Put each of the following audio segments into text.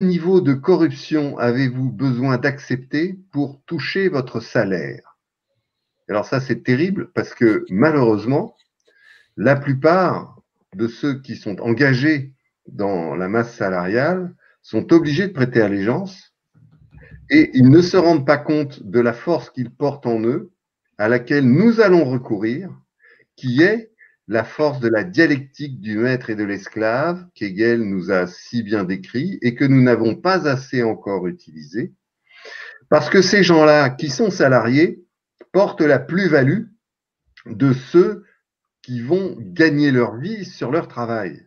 Niveau de corruption avez-vous besoin d'accepter pour toucher votre salaire? Alors ça, c'est terrible parce que malheureusement, la plupart de ceux qui sont engagés dans la masse salariale sont obligés de prêter allégeance et ils ne se rendent pas compte de la force qu'ils portent en eux, à laquelle nous allons recourir, qui est la force de la dialectique du maître et de l'esclave, qu'Hegel nous a si bien décrit et que nous n'avons pas assez encore utilisé, parce que ces gens-là qui sont salariés portent la plus-value de ceux qui vont gagner leur vie sur leur travail.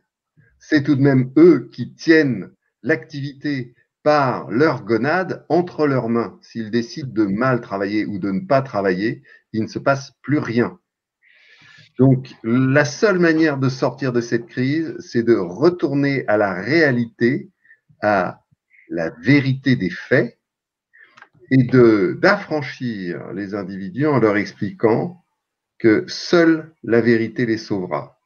C'est tout de même eux qui tiennent l'activité par leur gonade entre leurs mains. S'ils décident de mal travailler ou de ne pas travailler, il ne se passe plus rien. Donc, la seule manière de sortir de cette crise, c'est de retourner à la réalité, à la vérité des faits, et d'affranchir les individus en leur expliquant que seule la vérité les sauvera.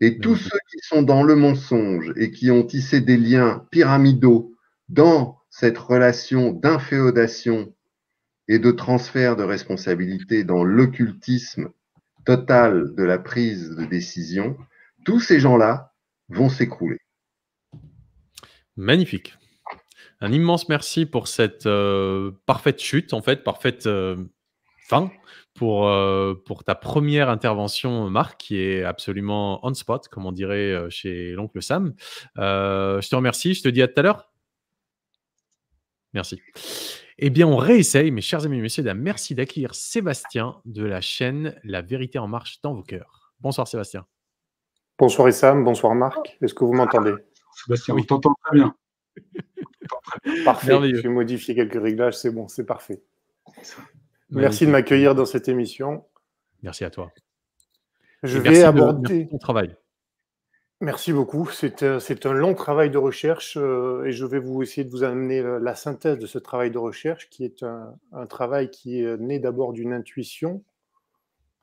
Et tous ceux qui sont dans le mensonge et qui ont tissé des liens pyramidaux dans cette relation d'inféodation et de transfert de responsabilité dans l'occultisme total de la prise de décision, tous ces gens-là vont s'écrouler. Magnifique. Un immense merci pour cette parfaite chute, en fait, parfaite fin pour ta première intervention, Marc, qui est absolument on spot, comme on dirait chez l'oncle Sam. Je te remercie, je te dis à tout à l'heure. Merci. Eh bien, on réessaye, mes chers amis et messieurs, dames, merci d'accueillir Sébastien de la chaîne La Vérité en Marche dans vos cœurs. Bonsoir Sébastien. Bonsoir Issam, bonsoir Marc. Est-ce que vous m'entendez? Sébastien, oui. On t'entend très bien. Parfait, Merveilleux. j'ai modifié quelques réglages, c'est bon, c'est parfait. Merci de m'accueillir dans cette émission. Merci à toi. Je vais aborder ton travail. Merci beaucoup. C'est un long travail de recherche et je vais essayer de vous amener la synthèse de ce travail de recherche qui est un travail qui est né d'abord d'une intuition,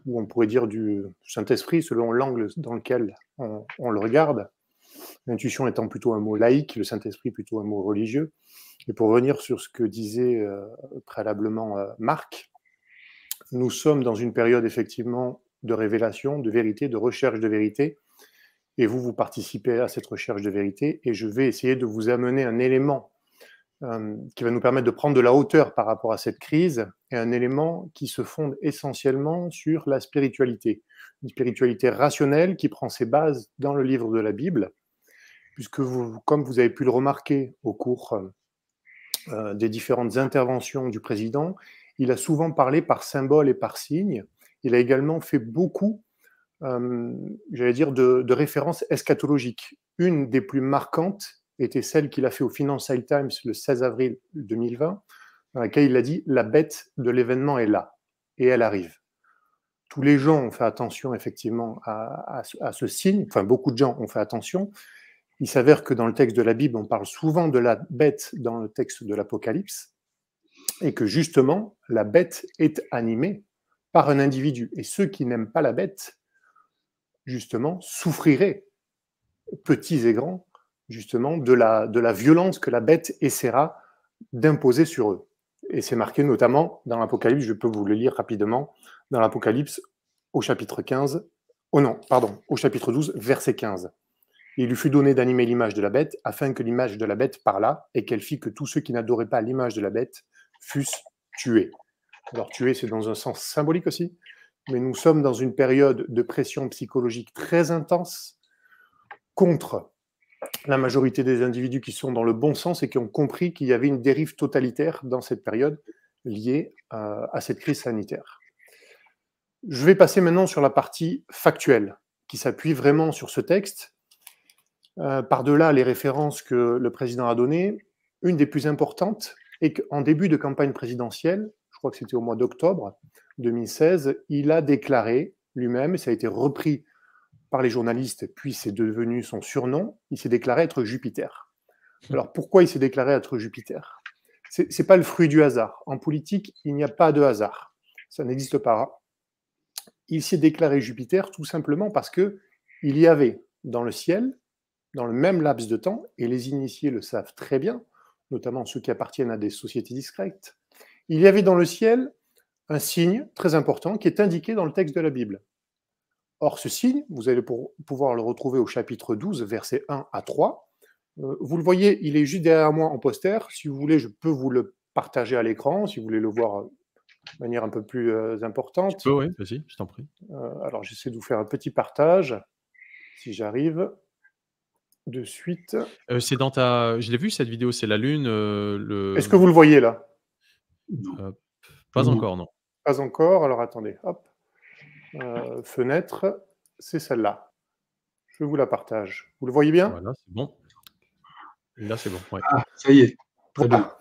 ou on pourrait dire du Saint-Esprit, selon l'angle dans lequel on le regarde. L'intuition étant plutôt un mot laïque, le Saint-Esprit plutôt un mot religieux. Et pour revenir sur ce que disait préalablement Marc, nous sommes dans une période effectivement de révélation, de vérité, de recherche de vérité. Et vous participez à cette recherche de vérité. Et je vais essayer de vous amener un élément qui va nous permettre de prendre de la hauteur par rapport à cette crise, et un élément qui se fonde essentiellement sur la spiritualité. Une spiritualité rationnelle qui prend ses bases dans le livre de la Bible, puisque comme vous avez pu le remarquer au cours des différentes interventions du président, il a souvent parlé par symbole et par signe. Il a également fait beaucoup, j'allais dire, de références eschatologiques. Une des plus marquantes était celle qu'il a fait au Financial Times le 16 avril 2020, dans laquelle il a dit « La bête de l'événement est là, et elle arrive ». Tous les gens ont fait attention effectivement à ce signe, enfin beaucoup de gens ont fait attention. Il s'avère que dans le texte de la Bible, on parle souvent de la bête dans le texte de l'Apocalypse, et que justement, la bête est animée par un individu. Et ceux qui n'aiment pas la bête, justement, souffriraient, petits et grands, justement, de la violence que la bête essaiera d'imposer sur eux. Et c'est marqué notamment dans l'Apocalypse, je peux vous le lire rapidement, dans l'Apocalypse au chapitre 15, au chapitre 12, verset 15. Il lui fut donné d'animer l'image de la bête, afin que l'image de la bête parlât, et qu'elle fit que tous ceux qui n'adoraient pas l'image de la bête fussent tués. Alors tuer, c'est dans un sens symbolique aussi, mais nous sommes dans une période de pression psychologique très intense contre la majorité des individus qui sont dans le bon sens et qui ont compris qu'il y avait une dérive totalitaire dans cette période liée à cette crise sanitaire. Je vais passer maintenant sur la partie factuelle, qui s'appuie vraiment sur ce texte. Par-delà les références que le président a données, une des plus importantes est qu'en début de campagne présidentielle, je crois que c'était au mois d'octobre 2016, il a déclaré lui-même, et ça a été repris par les journalistes, puis c'est devenu son surnom, il s'est déclaré être Jupiter. Alors pourquoi il s'est déclaré être Jupiter? C'est pas le fruit du hasard. En politique, il n'y a pas de hasard. Ça n'existe pas. Il s'est déclaré Jupiter tout simplement parce que il y avait dans le ciel, dans le même laps de temps, et les initiés le savent très bien, notamment ceux qui appartiennent à des sociétés discrètes, il y avait dans le ciel un signe très important qui est indiqué dans le texte de la Bible. Or, ce signe, vous allez pouvoir le retrouver au chapitre 12, versets 1 à 3. Vous le voyez, il est juste derrière moi en poster. Si vous voulez, je peux vous le partager à l'écran, si vous voulez le voir de manière un peu plus importante. Tu peux, oui, vas-y, je t'en prie. Alors, j'essaie de vous faire un petit partage, si j'arrive de suite. C'est dans ta... Je l'ai vu, cette vidéo, c'est la Lune. Est-ce que vous le voyez là? Pas Non. encore, non. Pas encore. Alors, attendez. Hop. Fenêtre, c'est celle-là. Je vous la partage. Vous le voyez bien? Voilà, c'est bon. Là, c'est bon, ouais. Ah, ça y est, très bien.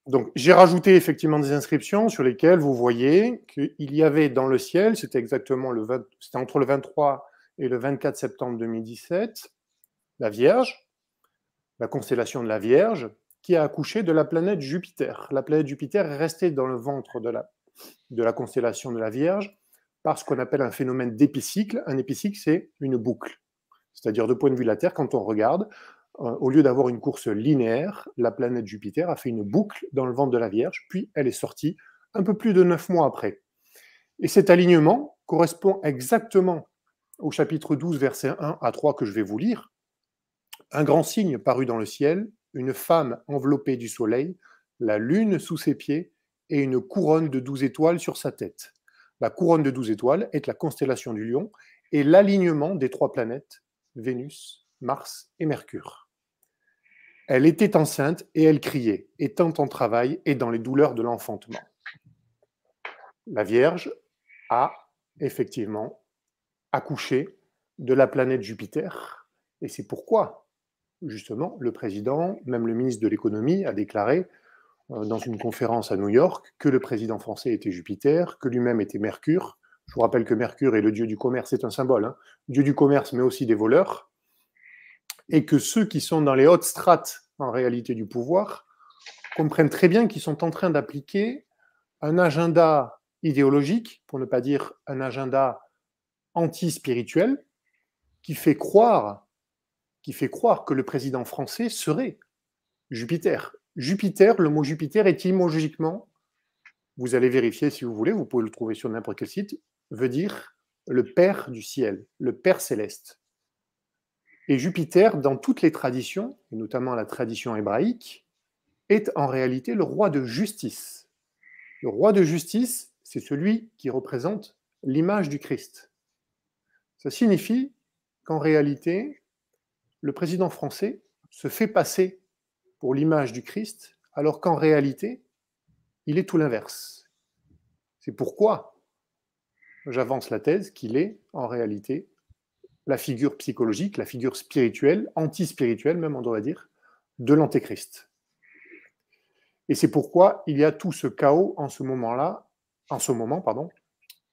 Donc, j'ai rajouté effectivement des inscriptions sur lesquelles vous voyez qu'il y avait dans le ciel, c'était exactement c'était entre le 23 et le 24 septembre 2017, la Vierge, la constellation de la Vierge, qui a accouché de la planète Jupiter. La planète Jupiter est restée dans le ventre de la constellation de la Vierge par ce qu'on appelle un phénomène d'épicycle. Un épicycle, c'est une boucle. C'est-à-dire, de point de vue de la Terre, quand on regarde, au lieu d'avoir une course linéaire, la planète Jupiter a fait une boucle dans le ventre de la Vierge, puis elle est sortie un peu plus de 9 mois après. Et cet alignement correspond exactement au chapitre 12, versets 1 à 3 que je vais vous lire. Un grand signe parut dans le ciel, une femme enveloppée du soleil, la lune sous ses pieds et une couronne de 12 étoiles sur sa tête. La couronne de 12 étoiles est la constellation du Lion et l'alignement des 3 planètes, Vénus, Mars et Mercure. Elle était enceinte et elle criait, étant en travail et dans les douleurs de l'enfantement. La Vierge a effectivement accouché de la planète Jupiter. Et c'est pourquoi, justement, le président, même le ministre de l'économie, a déclaré dans une conférence à New York que le président français était Jupiter, que lui-même était Mercure. Je vous rappelle que Mercure est le dieu du commerce, c'est un symbole, hein, dieu du commerce, mais aussi des voleurs. Et que ceux qui sont dans les hautes strates, en réalité, du pouvoir, comprennent très bien qu'ils sont en train d'appliquer un agenda idéologique, pour ne pas dire un agenda anti-spirituel, qui fait croire que le président français serait Jupiter. Jupiter, le mot Jupiter, étymologiquement, vous allez vérifier si vous voulez, vous pouvez le trouver sur n'importe quel site, veut dire le Père du ciel, le Père céleste. Et Jupiter, dans toutes les traditions, et notamment la tradition hébraïque, est en réalité le roi de justice. Le roi de justice, c'est celui qui représente l'image du Christ. Ça signifie qu'en réalité, le président français se fait passer pour l'image du Christ, alors qu'en réalité, il est tout l'inverse. C'est pourquoi j'avance la thèse qu'il est en réalité la figure psychologique, la figure spirituelle, anti-spirituelle même on devrait dire, de l'antéchrist. Et c'est pourquoi il y a tout ce chaos en ce moment,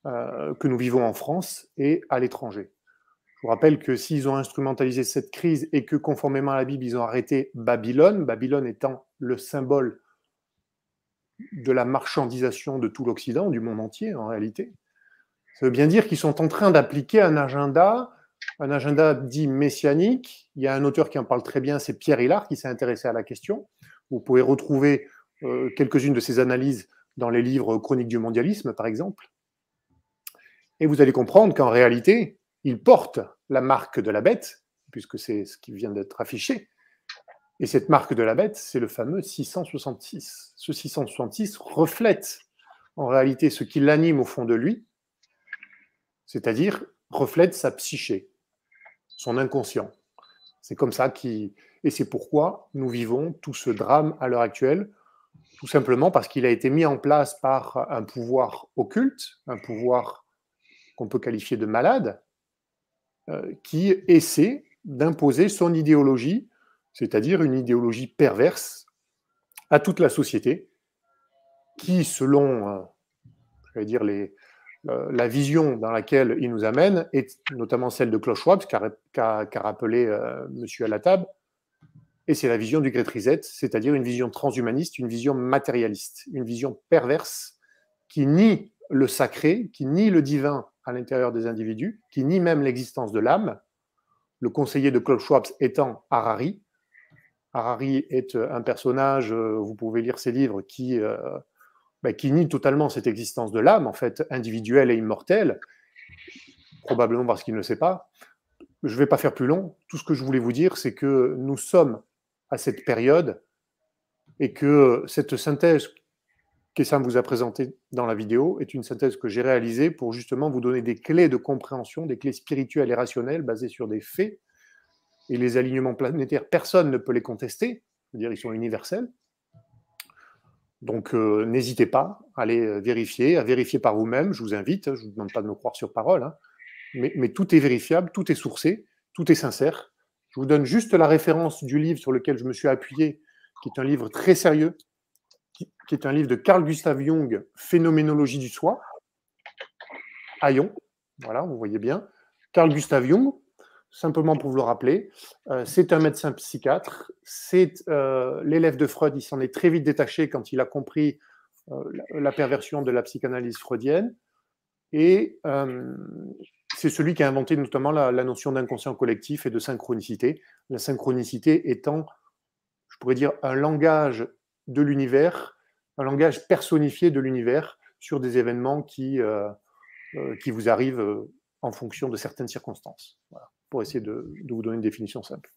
que nous vivons en France et à l'étranger. Je vous rappelle que s'ils ont instrumentalisé cette crise et que conformément à la Bible, ils ont arrêté Babylone, Babylone étant le symbole de la marchandisation de tout l'Occident, du monde entier en réalité, ça veut bien dire qu'ils sont en train d'appliquer un agenda dit messianique. Il y a un auteur qui en parle très bien, c'est Pierre Hillard, qui s'est intéressé à la question. Vous pouvez retrouver quelques-unes de ses analyses dans les livres Chroniques du mondialisme, par exemple. Et vous allez comprendre qu'en réalité, il porte la marque de la bête, puisque c'est ce qui vient d'être affiché. Et cette marque de la bête, c'est le fameux 666. Ce 666 reflète en réalité ce qui l'anime au fond de lui, c'est-à-dire reflète sa psyché, son inconscient. C'est comme ça et c'est pourquoi nous vivons tout ce drame à l'heure actuelle, tout simplement parce qu'il a été mis en place par un pouvoir occulte, un pouvoir qu'on peut qualifier de malade, qui essaie d'imposer son idéologie, c'est-à-dire une idéologie perverse à toute la société, qui, selon, la vision dans laquelle il nous amène, est notamment celle de Klaus Schwab, qu'a rappelé M. Alatab, et c'est la vision du Great Reset, c'est-à-dire une vision transhumaniste, une vision matérialiste, une vision perverse qui nie le sacré, qui nie le divin à l'intérieur des individus, qui nie même l'existence de l'âme, le conseiller de Klaus Schwab étant Harari, Harari est un personnage, vous pouvez lire ses livres, qui nie totalement cette existence de l'âme, en fait, individuelle et immortelle, probablement parce qu'il ne le sait pas. Je ne vais pas faire plus long. Tout ce que je voulais vous dire, c'est que nous sommes à cette période et que cette synthèse qu'Essam vous a présentée dans la vidéo est une synthèse que j'ai réalisée pour justement vous donner des clés de compréhension, des clés spirituelles et rationnelles basées sur des faits. Et les alignements planétaires, personne ne peut les contester. C'est-à-dire, ils sont universels. Donc, n'hésitez pas à aller vérifier, à vérifier par vous-même. Je vous invite, je ne vous demande pas de me croire sur parole, hein, mais tout est vérifiable, tout est sourcé, tout est sincère. Je vous donne juste la référence du livre sur lequel je me suis appuyé, qui est un livre très sérieux, qui est un livre de Carl Gustav Jung, Phénoménologie du soi, Aion, voilà, vous voyez bien. Carl Gustav Jung, simplement pour vous le rappeler, c'est un médecin psychiatre, c'est l'élève de Freud, il s'en est très vite détaché quand il a compris la perversion de la psychanalyse freudienne, et c'est celui qui a inventé notamment la notion d'inconscient collectif et de synchronicité, la synchronicité étant, je pourrais dire, un langage de l'univers, un langage personnifié de l'univers sur des événements qui vous arrivent en fonction de certaines circonstances. Voilà, pour essayer de vous donner une définition simple.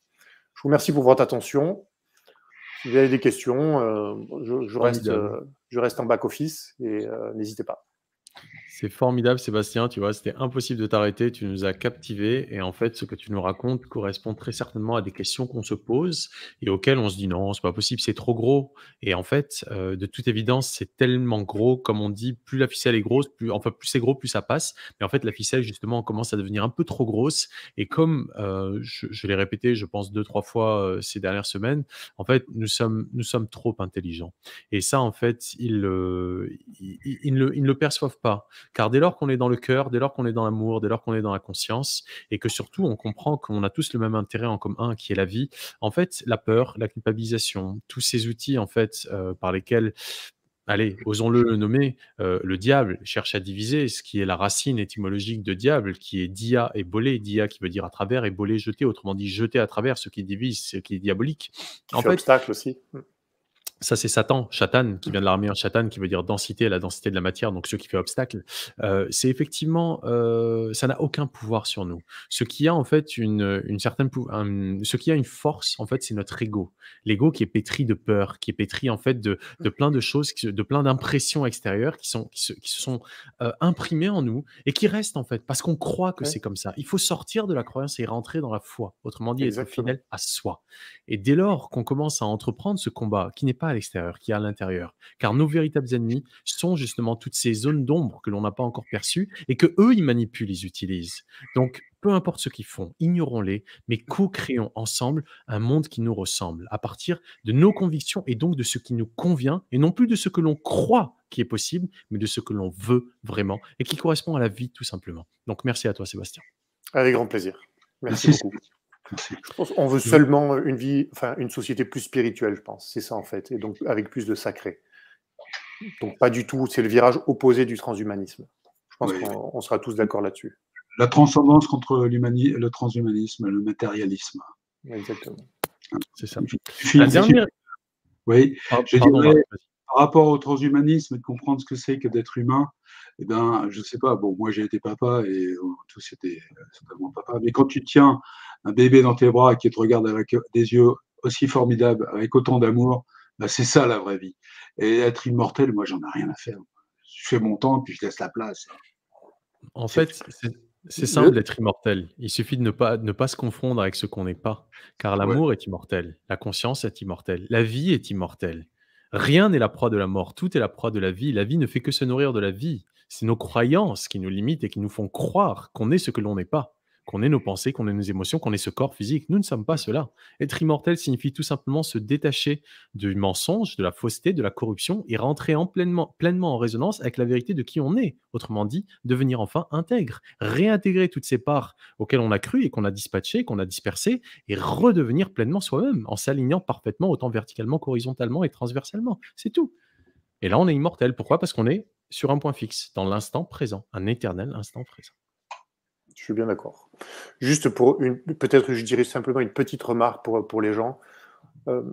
Je vous remercie pour votre attention. Si vous avez des questions, je reste en back-office et n'hésitez pas. C'est formidable, Sébastien, tu vois, c'était impossible de t'arrêter, tu nous as captivés et en fait, ce que tu nous racontes correspond très certainement à des questions qu'on se pose et auxquelles on se dit non, c'est pas possible, c'est trop gros. Et en fait, de toute évidence, c'est tellement gros, comme on dit, plus la ficelle est grosse, plus c'est gros, plus ça passe. Mais en fait, la ficelle, justement, commence à devenir un peu trop grosse et comme je l'ai répété, je pense 2-3 fois ces dernières semaines, en fait, nous sommes trop intelligents. Et ça, en fait, ils ne le perçoivent pas. Car dès lors qu'on est dans le cœur, dès lors qu'on est dans l'amour, dès lors qu'on est dans la conscience, et que surtout on comprend qu'on a tous le même intérêt en commun, qui est la vie, en fait, la peur, la culpabilisation, tous ces outils en fait par lesquels, allez, osons-le le nommer, le diable cherche à diviser, ce qui est la racine étymologique de diable, qui est dia et bolé, dia qui veut dire à travers et bolé jeter, autrement dit jeter à travers, ce qui divise, ce qui est diabolique. Qui fait obstacle aussi. Ça, c'est Satan, Chatan, qui vient de l'arméen Chatan, qui veut dire densité, la densité de la matière, donc ce qui fait obstacle. C'est effectivement, ça n'a aucun pouvoir sur nous. Ce qui a en fait ce qui a une force, en fait, c'est notre ego. L'ego qui est pétri de peur, qui est pétri en fait de plein de choses, de plein d'impressions extérieures qui se sont imprimées en nous et qui restent en fait parce qu'on croit que c'est comme ça. Il faut sortir de la croyance et rentrer dans la foi. Autrement dit, être fidèle à soi. Et dès lors qu'on commence à entreprendre ce combat, qui n'est pas à l'extérieur, qui est à l'intérieur, car nos véritables ennemis sont justement toutes ces zones d'ombre que l'on n'a pas encore perçues et que eux ils manipulent, ils utilisent. Donc, peu importe ce qu'ils font, ignorons-les, mais co-créons ensemble un monde qui nous ressemble, à partir de nos convictions et donc de ce qui nous convient, et non plus de ce que l'on croit qui est possible, mais de ce que l'on veut vraiment, et qui correspond à la vie tout simplement. Donc, merci à toi, Sébastien. Avec grand plaisir. Merci beaucoup. Je pense qu'on veut seulement une société plus spirituelle, je pense. C'est ça, en fait. Et donc, avec plus de sacré. Donc, pas du tout. C'est le virage opposé du transhumanisme. Je pense qu'on sera tous d'accord là-dessus. La transcendance contre le transhumanisme, le matérialisme. Exactement. C'est ça. La dernière... Oui, je dirais, par rapport au transhumanisme, de comprendre ce que c'est que d'être humain, eh ben, je sais pas, bon, moi j'ai été papa et tout c'était totalement papa, mais quand tu tiens un bébé dans tes bras qui te regarde avec des yeux aussi formidables, avec autant d'amour, ben, c'est ça la vraie vie. Et être immortel, moi j'en ai rien à faire. Je fais mon temps puis je laisse la place. En fait, c'est simple d'être immortel. Il suffit de ne pas se confondre avec ce qu'on n'est pas. Car l'amour est immortel, la conscience est immortelle, la vie est immortelle. Rien n'est la proie de la mort, tout est la proie de la vie. La vie ne fait que se nourrir de la vie. C'est nos croyances qui nous limitent et qui nous font croire qu'on est ce que l'on n'est pas, qu'on est nos pensées, qu'on est nos émotions, qu'on est ce corps physique. Nous ne sommes pas cela. Être immortel signifie tout simplement se détacher du mensonge, de la fausseté, de la corruption et rentrer pleinement en résonance avec la vérité de qui on est. Autrement dit, devenir enfin intègre, réintégrer toutes ces parts auxquelles on a cru et qu'on a dispatchées, qu'on a dispersées et redevenir pleinement soi-même en s'alignant parfaitement autant verticalement qu'horizontalement et transversalement. C'est tout. Et là, on est immortel. Pourquoi ? Parce qu'on est sur un point fixe, dans l'instant présent, un éternel instant présent. Je suis bien d'accord. Juste pour peut-être je dirais simplement une petite remarque pour les gens.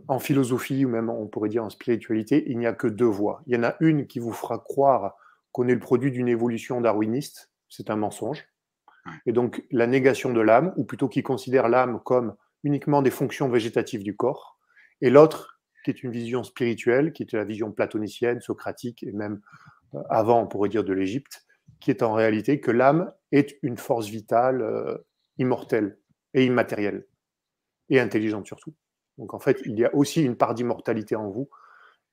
en philosophie, ou même on pourrait dire en spiritualité, il n'y a que 2 voies. Il y en a une qui vous fera croire qu'on est le produit d'une évolution darwiniste, c'est un mensonge. Et donc la négation de l'âme, ou plutôt qui considère l'âme comme uniquement des fonctions végétatives du corps, et l'autre qui est une vision spirituelle, qui est la vision platonicienne, socratique, et même avant, on pourrait dire, de l'Égypte, qui est en réalité que l'âme est une force vitale immortelle et immatérielle, et intelligente surtout. Donc en fait, il y a aussi une part d'immortalité en vous,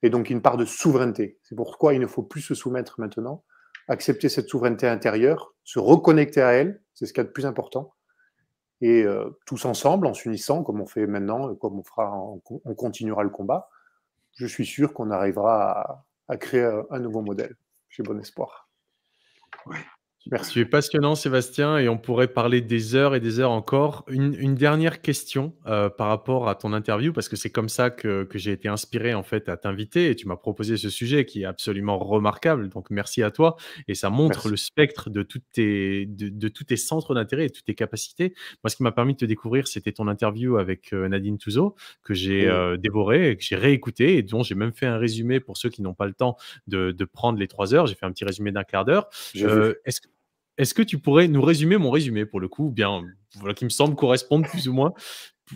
et donc une part de souveraineté. C'est pourquoi il ne faut plus se soumettre maintenant, accepter cette souveraineté intérieure, se reconnecter à elle, c'est ce qu'il y a de plus important, et tous ensemble, en s'unissant, comme on fait maintenant, et comme on continuera le combat, je suis sûr qu'on arrivera à créer un nouveau modèle. J'ai bon espoir. Ouais. Tu es passionnant, Sébastien, et on pourrait parler des heures et des heures encore. Une dernière question par rapport à ton interview, parce que c'est comme ça que j'ai été inspiré en fait à t'inviter, et tu m'as proposé ce sujet qui est absolument remarquable. Donc merci à toi, et ça montre le spectre de tous tes centres d'intérêt et toutes tes capacités. Moi, ce qui m'a permis de te découvrir, c'était ton interview avec Nadine Touzeau, que j'ai dévoré, et que j'ai réécouté, et dont j'ai même fait un résumé pour ceux qui n'ont pas le temps de prendre les 3 heures. J'ai fait un petit résumé d'un quart d'heure. Est-ce que tu pourrais nous résumer mon résumé, pour le coup, bien, voilà, qui me semble correspondre plus ou moins,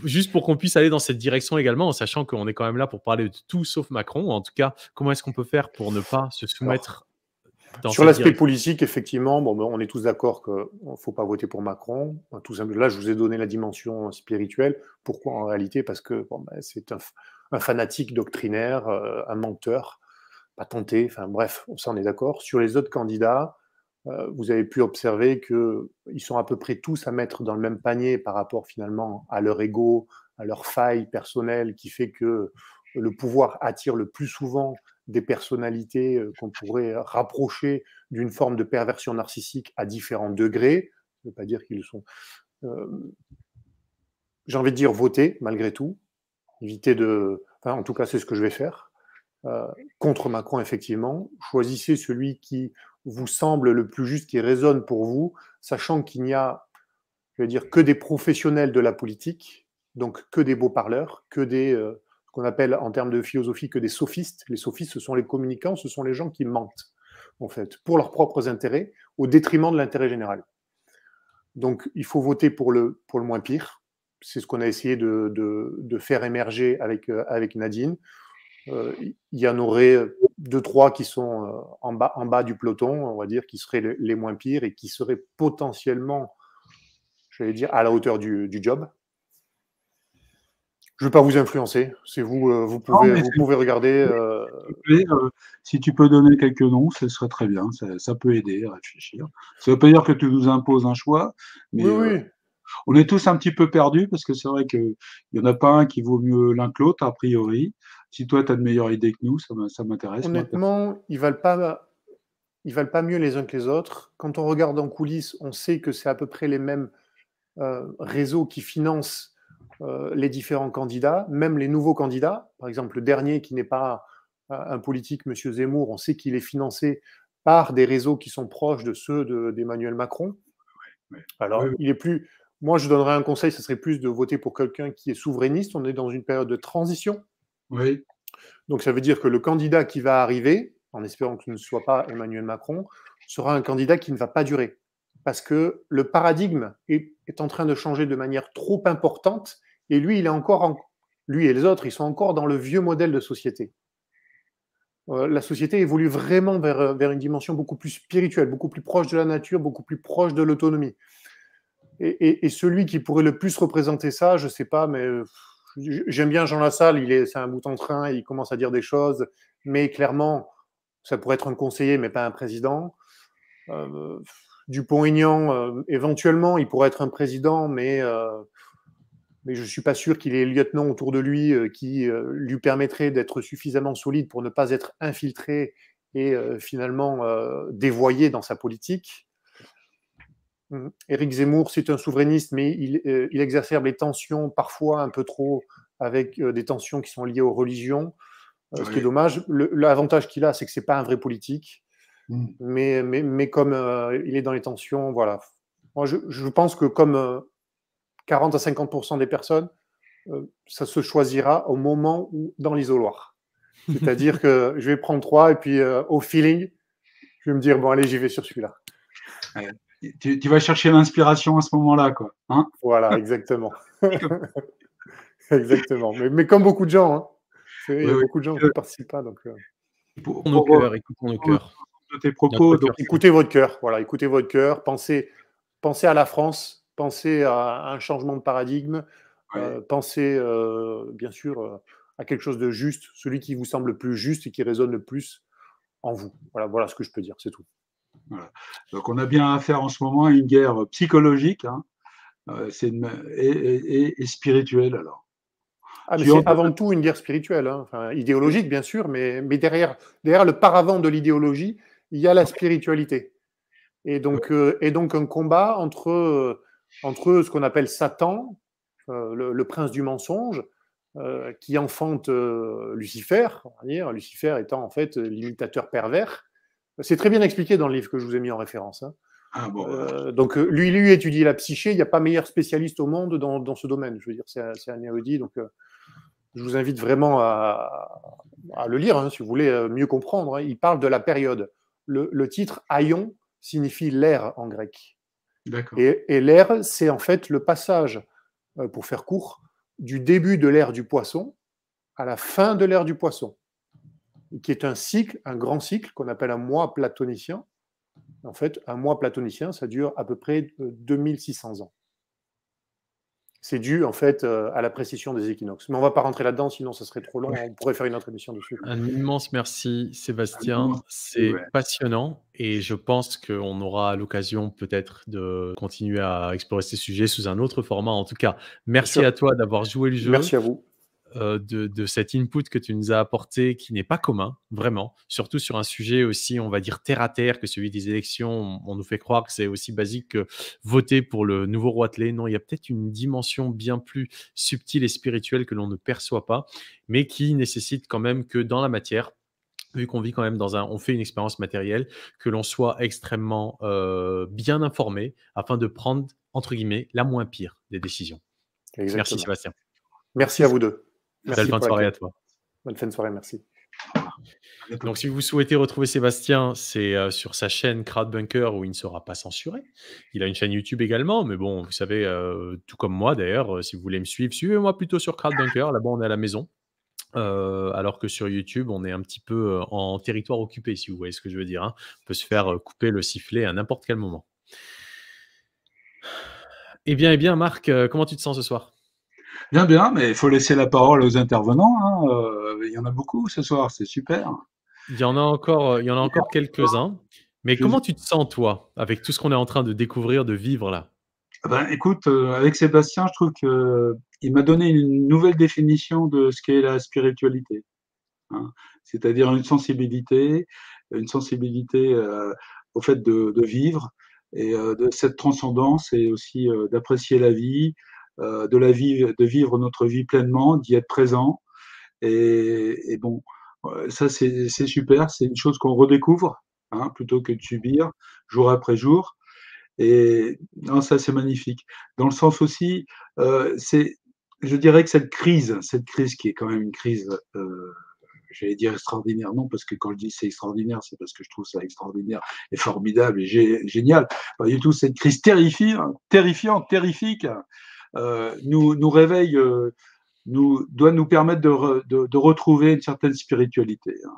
juste pour qu'on puisse aller dans cette direction également, en sachant qu'on est quand même là pour parler de tout sauf Macron. En tout cas, comment est-ce qu'on peut faire pour ne pas se soumettre dans sur cette l'aspect direction? politique, effectivement, bon, on est tous d'accord qu'il ne faut pas voter pour Macron. Tout simplement, là, je vous ai donné la dimension spirituelle. Pourquoi en réalité? Parce que c'est un fanatique doctrinaire, un menteur, pas tenté. Enfin bref, ça, on est d'accord. Sur les autres candidats, vous avez pu observer qu'ils sont à peu près tous à mettre dans le même panier par rapport finalement à leur ego, à leur faille personnelle, qui fait que le pouvoir attire le plus souvent des personnalités qu'on pourrait rapprocher d'une forme de perversion narcissique à différents degrés. Ça ne veut pas dire qu'ils sont... j'ai envie de dire voter malgré tout, éviter de... Enfin, en tout cas, c'est ce que je vais faire. Contre Macron, effectivement. Choisissez celui qui vous semble le plus juste, qui résonne pour vous, sachant qu'il n'y a, je vais dire, que des professionnels de la politique, donc que des beaux parleurs, que des, ce qu'on appelle en termes de philosophie, que des sophistes. Les sophistes, ce sont les communicants, ce sont les gens qui mentent, en fait, pour leurs propres intérêts, au détriment de l'intérêt général. Donc, il faut voter pour le moins pire. C'est ce qu'on a essayé de faire émerger avec Nadine. Il y en aurait 2-3 qui sont en bas du peloton, on va dire, qui seraient les moins pires et qui seraient potentiellement, j'allais dire, à la hauteur du job. Je ne veux pas vous influencer. C'est vous, vous pouvez regarder. Si tu peux donner quelques noms, ce serait très bien. Ça peut aider à réfléchir. Ça ne veut pas dire que tu nous imposes un choix, mais oui. On est tous un petit peu perdus parce que c'est vrai qu'il n'y en a pas un qui vaut mieux l'un que l'autre, a priori. Si toi, tu as de meilleures idées que nous, ça m'intéresse. Honnêtement, ils ne valent pas mieux les uns que les autres. Quand on regarde en coulisses, on sait que c'est à peu près les mêmes réseaux qui financent les différents candidats, même les nouveaux candidats. Par exemple, le dernier qui n'est pas un politique, M. Zemmour, on sait qu'il est financé par des réseaux qui sont proches de ceux d'Emmanuel Macron. Alors, il est plus... Moi, je donnerais un conseil, ce serait plus de voter pour quelqu'un qui est souverainiste. On est dans une période de transition. Oui. Donc, ça veut dire que le candidat qui va arriver, en espérant que ce ne soit pas Emmanuel Macron, sera un candidat qui ne va pas durer. Parce que le paradigme est en train de changer de manière trop importante. Et lui, lui et les autres, ils sont encore dans le vieux modèle de société. La société évolue vraiment vers une dimension beaucoup plus spirituelle, beaucoup plus proche de la nature, beaucoup plus proche de l'autonomie. Et celui qui pourrait le plus représenter ça, je ne sais pas, mais j'aime bien Jean Lassalle, c'est un bout en train, il commence à dire des choses, mais clairement, ça pourrait être un conseiller, mais pas un président. Dupont-Aignan, éventuellement, il pourrait être un président, mais je ne suis pas sûr qu'il ait lieutenant autour de lui qui lui permettrait d'être suffisamment solide pour ne pas être infiltré et finalement dévoyé dans sa politique. Éric Zemmour, c'est un souverainiste, mais il exacerbe les tensions parfois un peu trop avec des tensions qui sont liées aux religions, ce qui est dommage. L'avantage qu'il a, c'est que ce n'est pas un vrai politique, mais comme il est dans les tensions, voilà. Moi, je pense que comme 40 à 50% des personnes, ça se choisira au moment où, dans l'isoloir. C'est-à-dire que je vais prendre 3 et puis au feeling, je vais me dire, bon, allez, j'y vais sur celui-là. Ouais. Tu vas chercher l'inspiration à ce moment-là, quoi. Hein, voilà, exactement. Exactement. Mais comme beaucoup de gens, hein. Il y a beaucoup de gens qui ne participent pas. Donc, écoutons nos cœurs, écoutons nos cœurs. De tes propos, donc, écoutez votre cœur. Voilà, écoutez votre cœur. Pensez à la France. Pensez à un changement de paradigme. Pensez, bien sûr, à quelque chose de juste, celui qui vous semble le plus juste et qui résonne le plus en vous. Voilà ce que je peux dire, c'est tout. Voilà. Donc on a bien affaire en ce moment à une guerre psychologique, hein, et spirituelle alors. Ah, mais c'est avant tout une guerre spirituelle, hein. Enfin, idéologique bien sûr, mais derrière le paravent de l'idéologie, il y a la spiritualité. Et donc un combat entre ce qu'on appelle Satan, le prince du mensonge, qui enfante Lucifer, on va dire, Lucifer étant en fait l'imitateur pervers. C'est très bien expliqué dans le livre que je vous ai mis en référence. Hein. Ah, bon, donc lui étudie la psyché, il n'y a pas meilleur spécialiste au monde dans ce domaine. Je veux dire, c'est un érudit, donc je vous invite vraiment à le lire, hein, si vous voulez mieux comprendre. Hein. Il parle de la période. Le titre Aion signifie l'ère en grec. Et l'ère, c'est en fait le passage, pour faire court, du début de l'ère du poisson à la fin de l'ère du poisson, qui est un cycle, un grand cycle qu'on appelle un mois platonicien. En fait, un mois platonicien, ça dure à peu près 2600 ans. C'est dû, en fait, à la précision des équinoxes. Mais on ne va pas rentrer là-dedans, sinon ça serait trop long. On pourrait faire une autre émission dessus. Un immense merci, Sébastien. C'est passionnant et je pense qu'on aura l'occasion peut-être de continuer à explorer ces sujets sous un autre format. En tout cas, merci à toi d'avoir joué le jeu. Merci à vous. De cet input que tu nous as apporté qui n'est pas commun, vraiment, surtout sur un sujet aussi, on va dire, terre à terre que celui des élections. On nous fait croire que c'est aussi basique que voter pour le nouveau Roitelet. Non, il y a peut-être une dimension bien plus subtile et spirituelle que l'on ne perçoit pas, mais qui nécessite quand même que dans la matière, vu qu'on vit quand même on fait une expérience matérielle, que l'on soit extrêmement bien informé afin de prendre, entre guillemets, la moins pire des décisions. Exactement. Merci Sébastien. Merci à vous deux. Merci. Belle fin de soirée à toi. Bonne fin de soirée, merci. Donc, si vous souhaitez retrouver Sébastien, c'est sur sa chaîne Crowdbunker où il ne sera pas censuré. Il a une chaîne YouTube également, mais bon, vous savez, tout comme moi d'ailleurs, si vous voulez me suivre, suivez-moi plutôt sur Crowdbunker. Là-bas, on est à la maison. Alors que sur YouTube, on est un petit peu en territoire occupé, si vous voyez ce que je veux dire. Hein. On peut se faire couper le sifflet à n'importe quel moment. Eh bien, Marc, comment tu te sens ce soir ? Bien, mais il faut laisser la parole aux intervenants. Hein. Il y en a beaucoup ce soir, c'est super. Il y en a encore quelques-uns. Mais comment tu te sens, toi, avec tout ce qu'on est en train de découvrir, de vivre là ? Écoute, avec Sébastien, je trouve qu'il m'a donné une nouvelle définition de ce qu'est la spiritualité. Hein. C'est-à-dire une sensibilité au fait de vivre et de cette transcendance et aussi d'apprécier la vie, de vivre notre vie pleinement, d'y être présent. Et bon, ça c'est super, c'est une chose qu'on redécouvre, hein, plutôt que de subir jour après jour. Et non, ça c'est magnifique. Dans le sens aussi, je dirais que cette crise qui est quand même une crise, j'allais dire extraordinaire, non, parce que quand je dis c'est extraordinaire, c'est parce que je trouve ça extraordinaire et formidable et génial. Pas du tout, cette crise terrifiante, terrifique, nous réveille, doit nous permettre de retrouver une certaine spiritualité. Hein.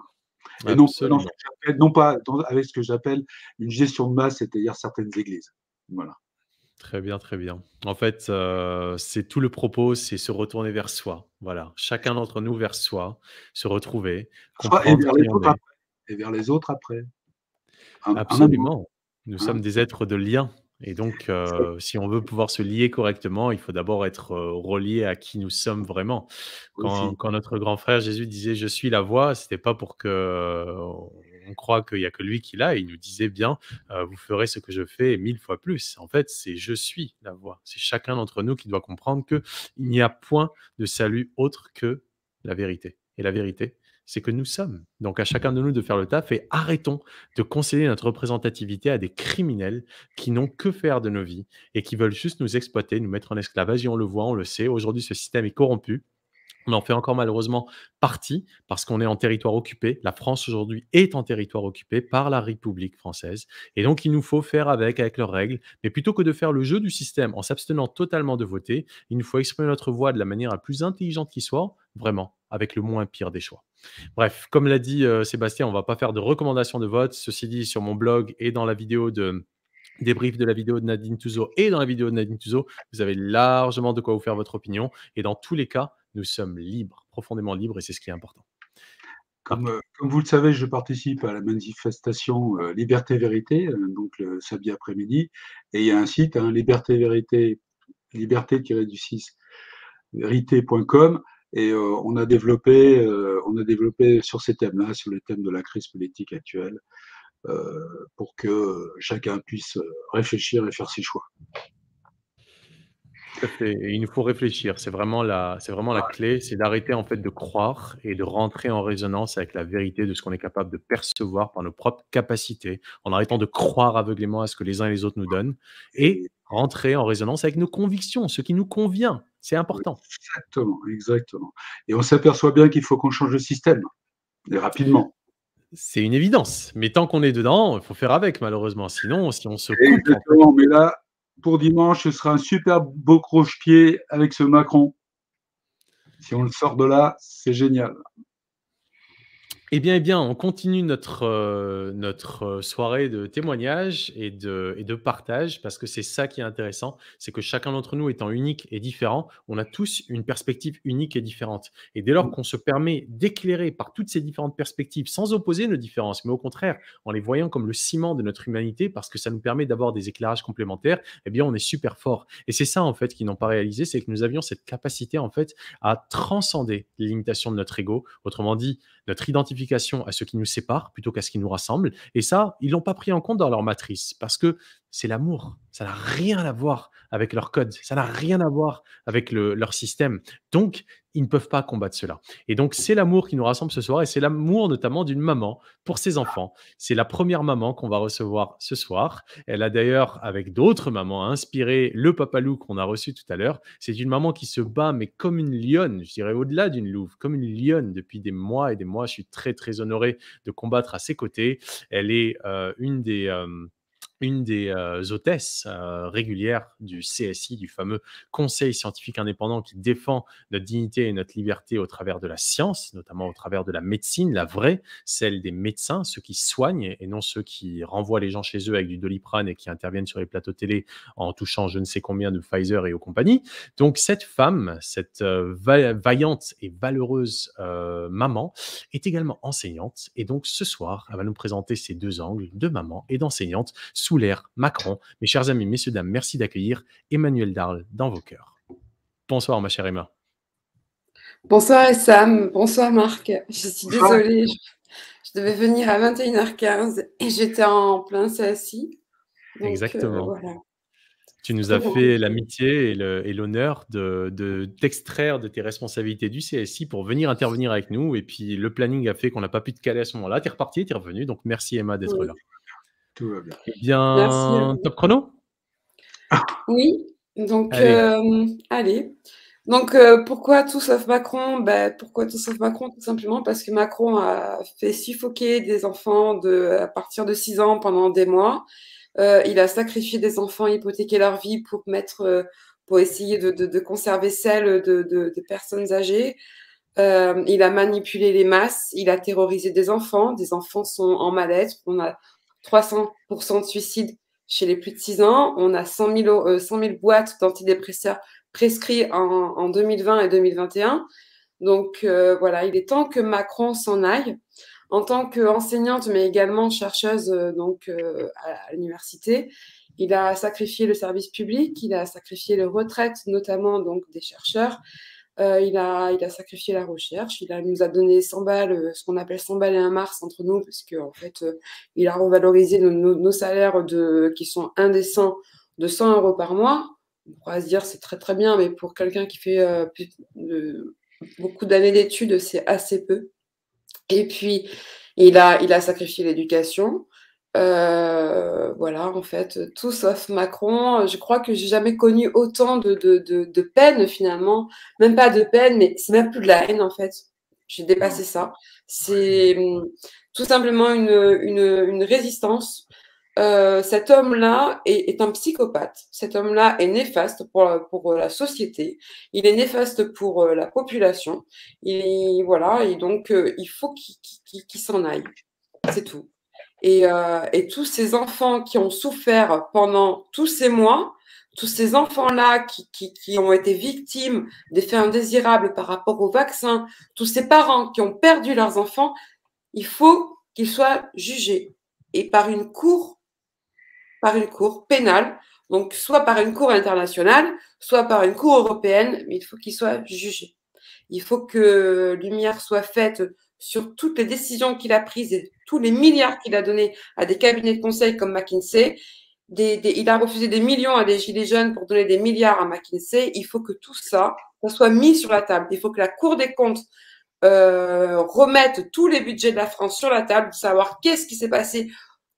Et non pas avec ce que j'appelle une gestion de masse, c'est-à-dire certaines églises. Voilà. Très bien, très bien. En fait, c'est tout le propos, c'est se retourner vers soi. Voilà, chacun d'entre nous vers soi, se retrouver, comprendre qui on est. Et vers les autres après. Absolument. Nous sommes des êtres de lien. Et donc, si on veut pouvoir se lier correctement, il faut d'abord être relié à qui nous sommes vraiment. Quand notre grand frère Jésus disait « Je suis la voie », ce n'était pas pour qu'on croit qu'il n'y a que lui qui l'a. Il nous disait bien « Vous ferez ce que je fais 1000 fois plus ». En fait, c'est « Je suis la voie ». C'est chacun d'entre nous qui doit comprendre qu'il n'y a point de salut autre que la vérité. Et la vérité, c'est que nous sommes. Donc, à chacun de nous de faire le taf et arrêtons de concéder notre représentativité à des criminels qui n'ont que faire de nos vies et qui veulent juste nous exploiter, nous mettre en esclavage. Et on le voit, on le sait. Aujourd'hui, ce système est corrompu. On en fait encore malheureusement partie parce qu'on est en territoire occupé. La France aujourd'hui est en territoire occupé par la République française. Et donc, il nous faut faire avec leurs règles. Mais plutôt que de faire le jeu du système en s'abstenant totalement de voter, il nous faut exprimer notre voix de la manière la plus intelligente qui soit, vraiment, avec le moins pire des choix. Bref, comme l'a dit Sébastien, on ne va pas faire de recommandations de vote. Ceci dit, sur mon blog et dans la vidéo de débrief de la vidéo de Nadine Touzeau et dans la vidéo de Nadine Touzeau, vous avez largement de quoi vous faire votre opinion. Et dans tous les cas, nous sommes libres, profondément libres, et c'est ce qui est important. Comme vous le savez, je participe à la manifestation Liberté-Vérité, donc le samedi après-midi, et il y a un site, liberté-vérité, liberté-du-6, vérité.com, et on a développé sur ces thèmes-là, sur les thèmes de la crise politique actuelle, pour que chacun puisse réfléchir et faire ses choix. Tout à fait. Et il nous faut réfléchir. C'est vraiment la clé, c'est d'arrêter en fait de croire et de rentrer en résonance avec la vérité de ce qu'on est capable de percevoir par nos propres capacités, en arrêtant de croire aveuglément à ce que les uns et les autres nous donnent, et rentrer en résonance avec nos convictions, ce qui nous convient. C'est important. Exactement, exactement. Et on s'aperçoit bien qu'il faut qu'on change de système, et rapidement. C'est une évidence. Mais tant qu'on est dedans, il faut faire avec, malheureusement. Sinon, si on se coupe. Exactement, mais là, pour dimanche, ce sera un super beau croche-pied avec ce Macron. Si on le sort de là, c'est génial. Eh bien, on continue notre soirée de témoignages et de partage, parce que c'est ça qui est intéressant, c'est que chacun d'entre nous étant unique et différent, on a tous une perspective unique et différente. Et dès lors qu'on se permet d'éclairer par toutes ces différentes perspectives, sans opposer nos différences, mais au contraire, en les voyant comme le ciment de notre humanité, parce que ça nous permet d'avoir des éclairages complémentaires, eh bien, on est super fort. Et c'est ça, en fait, qu'ils n'ont pas réalisé, c'est que nous avions cette capacité, en fait, à transcender les limitations de notre ego. Autrement dit, notre identification à ce qui nous sépare plutôt qu'à ce qui nous rassemble. Et ça, ils l'ont pas pris en compte dans leur matrice parce que c'est l'amour. Ça n'a rien à voir avec leur code. Ça n'a rien à voir avec leur système. Donc, ils ne peuvent pas combattre cela. Et donc, c'est l'amour qui nous rassemble ce soir et c'est l'amour notamment d'une maman pour ses enfants. C'est la première maman qu'on va recevoir ce soir. Elle a d'ailleurs, avec d'autres mamans, inspiré le papalou qu'on a reçu tout à l'heure. C'est une maman qui se bat, mais comme une lionne, je dirais au-delà d'une louve, comme une lionne depuis des mois et des mois. Je suis très, très honoré de combattre à ses côtés. Elle est une des hôtesses régulières du CSI, du fameux Conseil scientifique indépendant qui défend notre dignité et notre liberté au travers de la science, notamment au travers de la médecine, la vraie, celle des médecins, ceux qui soignent et non ceux qui renvoient les gens chez eux avec du Doliprane et qui interviennent sur les plateaux télé en touchant je ne sais combien de Pfizer et aux compagnies. Donc cette femme, cette vaillante et valeureuse maman est également enseignante et donc ce soir, elle va nous présenter ces deux angles de maman et d'enseignante sous l'ère Macron. Mes chers amis, messieurs, dames, merci d'accueillir Emmanuelle Darle dans vos cœurs. Bonsoir, ma chère Emma. Bonsoir Sam, bonsoir Marc. Je suis désolée, je devais venir à 21h15 et j'étais en plein CSI. Donc, exactement. Voilà. Tu nous as fait l'amitié et l'honneur d'extraire de tes responsabilités du CSI pour venir intervenir avec nous. Et puis, le planning a fait qu'on n'a pas pu te caler à ce moment-là. Tu es reparti, tu es revenu. Donc, merci Emma d'être là. Tout va bien. Eh bien, top chrono? Oui, donc allez. Donc pourquoi tout sauf Macron? Pourquoi tout sauf Macron? Tout simplement parce que Macron a fait suffoquer des enfants à partir de 6 ans pendant des mois. Il a sacrifié des enfants, hypothéqué leur vie pour essayer de conserver celle des personnes âgées. Il a manipulé les masses, il a terrorisé des enfants sont en mal-être. On a 300% de suicides chez les plus de 6 ans. On a 100 000 boîtes d'antidépresseurs prescrits en 2020 et 2021. Donc voilà, il est temps que Macron s'en aille. En tant qu'enseignante, mais également chercheuse à l'université, il a sacrifié le service public, il a sacrifié les retraites, notamment donc des chercheurs. Il a sacrifié la recherche, il nous a donné 100 balles, ce qu'on appelle 100 balles et un Mars entre nous, parce qu'en fait, il a revalorisé nos salaires qui sont indécents de 100 € par mois. On pourra se dire c'est très très bien, mais pour quelqu'un qui fait beaucoup d'années d'études, c'est assez peu. Et puis, il a sacrifié l'éducation. Voilà, en fait, tout sauf Macron. Je crois que j'ai jamais connu autant de peine, finalement. Même pas de peine, mais c'est même plus de la haine, en fait. J'ai dépassé ça. C'est tout simplement une résistance. Cet homme-là est un psychopathe. Cet homme-là est néfaste pour la société. Il est néfaste pour la population. Voilà, et donc il faut qu'il s'en aille. C'est tout. Et tous ces enfants qui ont souffert pendant tous ces mois, tous ces enfants-là qui ont été victimes des faits indésirables par rapport au vaccin, tous ces parents qui ont perdu leurs enfants, il faut qu'ils soient jugés. Et par une cour pénale, donc soit par une cour internationale, soit par une cour européenne, mais il faut qu'ils soient jugés. Il faut que lumière soit faite sur toutes les décisions qu'il a prises et tous les milliards qu'il a donnés à des cabinets de conseil comme McKinsey. Il a refusé des millions à des gilets jaunes pour donner des milliards à McKinsey. Il faut que tout ça soit mis sur la table. Il faut que la Cour des comptes remette tous les budgets de la France sur la table, de savoir qu'est-ce qui s'est passé,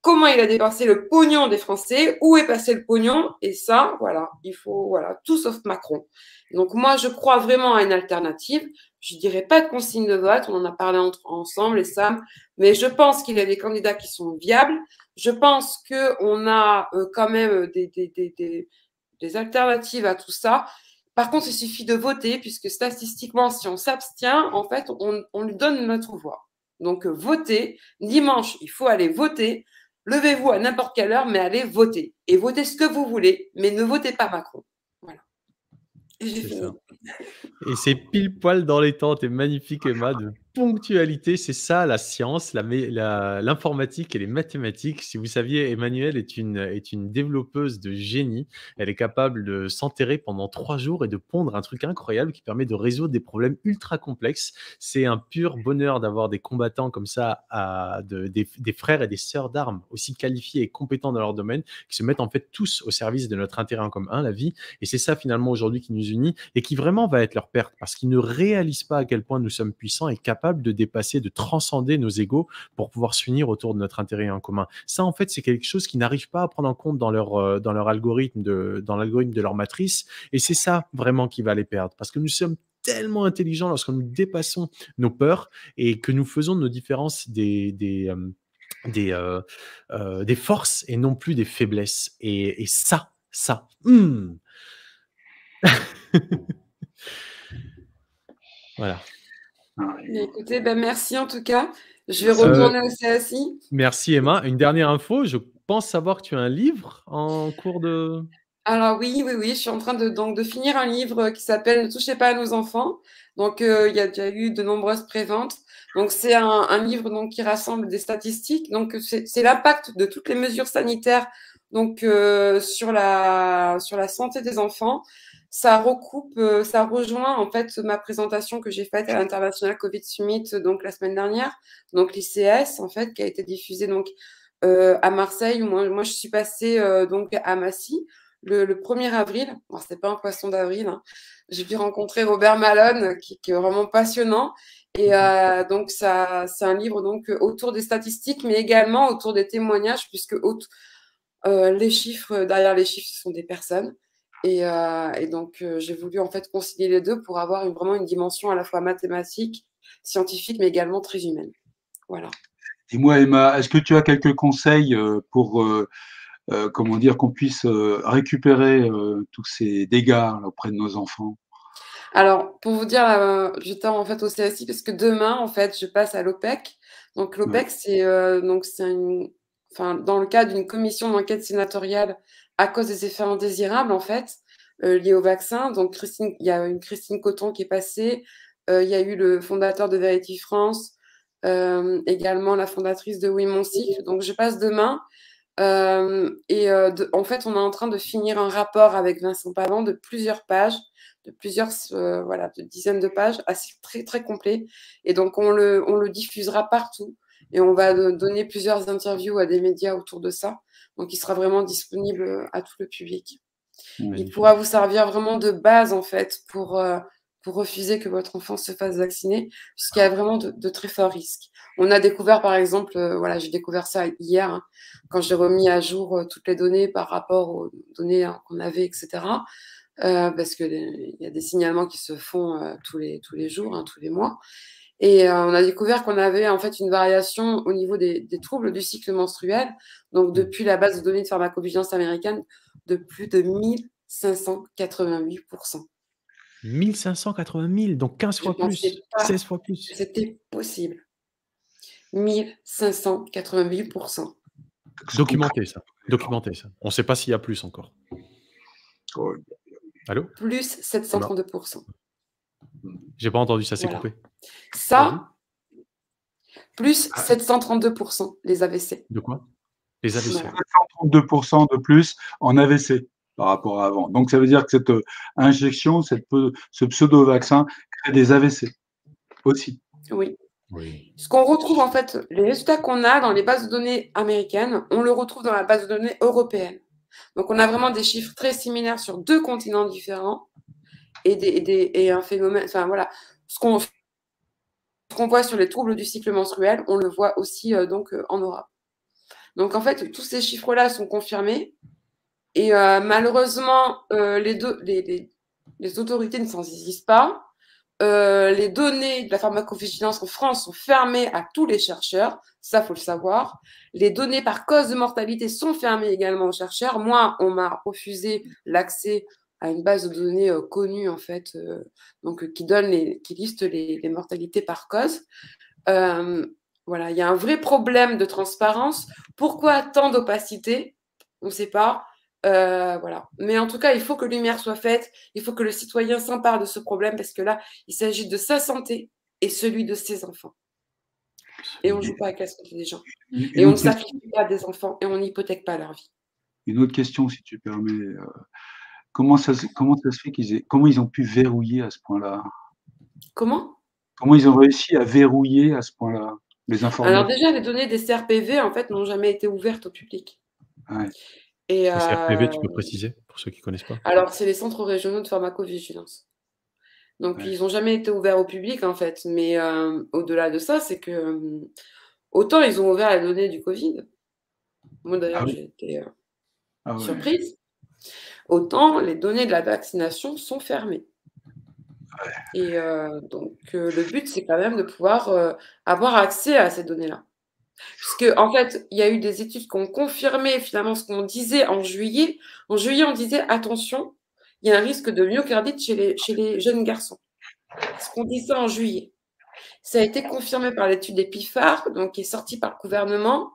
comment il a dépensé le pognon des Français, où est passé le pognon, et ça, voilà, il faut, voilà, tout sauf Macron. Donc moi, je crois vraiment à une alternative. Je dirais pas de consigne de vote, on en a parlé ensemble, et Sam, mais je pense qu'il y a des candidats qui sont viables. Je pense qu'on a quand même des alternatives à tout ça. Par contre, il suffit de voter, puisque statistiquement, si on s'abstient, en fait, on lui donne notre voix. Donc, votez. Dimanche, il faut aller voter. Levez-vous à n'importe quelle heure, mais allez voter. Et votez ce que vous voulez, mais ne votez pas Macron. Voilà. Et j'ai fini. Ça. Et c'est pile poil dans les temps. T'es magnifique, Emma, de ponctualité. C'est ça, la science, l'informatique et les mathématiques. Si vous saviez, Emmanuelle est une développeuse de génie. Elle est capable de s'enterrer pendant 3 jours et de pondre un truc incroyable qui permet de résoudre des problèmes ultra complexes. C'est un pur bonheur d'avoir des combattants comme ça, des frères et des sœurs d'armes aussi qualifiés et compétents dans leur domaine, qui se mettent en fait tous au service de notre intérêt en commun, la vie. Et c'est ça finalement aujourd'hui qui nous unit et qui vraiment va être leur perte, parce qu'ils ne réalisent pas à quel point nous sommes puissants et capables de dépasser, de transcender nos égos pour pouvoir s'unir autour de notre intérêt en commun. Ça, en fait, c'est quelque chose qu'ils n'arrivent pas à prendre en compte dans leur algorithme, dans l'algorithme de leur matrice. Et c'est ça vraiment qui va les perdre, parce que nous sommes tellement intelligents lorsque nous dépassons nos peurs et que nous faisons de nos différences des forces et non plus des faiblesses. Et ça. Voilà. Écoutez, ben merci en tout cas. Je vais retourner au CSI. Merci Emma. Une dernière info, je pense savoir que tu as un livre en cours de... Alors oui, je suis en train de finir un livre qui s'appelle « Ne touchez pas à nos enfants ». Donc il y a déjà eu de nombreuses préventes. Donc c'est un livre donc, qui rassemble des statistiques. Donc c'est l'impact de toutes les mesures sanitaires donc, sur la santé des enfants. Ça recoupe, ça rejoint en fait ma présentation que j'ai faite à l'International Covid Summit donc la semaine dernière, donc l'ICS en fait, qui a été diffusée donc à Marseille. Moi je suis passée donc à Massy le 1er avril. Alors c'est pas un poisson d'avril. Hein. J'ai pu rencontrer Robert Malone qui est vraiment passionnant. Et donc ça c'est un livre donc autour des statistiques, mais également autour des témoignages, puisque les chiffres derrière les chiffres ce sont des personnes. Et donc, j'ai voulu en fait concilier les deux pour avoir vraiment une dimension à la fois mathématique, scientifique, mais également très humaine. Voilà. Dis-moi, Emma, est-ce que tu as quelques conseils pour, comment dire, qu'on puisse récupérer tous ces dégâts auprès de nos enfants? Alors, pour vous dire, j'étais en fait au CSI parce que demain, en fait, je passe à l'OPEC. Donc, l'OPEC, c'est dans le cadre d'une commission d'enquête sénatoriale à cause des effets indésirables, en fait, liés au vaccin. Donc, il y a une Christine Coton qui est passée. Il y a eu le fondateur de Verity France, également la fondatrice de Oui Mon Cycle. Donc, je passe demain. En fait, on est en train de finir un rapport avec Vincent Pavant de plusieurs pages, de dizaines de pages, assez très, très complet. Et donc, on le diffusera partout. Et on va donner plusieurs interviews à des médias autour de ça. Donc, il sera vraiment disponible à tout le public. Il pourra vous servir vraiment de base, en fait, pour refuser que votre enfant se fasse vacciner, puisqu'il y a vraiment de très forts risques. On a découvert, par exemple, voilà, j'ai découvert ça hier, hein, quand j'ai remis à jour toutes les données par rapport aux données qu'on avait, etc. Parce qu'il y a des signalements qui se font tous les jours, hein, tous les mois. Et on a découvert qu'on avait en fait une variation au niveau des troubles du cycle menstruel, donc depuis la base de données de pharmacovigilance américaine, de plus de 1588%. 1580 000, donc 15 fois plus, 16 fois plus. C'était possible. 1588%. Documenté ça. On ne sait pas s'il y a plus encore. Allô? Plus 732%. J'ai pas entendu, ça s'est coupé. Ça, plus 732%, les AVC. De quoi? Les AVC. 732% de plus en AVC par rapport à avant. Donc, ça veut dire que cette injection, ce pseudo-vaccin crée des AVC aussi. Oui. Ce qu'on retrouve, en fait, les résultats qu'on a dans les bases de données américaines, on le retrouve dans la base de données européenne. Donc, on a vraiment des chiffres très similaires sur 2 continents différents et un phénomène, enfin voilà, ce qu'on voit sur les troubles du cycle menstruel, on le voit aussi donc en Europe. Donc, en fait, tous ces chiffres-là sont confirmés et malheureusement, les autorités ne s'en saisissent pas. Les données de la pharmacovigilance en France sont fermées à tous les chercheurs, ça faut le savoir. Les données par cause de mortalité sont fermées également aux chercheurs. Moi, on m'a refusé l'accès à une base de données connue en fait, donc qui liste les mortalités par cause. Voilà, il y a un vrai problème de transparence. Pourquoi tant d'opacité? On ne sait pas. Voilà. Mais en tout cas, il faut que lumière soit faite, il faut que le citoyen s'empare de ce problème parce que là, il s'agit de sa santé et celui de ses enfants. Et on ne joue pas avec la santé des gens. Et on ne sacrifie pas des enfants et on n'hypothèque pas leur vie. Une autre question, si tu permets. Comment ça se fait comment ils ont pu verrouiller à ce point-là? Comment ils ont réussi à verrouiller à ce point-là les informations? Alors déjà, les données des CRPV, en fait, n'ont jamais été ouvertes au public. Ouais. Et les CRPV, tu peux préciser pour ceux qui ne connaissent pas? Alors, c'est les centres régionaux de pharmacovigilance. Donc, ils n'ont jamais été ouverts au public, en fait. Mais au-delà de ça, c'est que autant ils ont ouvert les données du Covid. Moi, d'ailleurs, j'ai été surprise. Autant les données de la vaccination sont fermées. Et donc, le but, c'est quand même de pouvoir avoir accès à ces données-là. Puisque, en fait, il y a eu des études qui ont confirmé finalement ce qu'on disait en juillet. En juillet, on disait, attention, il y a un risque de myocardite chez les jeunes garçons. Ce qu'on disait en juillet. Ça a été confirmé par l'étude EPIPHAR, donc qui est sortie par le gouvernement,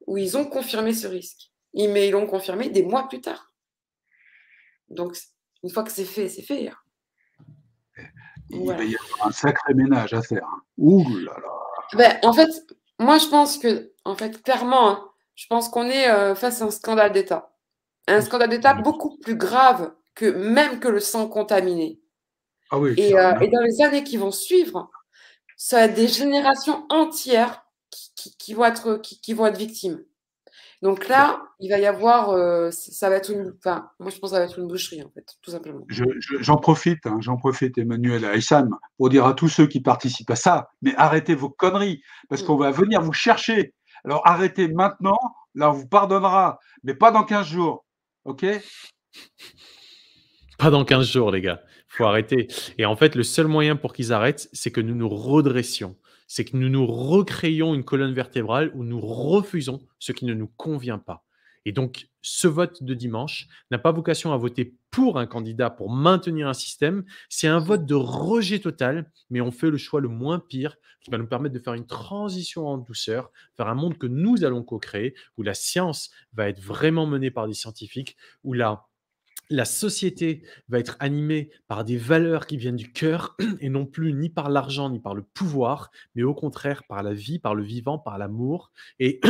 où ils ont confirmé ce risque. Mais ils l'ont confirmé des mois plus tard. Donc, une fois que c'est fait, c'est fait. Il va y avoir un sacré ménage à faire. Ouh là là. Ben, en fait, moi, je pense que, en fait, clairement, hein, je pense qu'on est face à un scandale d'État. Un scandale d'État beaucoup plus grave que même que le sang contaminé. Ah oui, et dans les années qui vont suivre, ça va être des générations entières qui vont être victimes. Donc là, il va y avoir, ça va être moi je pense que ça va être une boucherie en fait, tout simplement. J'en profite, Emmanuel Aïssam, pour dire à tous ceux qui participent à ça, mais arrêtez vos conneries, parce qu'on va venir vous chercher. Alors arrêtez maintenant, là on vous pardonnera, mais pas dans 15 jours, ok? Pas dans 15 jours, les gars. Il faut arrêter. Et en fait, le seul moyen pour qu'ils arrêtent, c'est que nous nous redressions. C'est que nous nous recréions une colonne vertébrale où nous refusons ce qui ne nous convient pas. Et donc, ce vote de dimanche n'a pas vocation à voter pour un candidat pour maintenir un système. C'est un vote de rejet total, mais on fait le choix le moins pire qui va nous permettre de faire une transition en douceur, vers un monde que nous allons co-créer, où la science va être vraiment menée par des scientifiques, où la société va être animée par des valeurs qui viennent du cœur et non plus ni par l'argent ni par le pouvoir, mais au contraire par la vie, par le vivant, par l'amour. Et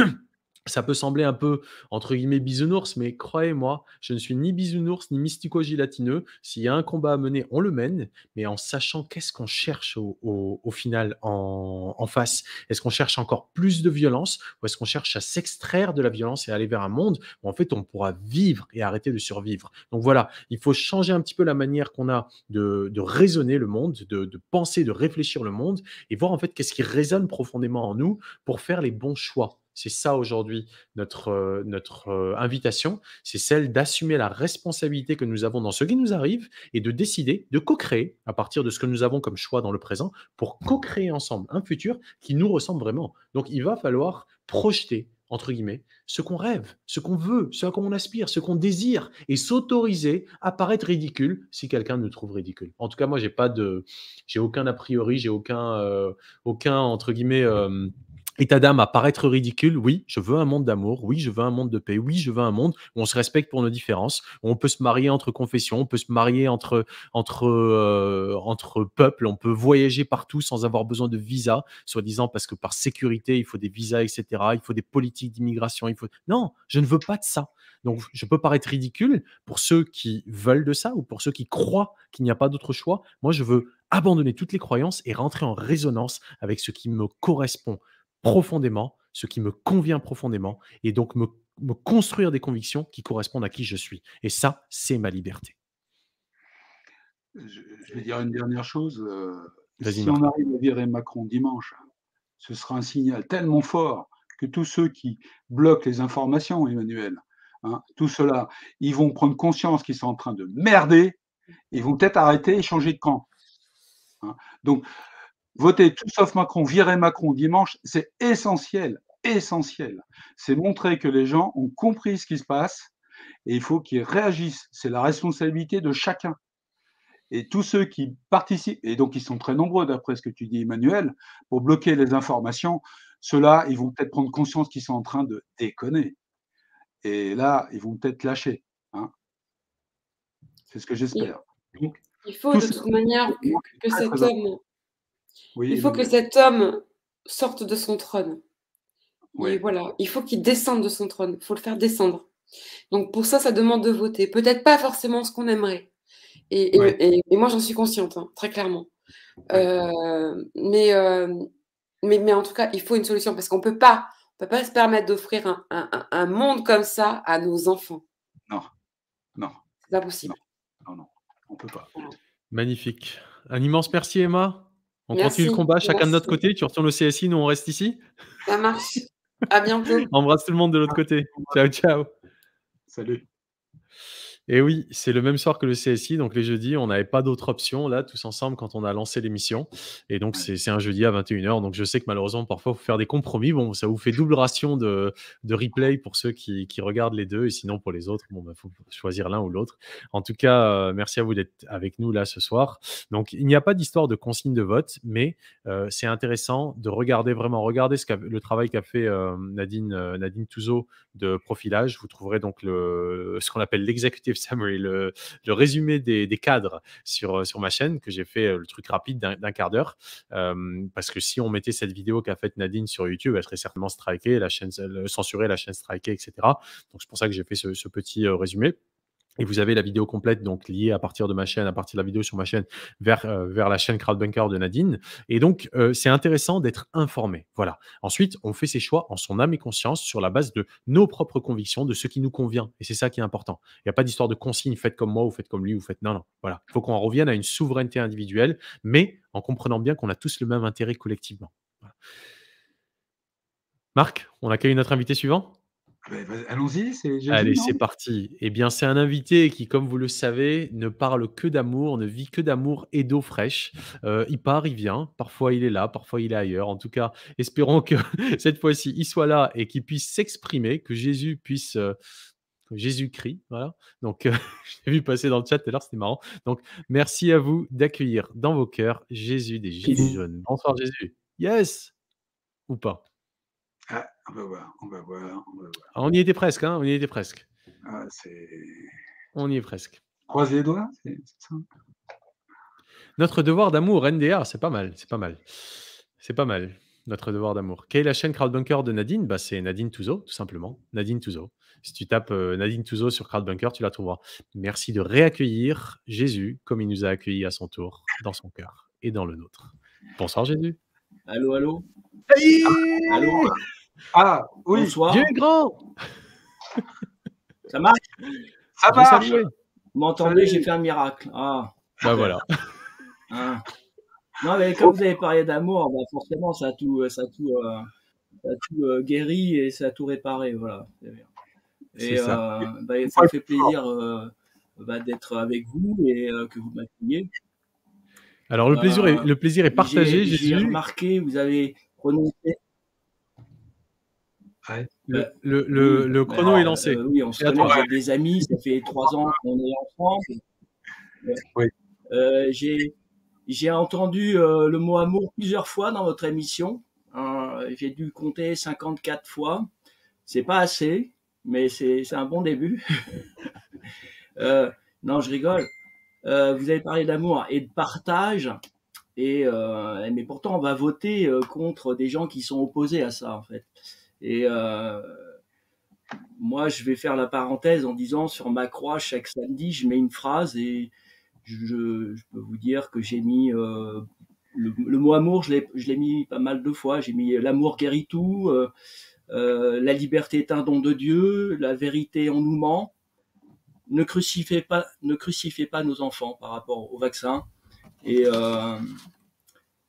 Ça peut sembler un peu, entre guillemets, bisounours, mais croyez-moi, je ne suis ni bisounours ni mystico-gélatineux. S'il y a un combat à mener, on le mène, mais en sachant qu'est-ce qu'on cherche au final en face. Est-ce qu'on cherche encore plus de violence ou est-ce qu'on cherche à s'extraire de la violence et aller vers un monde où en fait on pourra vivre et arrêter de survivre. Donc voilà, il faut changer un petit peu la manière qu'on a de raisonner le monde, de penser, de réfléchir le monde et voir en fait qu'est-ce qui résonne profondément en nous pour faire les bons choix. C'est ça aujourd'hui notre invitation, c'est celle d'assumer la responsabilité que nous avons dans ce qui nous arrive et de décider de co-créer à partir de ce que nous avons comme choix dans le présent pour co-créer ensemble un futur qui nous ressemble vraiment. Donc il va falloir projeter entre guillemets, ce qu'on rêve, ce qu'on veut, ce à quoi on aspire, ce qu'on désire, et s'autoriser à paraître ridicule si quelqu'un nous trouve ridicule. En tout cas, moi, j'ai aucun a priori, j'ai aucun entre guillemets état d'âme à paraître ridicule. Oui, je veux un monde d'amour. Oui, je veux un monde de paix. Oui, je veux un monde où on se respecte pour nos différences, où on peut se marier entre confessions, on peut se marier entre peuples, on peut voyager partout sans avoir besoin de visa, soi-disant parce que par sécurité, il faut des visas, etc. Il faut des politiques d'immigration. Non, je ne veux pas de ça. Donc, je peux paraître ridicule pour ceux qui veulent de ça ou pour ceux qui croient qu'il n'y a pas d'autre choix. Moi, je veux abandonner toutes les croyances et rentrer en résonance avec ce qui me correspond profondément, ce qui me convient profondément, et donc me construire des convictions qui correspondent à qui je suis. Et ça, c'est ma liberté. Je vais dire une dernière chose. Si Marc. on arrive à virer Macron dimanche, ce sera un signal tellement fort que tous ceux qui bloquent les informations, Emmanuel, tout cela, ils vont prendre conscience qu'ils sont en train de merder, ils vont peut-être arrêter et changer de camp. Donc, voter tout sauf Macron, virer Macron dimanche, c'est essentiel, essentiel. C'est montrer que les gens ont compris ce qui se passe et il faut qu'ils réagissent. C'est la responsabilité de chacun. Et tous ceux qui participent, et donc ils sont très nombreux d'après ce que tu dis Emmanuel, pour bloquer les informations, ceux-là, ils vont peut-être prendre conscience qu'ils sont en train de déconner. Et là, ils vont peut-être lâcher. C'est ce que j'espère. Donc, il faut de toute manière que cet homme... Oui, il faut que cet homme sorte de son trône. Oui. Et voilà, il faut qu'il descende de son trône. Il faut le faire descendre. Donc pour ça, ça demande de voter. Peut-être pas forcément ce qu'on aimerait. Et moi, j'en suis consciente, très clairement. Mais en tout cas, il faut une solution parce qu'on peut pas se permettre d'offrir un monde comme ça à nos enfants. Non. C'est pas possible. Non, on peut pas. Magnifique. Un immense merci, Emma. On Merci. continue le combat chacun de notre côté. Tu retournes au CSI, nous on reste ici. Ça marche. À bientôt. Embrasse tout le monde de l'autre côté. Ciao, ciao. Salut. Et oui, c'est le même soir que le CSI, donc les jeudis, on n'avait pas d'autre option là, tous ensemble, quand on a lancé l'émission. Et donc, c'est un jeudi à 21h. Donc, je sais que malheureusement, parfois, il faut faire des compromis. Bon, ça vous fait double ration de replay pour ceux qui regardent les deux. Et sinon, pour les autres, il faut choisir l'un ou l'autre. En tout cas, merci à vous d'être avec nous là ce soir. Donc, il n'y a pas d'histoire de consigne de vote, mais c'est intéressant de regarder le travail qu'a fait Nadine Touzeau de profilage. Vous trouverez donc ce qu'on appelle l'executive summary, le résumé des cadres sur ma chaîne, que j'ai fait le truc rapide d'un quart d'heure, parce que si on mettait cette vidéo qu'a faite Nadine sur YouTube, elle serait certainement strikée, censurée, la chaîne strikée, etc. Donc c'est pour ça que j'ai fait ce petit résumé. Et vous avez la vidéo complète, donc liée à partir de ma chaîne, à partir de la vidéo sur ma chaîne, vers la chaîne Crowdbunker de Nadine. Et donc, c'est intéressant d'être informé. Voilà. Ensuite, on fait ses choix en son âme et conscience sur la base de nos propres convictions, de ce qui nous convient. Et c'est ça qui est important. Il n'y a pas d'histoire de consigne, faites comme moi ou faites comme lui ou faites... Non. Voilà. Il faut qu'on revienne à une souveraineté individuelle, mais en comprenant bien qu'on a tous le même intérêt collectivement. Voilà. Marc, on accueille notre invité suivant ? Allons-y, Allez, c'est parti. Eh bien, c'est un invité qui, comme vous le savez, ne parle que d'amour, ne vit que d'amour et d'eau fraîche. Il part, il vient. Parfois, il est là, parfois, il est ailleurs. En tout cas, espérons que cette fois-ci, il soit là et qu'il puisse s'exprimer, que Jésus puisse... que Jésus-Christ, voilà. Donc, je l'ai vu passer dans le chat tout à l'heure, c'était marrant. Donc, merci à vous d'accueillir dans vos cœurs Jésus des Gilets jaunes. Bonsoir Jésus. Yes ou pas? Ah, on va voir. Ah, on y était presque, on y était presque. Ah, on y est presque. Croise les doigts, c'est ça. Notre devoir d'amour, NDA, c'est pas mal. notre devoir d'amour. Quelle est la chaîne Crowdbunker de Nadine? Bah, c'est Nadine Touzeau, tout simplement. Nadine Touzeau. Si tu tapes Nadine Touzeau sur Crowdbunker, tu la trouveras. Merci de réaccueillir Jésus comme il nous a accueillis à son tour, dans son cœur et dans le nôtre. Bonsoir Jésus. Allô, allô. Hey Allô. Ah, oui. Bonsoir. Dieu est grand. Ça marche? Ça Dieu marche. salué. Vous m'entendez? Salut. J'ai fait un miracle. Ah. Bah voilà. Ah. Non, mais comme vous avez parlé d'amour, bah forcément, ça a tout guéri et ça a tout réparé. Voilà. C'est bien. Et C'est ça. bah, ça me fait plaisir d'être avec vous et que vous m'accueilliez. Alors le plaisir est partagé, J'ai Jésus. remarqué, vous avez prononcé. Ouais. Le chrono est lancé. Oui, on se C'est à connaît, toi. j'ai des amis, ça fait 3 ans qu'on est ensemble. Oui. J'ai entendu le mot amour plusieurs fois dans votre émission. J'ai dû compter 54 fois. C'est pas assez, mais c'est un bon début. Non, je rigole. Vous avez parlé d'amour et de partage. Mais pourtant, on va voter contre des gens qui sont opposés à ça, en fait. Et moi, je vais faire la parenthèse en disant sur ma croix, chaque samedi, je mets une phrase et je peux vous dire que j'ai mis le mot amour, je l'ai mis pas mal de fois. J'ai mis l'amour guérit tout, la liberté est un don de Dieu, la vérité on nous ment. Ne crucifiez pas nos enfants par rapport au vaccin. Et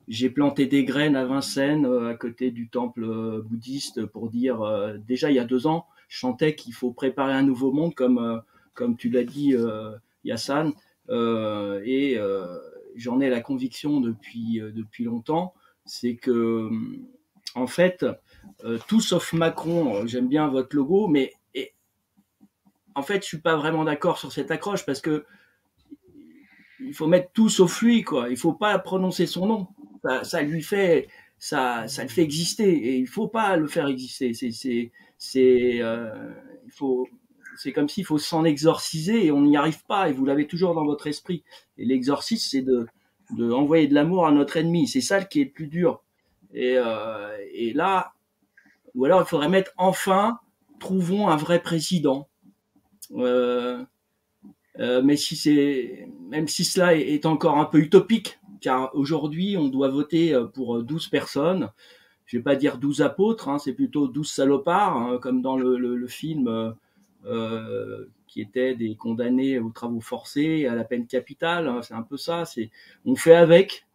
j'ai planté des graines à Vincennes, à côté du temple bouddhiste, pour dire, déjà il y a 2 ans, je chantais qu'il faut préparer un nouveau monde, comme tu l'as dit, Yassan, et j'en ai la conviction depuis longtemps, c'est que, en fait, tout sauf Macron, j'aime bien votre logo, mais en fait, je suis pas vraiment d'accord sur cette accroche, parce que il faut mettre tout sauf lui, quoi. Il faut pas prononcer son nom. Ça le fait exister et il faut pas le faire exister. C'est comme s'il faut s'en exorciser et on n'y arrive pas et vous l'avez toujours dans votre esprit. Et l'exorcisme, c'est de envoyer de l'amour à notre ennemi. C'est ça qui est le plus dur. Et là, ou alors il faudrait mettre enfin, trouvons un vrai président. Mais même si cela est encore un peu utopique, car aujourd'hui on doit voter pour 12 personnes, je vais pas dire 12 apôtres, hein, c'est plutôt 12 salopards, hein, comme dans le film qui étaient des condamnés aux travaux forcés, à la peine capitale, hein, c'est un peu ça, on fait avec.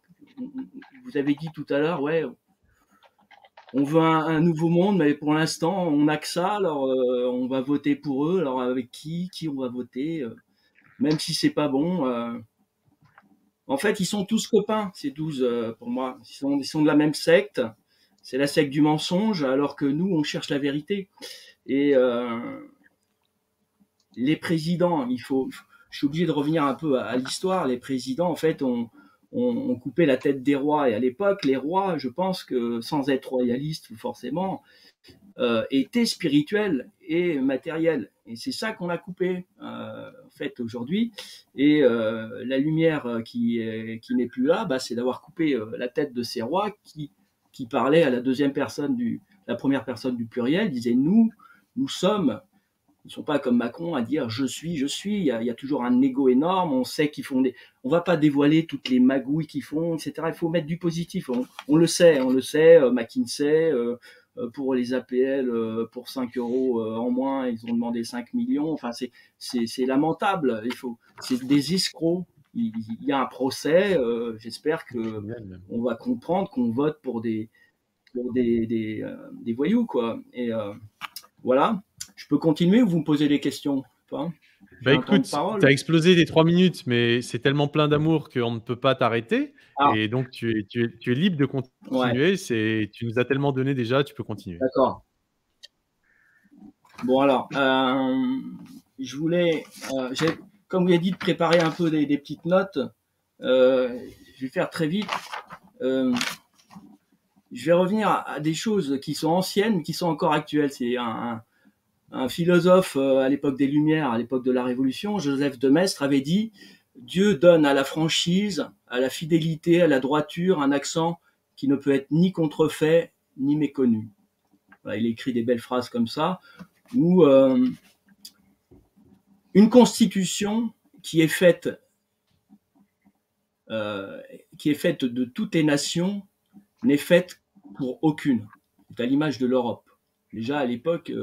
Vous avez dit tout à l'heure, ouais, on veut un nouveau monde, mais pour l'instant on n'a que ça, alors on va voter pour eux, alors avec qui on va voter même si c'est pas bon. En fait, ils sont tous copains, ces 12, pour moi. Ils sont de la même secte. C'est la secte du mensonge, alors que nous, on cherche la vérité. Et les présidents, je suis obligé de revenir un peu à l'histoire. Les présidents, en fait, ont coupé la tête des rois. Et à l'époque, les rois, je pense que, sans être royalistes forcément, étaient spirituels et matériels. Et c'est ça qu'on a coupé, en fait, aujourd'hui. Et la lumière qui n'est plus là, bah, c'est d'avoir coupé la tête de ces rois qui parlaient à la première personne du pluriel, disaient nous sommes. Ils ne sont pas comme Macron à dire je suis. Il y a toujours un ego énorme. On sait qu'ils font on va pas dévoiler toutes les magouilles qu'ils font, etc. Il faut mettre du positif. On le sait. McKinsey, pour les APL, pour 5 € en moins, ils ont demandé 5 millions. Enfin, c'est lamentable. C'est des escrocs. Il y a un procès. J'espère que on va comprendre qu'on vote pour des voyous, quoi. Et voilà. Je peux continuer ou vous me posez des questions? Bah écoute, tu as explosé les 3 minutes, mais c'est tellement plein d'amour qu'on ne peut pas t'arrêter. Et donc, tu es libre de continuer. Ouais. Tu nous as tellement donné déjà, tu peux continuer. D'accord. Bon, alors, je voulais, comme vous l'avez dit, de préparer un peu des petites notes. Je vais faire très vite. Je vais revenir à des choses qui sont anciennes, mais qui sont encore actuelles. C'est un philosophe à l'époque des Lumières, à l'époque de la Révolution, Joseph de Maistre, avait dit « Dieu donne à la franchise, à la fidélité, à la droiture un accent qui ne peut être ni contrefait ni méconnu. Voilà, il écrit des belles phrases comme ça, où une constitution qui est faite de toutes les nations n'est faite pour aucune. C'est à l'image de l'Europe. Déjà à l'époque,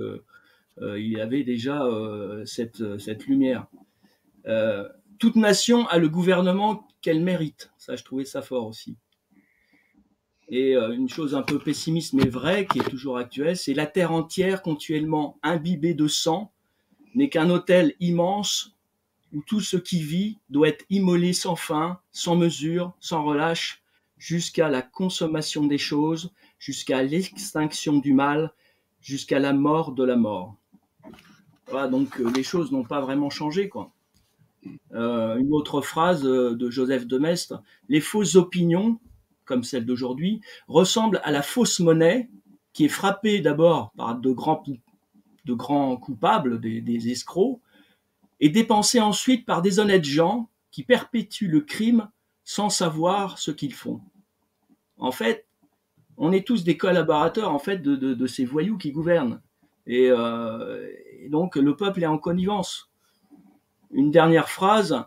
il y avait déjà cette lumière. Toute nation a le gouvernement qu'elle mérite. Ça, je trouvais ça fort aussi. Et une chose un peu pessimiste mais vraie, qui est toujours actuelle, c'est la terre entière continuellement imbibée de sang n'est qu'un autel immense où tout ce qui vit doit être immolé sans fin, sans mesure, sans relâche, jusqu'à la consommation des choses, jusqu'à l'extinction du mal, jusqu'à la mort de la mort. Voilà, donc les choses n'ont pas vraiment changé, quoi. Une autre phrase de Joseph de Maistre, les fausses opinions, comme celle d'aujourd'hui, ressemblent à la fausse monnaie qui est frappée d'abord par de grands coupables, des escrocs, et dépensée ensuite par des honnêtes gens qui perpétuent le crime sans savoir ce qu'ils font. En fait, on est tous des collaborateurs en fait de ces voyous qui gouvernent. Et donc le peuple est en connivence. Une dernière phrase.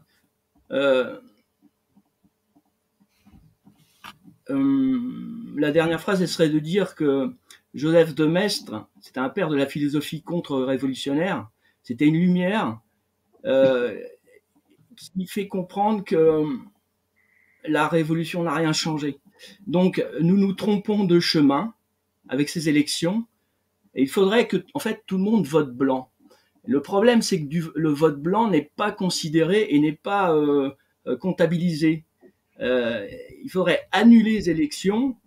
La dernière phrase, elle serait de dire que Joseph de Maistre, c'était un père de la philosophie contre-révolutionnaire, c'était une lumière qui fait comprendre que la révolution n'a rien changé. Donc, nous nous trompons de chemin avec ces élections, et il faudrait que, en fait, tout le monde vote blanc. Le problème, c'est que le vote blanc n'est pas considéré et n'est pas comptabilisé. Il faudrait annuler les élections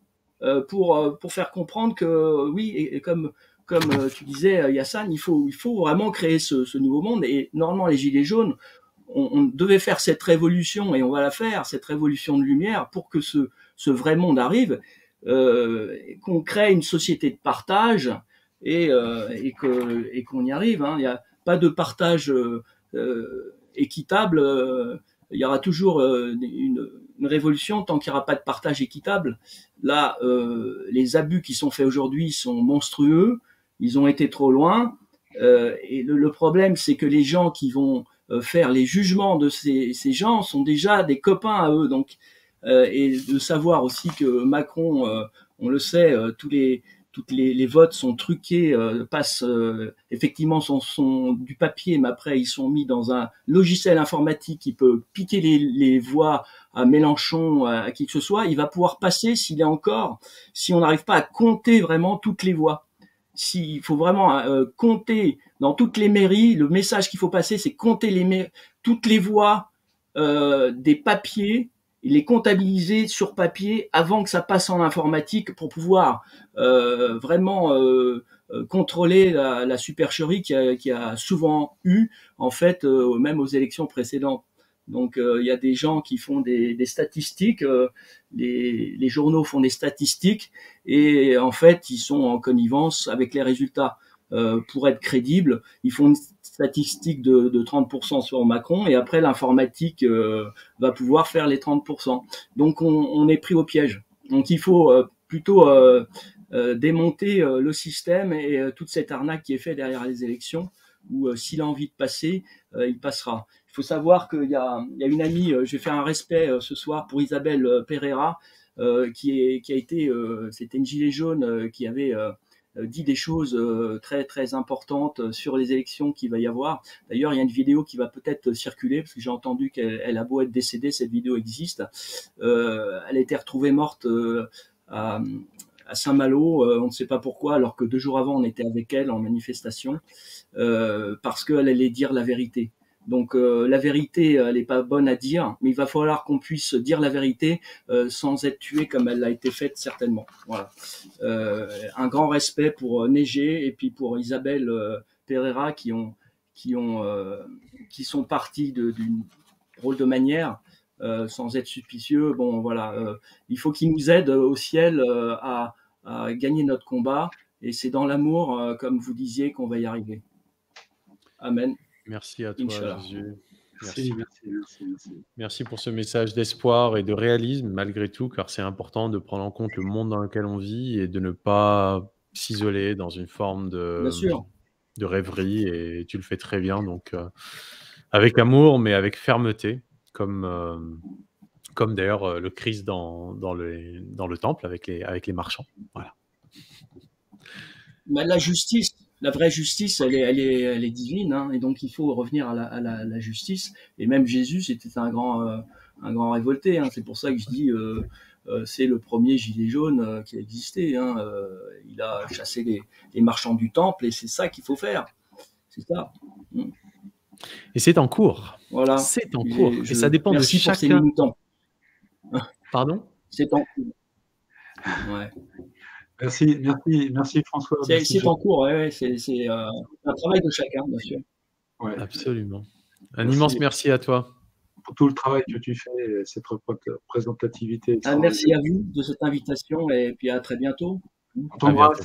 pour faire comprendre que oui, et comme tu disais, Yassine, il faut vraiment créer ce nouveau monde. Et normalement, les Gilets jaunes, on devait faire cette révolution, et on va la faire, cette révolution de lumière, pour que ce vrai monde arrive, qu'on crée une société de partage et qu'on y arrive. Hein. Il n'y a pas de partage équitable. Il y aura toujours une révolution tant qu'il n'y aura pas de partage équitable. Là, les abus qui sont faits aujourd'hui sont monstrueux. Ils ont été trop loin. Et le problème, c'est que les gens qui vont faire les jugements de ces gens sont déjà des copains à eux. Donc, et de savoir aussi que Macron, on le sait, tous les votes sont truqués, passent effectivement sont du papier, mais après ils sont mis dans un logiciel informatique qui peut piquer les voix à Mélenchon, à qui que ce soit. Il va pouvoir passer si on n'arrive pas à compter vraiment toutes les voix. S'il faut vraiment compter dans toutes les mairies, le message qu'il faut passer, c'est compter toutes les voix des papiers, les comptabiliser sur papier avant que ça passe en informatique pour pouvoir vraiment contrôler la supercherie qui a souvent eu, en fait, même aux élections précédentes. Donc, il y a des gens qui font des statistiques, les journaux font des statistiques, et en fait, ils sont en connivence avec les résultats. Pour être crédibles, ils font une statistique de 30% sur Macron, et après, l'informatique va pouvoir faire les 30%. Donc, on est pris au piège. Donc, il faut plutôt démonter le système et toute cette arnaque qui est faite derrière les élections, où s'il a envie de passer, il passera. Il faut savoir qu'il y a une amie, j'ai fait un respect ce soir pour Isabelle Pereira, qui a été, c'était une gilet jaune qui avait dit des choses très très importantes sur les élections qu'il va y avoir. D'ailleurs, il y a une vidéo qui va peut-être circuler, parce que j'ai entendu qu'elle a beau être décédée, cette vidéo existe. Elle a été retrouvée morte à Saint-Malo, on ne sait pas pourquoi, alors que 2 jours avant, on était avec elle en manifestation, parce qu'elle allait dire la vérité. Donc la vérité, elle n'est pas bonne à dire, mais il va falloir qu'on puisse dire la vérité sans être tué comme elle a été faite certainement. Voilà. Un grand respect pour Neigé et puis pour Isabelle Pereira qui sont partis d'une drôle de manière. Sans être suspicieux. Bon, voilà, il faut qu'ils nous aident au ciel à gagner notre combat, et c'est dans l'amour, comme vous disiez, qu'on va y arriver. Amen. Merci à toi, Inch'Allah. Jésus. Merci. Merci pour ce message d'espoir et de réalisme, malgré tout, car c'est important de prendre en compte le monde dans lequel on vit et de ne pas s'isoler dans une forme Bien sûr. de rêverie. Et tu le fais très bien, donc avec amour, mais avec fermeté, comme d'ailleurs le Christ dans le temple avec les marchands. Voilà. La justice, la vraie justice, elle est divine, hein, et donc il faut revenir à la justice. Et même Jésus, c'était un grand révolté. Hein. C'est pour ça que je dis, c'est le premier gilet jaune qui a existé. Hein. Il a chassé les marchands du temple, et c'est ça qu'il faut faire. C'est ça. Et c'est en cours. Voilà. C'est en cours. Et ça dépend de chacun. Merci pour ces militants. Pardon ? C'est en cours. Ouais. Merci François. C'est en cours, ouais, c'est un travail de chacun, bien sûr. Ouais. Absolument. Un immense merci à toi. Pour tout le travail que tu fais, cette représentativité. Merci à vous de cette invitation et puis à très bientôt. On t'embrasse.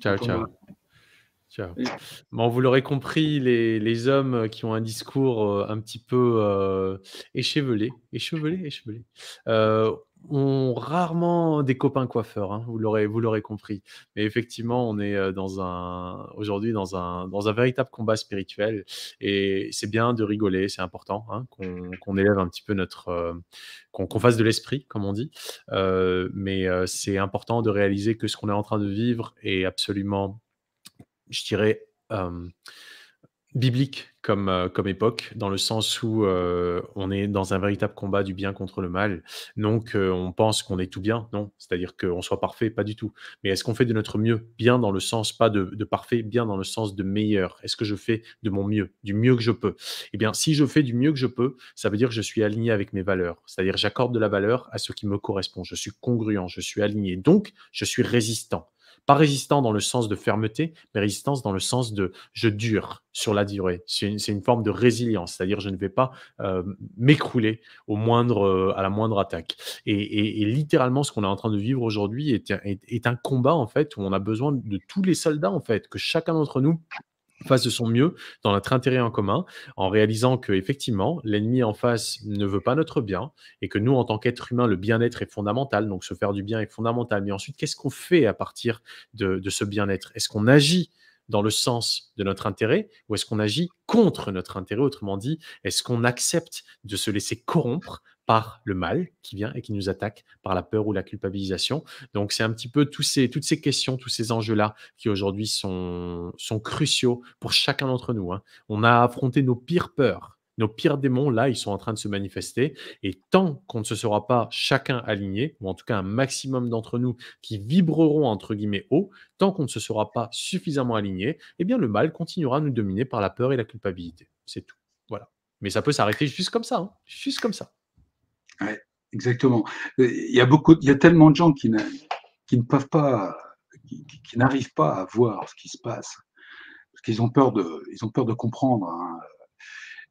Ciao, ciao. Ciao. Bon, vous l'aurez compris, les hommes qui ont un discours un petit peu échevelé, ont rarement des copains coiffeurs, hein, vous l'aurez compris. Mais effectivement, on est aujourd'hui dans un véritable combat spirituel, et c'est bien de rigoler, c'est important, hein, qu'on élève un petit peu qu'on fasse de l'esprit, comme on dit. Mais c'est important de réaliser que ce qu'on est en train de vivre est absolument, je dirais, biblique comme époque, dans le sens où on est dans un véritable combat du bien contre le mal. Donc, on pense qu'on est tout bien, non. C'est-à-dire qu'on soit parfait, pas du tout. Mais est-ce qu'on fait de notre mieux? Bien dans le sens, pas de parfait, bien dans le sens de meilleur. Est-ce que je fais de mon mieux, du mieux que je peux? Eh bien, si je fais du mieux que je peux, ça veut dire que je suis aligné avec mes valeurs. C'est-à-dire j'accorde de la valeur à ce qui me correspond. Je suis congruent, je suis aligné. Donc, je suis résistant. Pas résistant dans le sens de fermeté, mais résistance dans le sens de je dure sur la durée. C'est une forme de résilience, c'est-à-dire je ne vais pas m'écrouler à la moindre attaque. Et littéralement, ce qu'on est en train de vivre aujourd'hui est un combat, en fait, où on a besoin de tous les soldats, en fait, que chacun d'entre nous fasse de son mieux dans notre intérêt en commun, en réalisant que effectivement l'ennemi en face ne veut pas notre bien, et que nous, en tant qu'êtres humains, le bien-être est fondamental, donc se faire du bien est fondamental. Mais ensuite, qu'est-ce qu'on fait à partir de ce bien-être? Est-ce qu'on agit dans le sens de notre intérêt, ou est-ce qu'on agit contre notre intérêt? Autrement dit, est-ce qu'on accepte de se laisser corrompre par le mal qui vient et qui nous attaque par la peur ou la culpabilisation? Donc, c'est un petit peu toutes ces questions, tous ces enjeux-là qui aujourd'hui sont cruciaux pour chacun d'entre nous, hein. On a affronté nos pires peurs, nos pires démons, là, ils sont en train de se manifester. Et tant qu'on ne se sera pas chacun aligné, ou en tout cas un maximum d'entre nous qui vibreront entre guillemets haut, tant qu'on ne se sera pas suffisamment aligné, eh bien le mal continuera à nous dominer par la peur et la culpabilité. C'est tout. Voilà. Mais ça peut s'arrêter juste comme ça, hein. Juste comme ça. Ouais, exactement. Il y a tellement de gens qui ne peuvent pas, qui n'arrivent pas à voir ce qui se passe, parce qu'ils ont peur de comprendre, hein.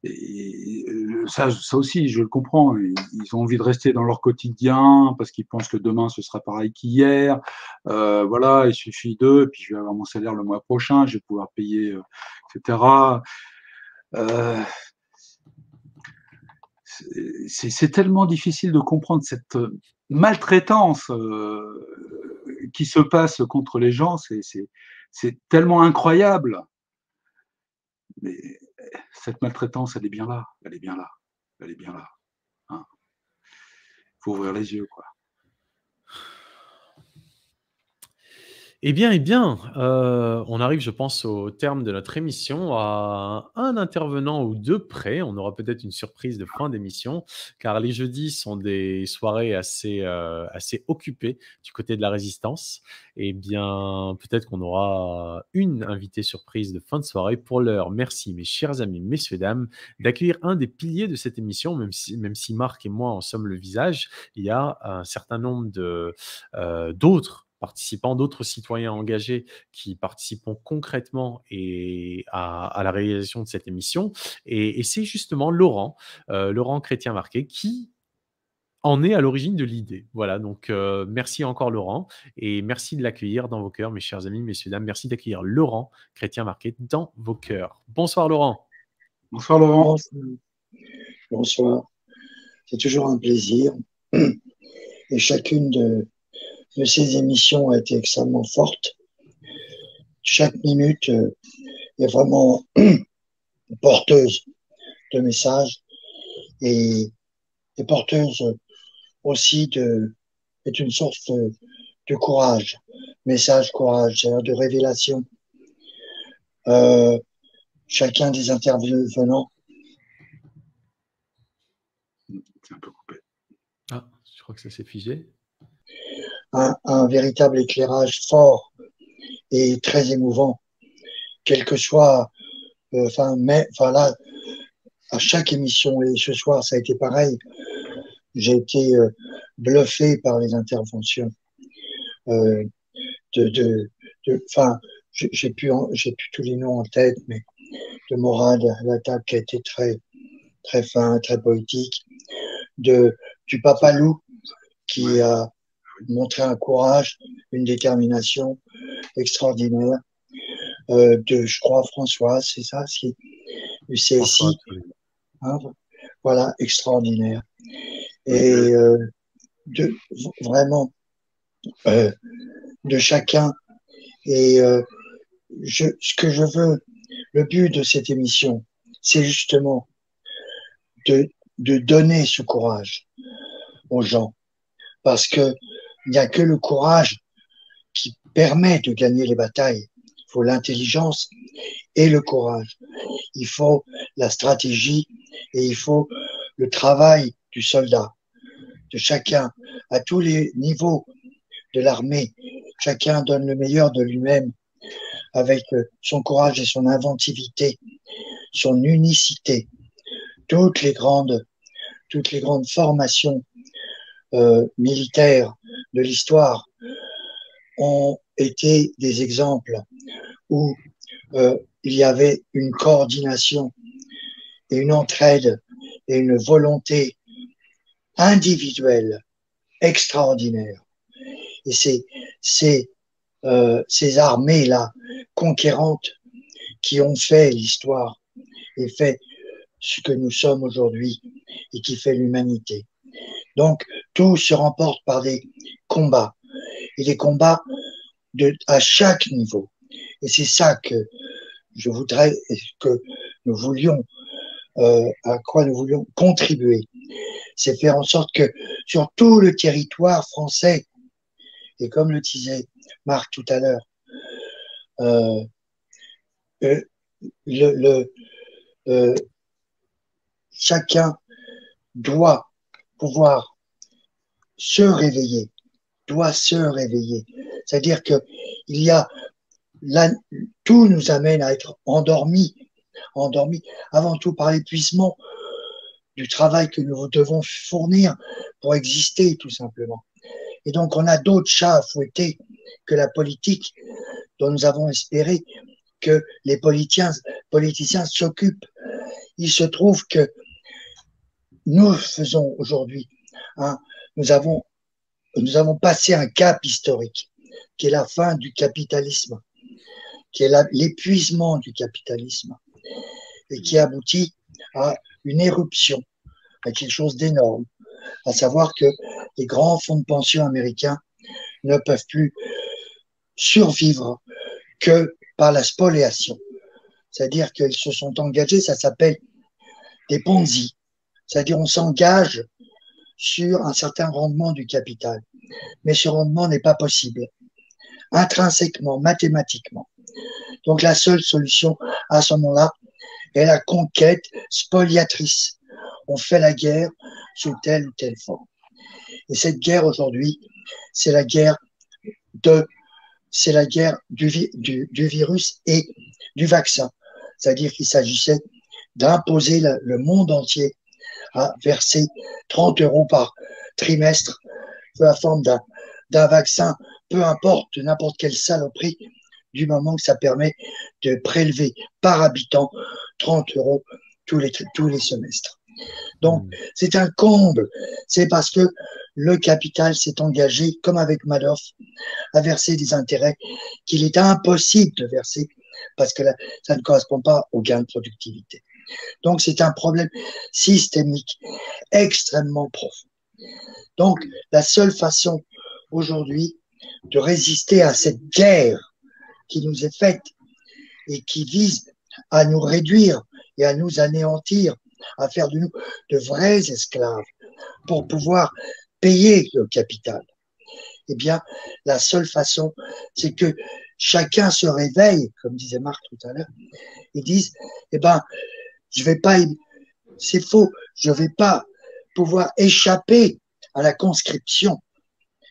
Et ça aussi, je le comprends. Ils ont envie de rester dans leur quotidien parce qu'ils pensent que demain ce sera pareil qu'hier. Voilà, il suffit d'eux, puis je vais avoir mon salaire le mois prochain, je vais pouvoir payer, etc. C'est tellement difficile de comprendre cette maltraitance qui se passe contre les gens. C'est tellement incroyable. Mais cette maltraitance, elle est bien là. Elle est bien là. Elle est bien là. Hein. Faut ouvrir les yeux, quoi. Eh bien, on arrive, je pense, au terme de notre émission, à un intervenant ou deux près. On aura peut-être une surprise de fin d'émission, car les jeudis sont des soirées assez occupées du côté de la résistance. Eh bien, peut-être qu'on aura une invitée surprise de fin de soirée. Pour l'heure, merci, mes chers amis, messieurs, dames, d'accueillir un des piliers de cette émission, même si Marc et moi en sommes le visage. Il y a un certain nombre d'autres participants, d'autres citoyens engagés qui participeront concrètement à la réalisation de cette émission. Et c'est justement Laurent Chrétien-Marquet, qui en est à l'origine de l'idée. Voilà, donc merci encore Laurent, et merci de l'accueillir dans vos cœurs, mes chers amis, messieurs, dames. Merci d'accueillir Laurent Chrétien-Marquet dans vos cœurs. Bonsoir Laurent. Bonsoir Laurent. Bonsoir. C'est toujours un plaisir. Et chacune de ces émissions a été extrêmement forte. Chaque minute est vraiment porteuse de messages et porteuse aussi est une source de courage. Message, courage, c'est-à-dire de révélation. Chacun des intervenants. C'est un peu coupé. Ah, je crois que ça s'est figé. Un véritable éclairage fort et très émouvant, quel que soit, là, à chaque émission, et ce soir, ça a été pareil, j'ai été bluffé par les interventions. J'ai plus tous les noms en tête, mais de Morad Latab qui a été très, très fin, très poétique, du Papa Lou qui a montré un courage, une détermination extraordinaire, je crois, Françoise, c'est ça, du CSI, hein, voilà, extraordinaire. Et vraiment, de chacun. Et ce que je veux, le but de cette émission, c'est justement de donner ce courage aux gens. Parce que il n'y a que le courage qui permet de gagner les batailles. Il faut l'intelligence et le courage. Il faut la stratégie et il faut le travail du soldat, de chacun, à tous les niveaux de l'armée. Chacun donne le meilleur de lui-même avec son courage et son inventivité, son unicité. Toutes les grandes formations militaires de l'histoire ont été des exemples où il y avait une coordination et une entraide et une volonté individuelle extraordinaire. Et ces armées-là, conquérantes, qui ont fait l'histoire et fait ce que nous sommes aujourd'hui et qui fait l'humanité. Donc, tout se remporte par des combats, et des combats à chaque niveau. Et c'est ça que je voudrais, que nous voulions, à quoi nous voulions contribuer. C'est faire en sorte que sur tout le territoire français, et comme le disait Marc tout à l'heure, chacun doit pouvoir se réveiller, C'est-à-dire que tout nous amène à être endormis avant tout par l'épuisement du travail que nous devons fournir pour exister, tout simplement. Et donc, on a d'autres chats à fouetter que la politique, dont nous avons espéré que les politiciens s'occupent. Il se trouve que nous faisons aujourd'hui, nous avons passé un cap historique, qui est la fin du capitalisme, qui est l'épuisement du capitalisme, et qui aboutit à une éruption, à quelque chose d'énorme, à savoir que les grands fonds de pension américains ne peuvent plus survivre que par la spoliation. C'est-à-dire qu'ils se sont engagés, ça s'appelle des Ponzi. C'est-à-dire on s'engage sur un certain rendement du capital. Mais ce rendement n'est pas possible, intrinsèquement, mathématiquement. Donc la seule solution à ce moment-là est la conquête spoliatrice. On fait la guerre sous telle ou telle forme. Et cette guerre aujourd'hui, c'est la guerre du virus et du vaccin. C'est-à-dire qu'il s'agissait d'imposer le monde entier à verser 30 € par trimestre sous la forme d'un vaccin, peu importe, n'importe quelle saloperie, du moment que ça permet de prélever par habitant 30 € tous les semestres. Donc, c'est un comble. C'est parce que le capital s'est engagé, comme avec Madoff, à verser des intérêts qu'il est impossible de verser parce que ça ne correspond pas au gain de productivité. Donc, c'est un problème systémique extrêmement profond. Donc, la seule façon aujourd'hui de résister à cette guerre qui nous est faite et qui vise à nous réduire et à nous anéantir, à faire de nous de vrais esclaves pour pouvoir payer le capital, eh bien, la seule façon, c'est que chacun se réveille, comme disait Marc tout à l'heure, et dise, eh ben, je vais pas, c'est faux, je vais pas pouvoir échapper à la conscription,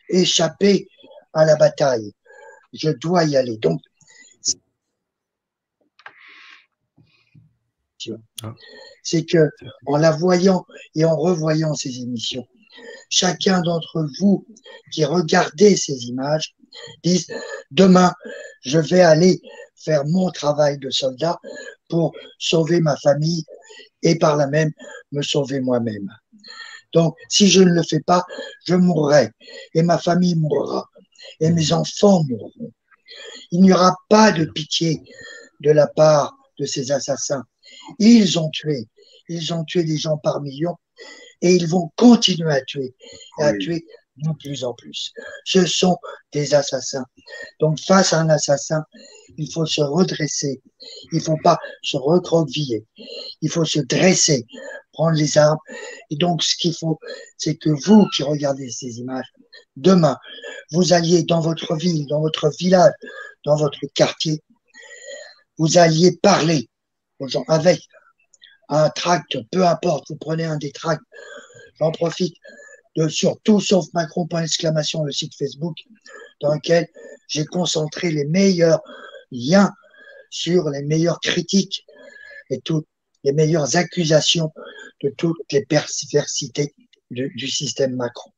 échapper à la bataille. Je dois y aller. Donc, c'est que en la voyant et en revoyant ces émissions, chacun d'entre vous qui regardez ces images disent demain, je vais aller faire mon travail de soldat pour sauver ma famille et par là même me sauver moi-même. Donc, si je ne le fais pas, je mourrai et ma famille mourra et mes enfants mourront. Il n'y aura pas de pitié de la part de ces assassins. Ils ont tué des gens par millions et ils vont continuer à tuer et à tuer de plus en plus. Ce sont des assassins. Donc, face à un assassin, il faut se redresser. Il ne faut pas se recroqueviller. Il faut se dresser, prendre les armes. Et donc, ce qu'il faut, c'est que vous qui regardez ces images, demain, vous alliez dans votre ville, dans votre village, dans votre quartier, vous alliez parler aux gens avec un tract, peu importe, vous prenez un des tracts, j'en profite sur tout sauf Macron, le site Facebook, dans lequel j'ai concentré les meilleurs liens sur les meilleures critiques et toutes les meilleures accusations de toutes les perversités du système Macron.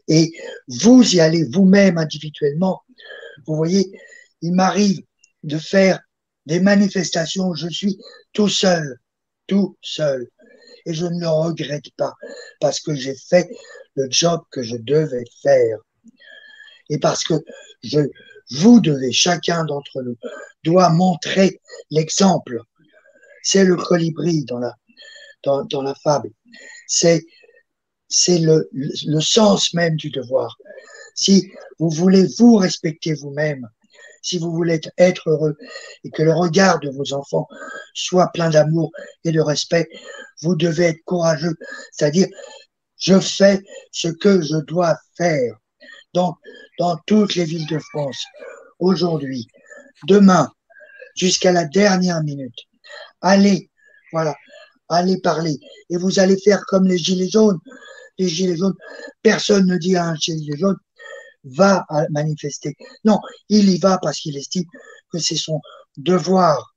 Et vous y allez vous-même individuellement. Vous voyez, il m'arrive de faire des manifestations où je suis tout seul. Et je ne le regrette pas parce que j'ai fait le job que je devais faire. Et parce que vous devez, chacun d'entre nous, doit montrer l'exemple. C'est le colibri dans la fable. C'est le sens même du devoir. Si vous voulez vous respecter vous-même, si vous voulez être heureux et que le regard de vos enfants soit plein d'amour et de respect, vous devez être courageux. C'est-à-dire, je fais ce que je dois faire. Donc, dans toutes les villes de France, aujourd'hui, demain, jusqu'à la dernière minute, allez parler. Et vous allez faire comme les gilets jaunes. Les gilets jaunes, personne ne dit à un gilet jaune, va manifester. Non, il y va parce qu'il estime que c'est son devoir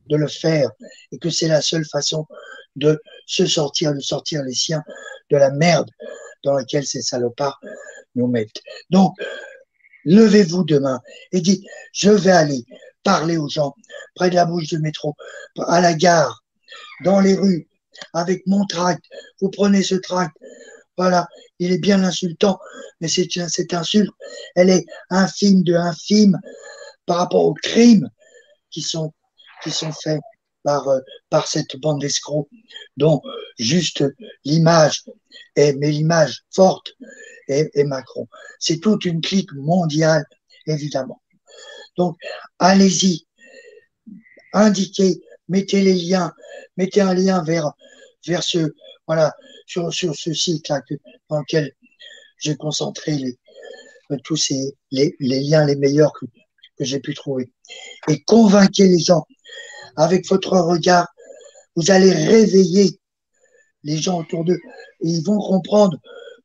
de le faire et que c'est la seule façon de sortir les siens de la merde dans laquelle ces salopards nous mettent. Donc, levez-vous demain et dites, je vais aller parler aux gens près de la bouche de métro, à la gare, dans les rues, avec mon tract. Vous prenez ce tract. Voilà, il est bien insultant, mais cette insulte, elle est infime par rapport aux crimes qui sont faits par cette bande d'escrocs, dont juste l'image, mais l'image forte est Macron. C'est toute une clique mondiale, évidemment. Donc, allez-y, indiquez, mettez les liens, mettez un lien vers ce, voilà, sur ce site-là dans lequel j'ai concentré tous les liens les meilleurs que j'ai pu trouver. Et convainquez les gens. Avec votre regard, vous allez réveiller les gens autour d'eux et ils vont comprendre,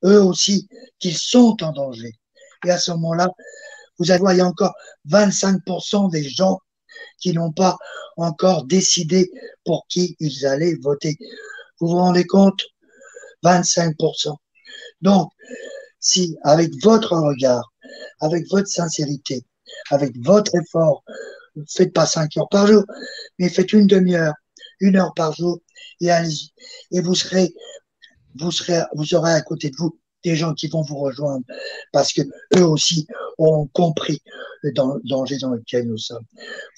eux aussi, qu'ils sont en danger. Et à ce moment-là, vous allez voir, il y a encore 25% des gens qui n'ont pas encore décidé pour qui ils allaient voter. Vous vous rendez compte? 25%. Donc, si avec votre regard, avec votre sincérité, avec votre effort, faites pas 5 heures par jour, mais faites une demi-heure, 1 heure par jour, et allez-y. Et vous aurez à côté de vous des gens qui vont vous rejoindre, parce que eux aussi ont compris le danger dans lequel nous sommes.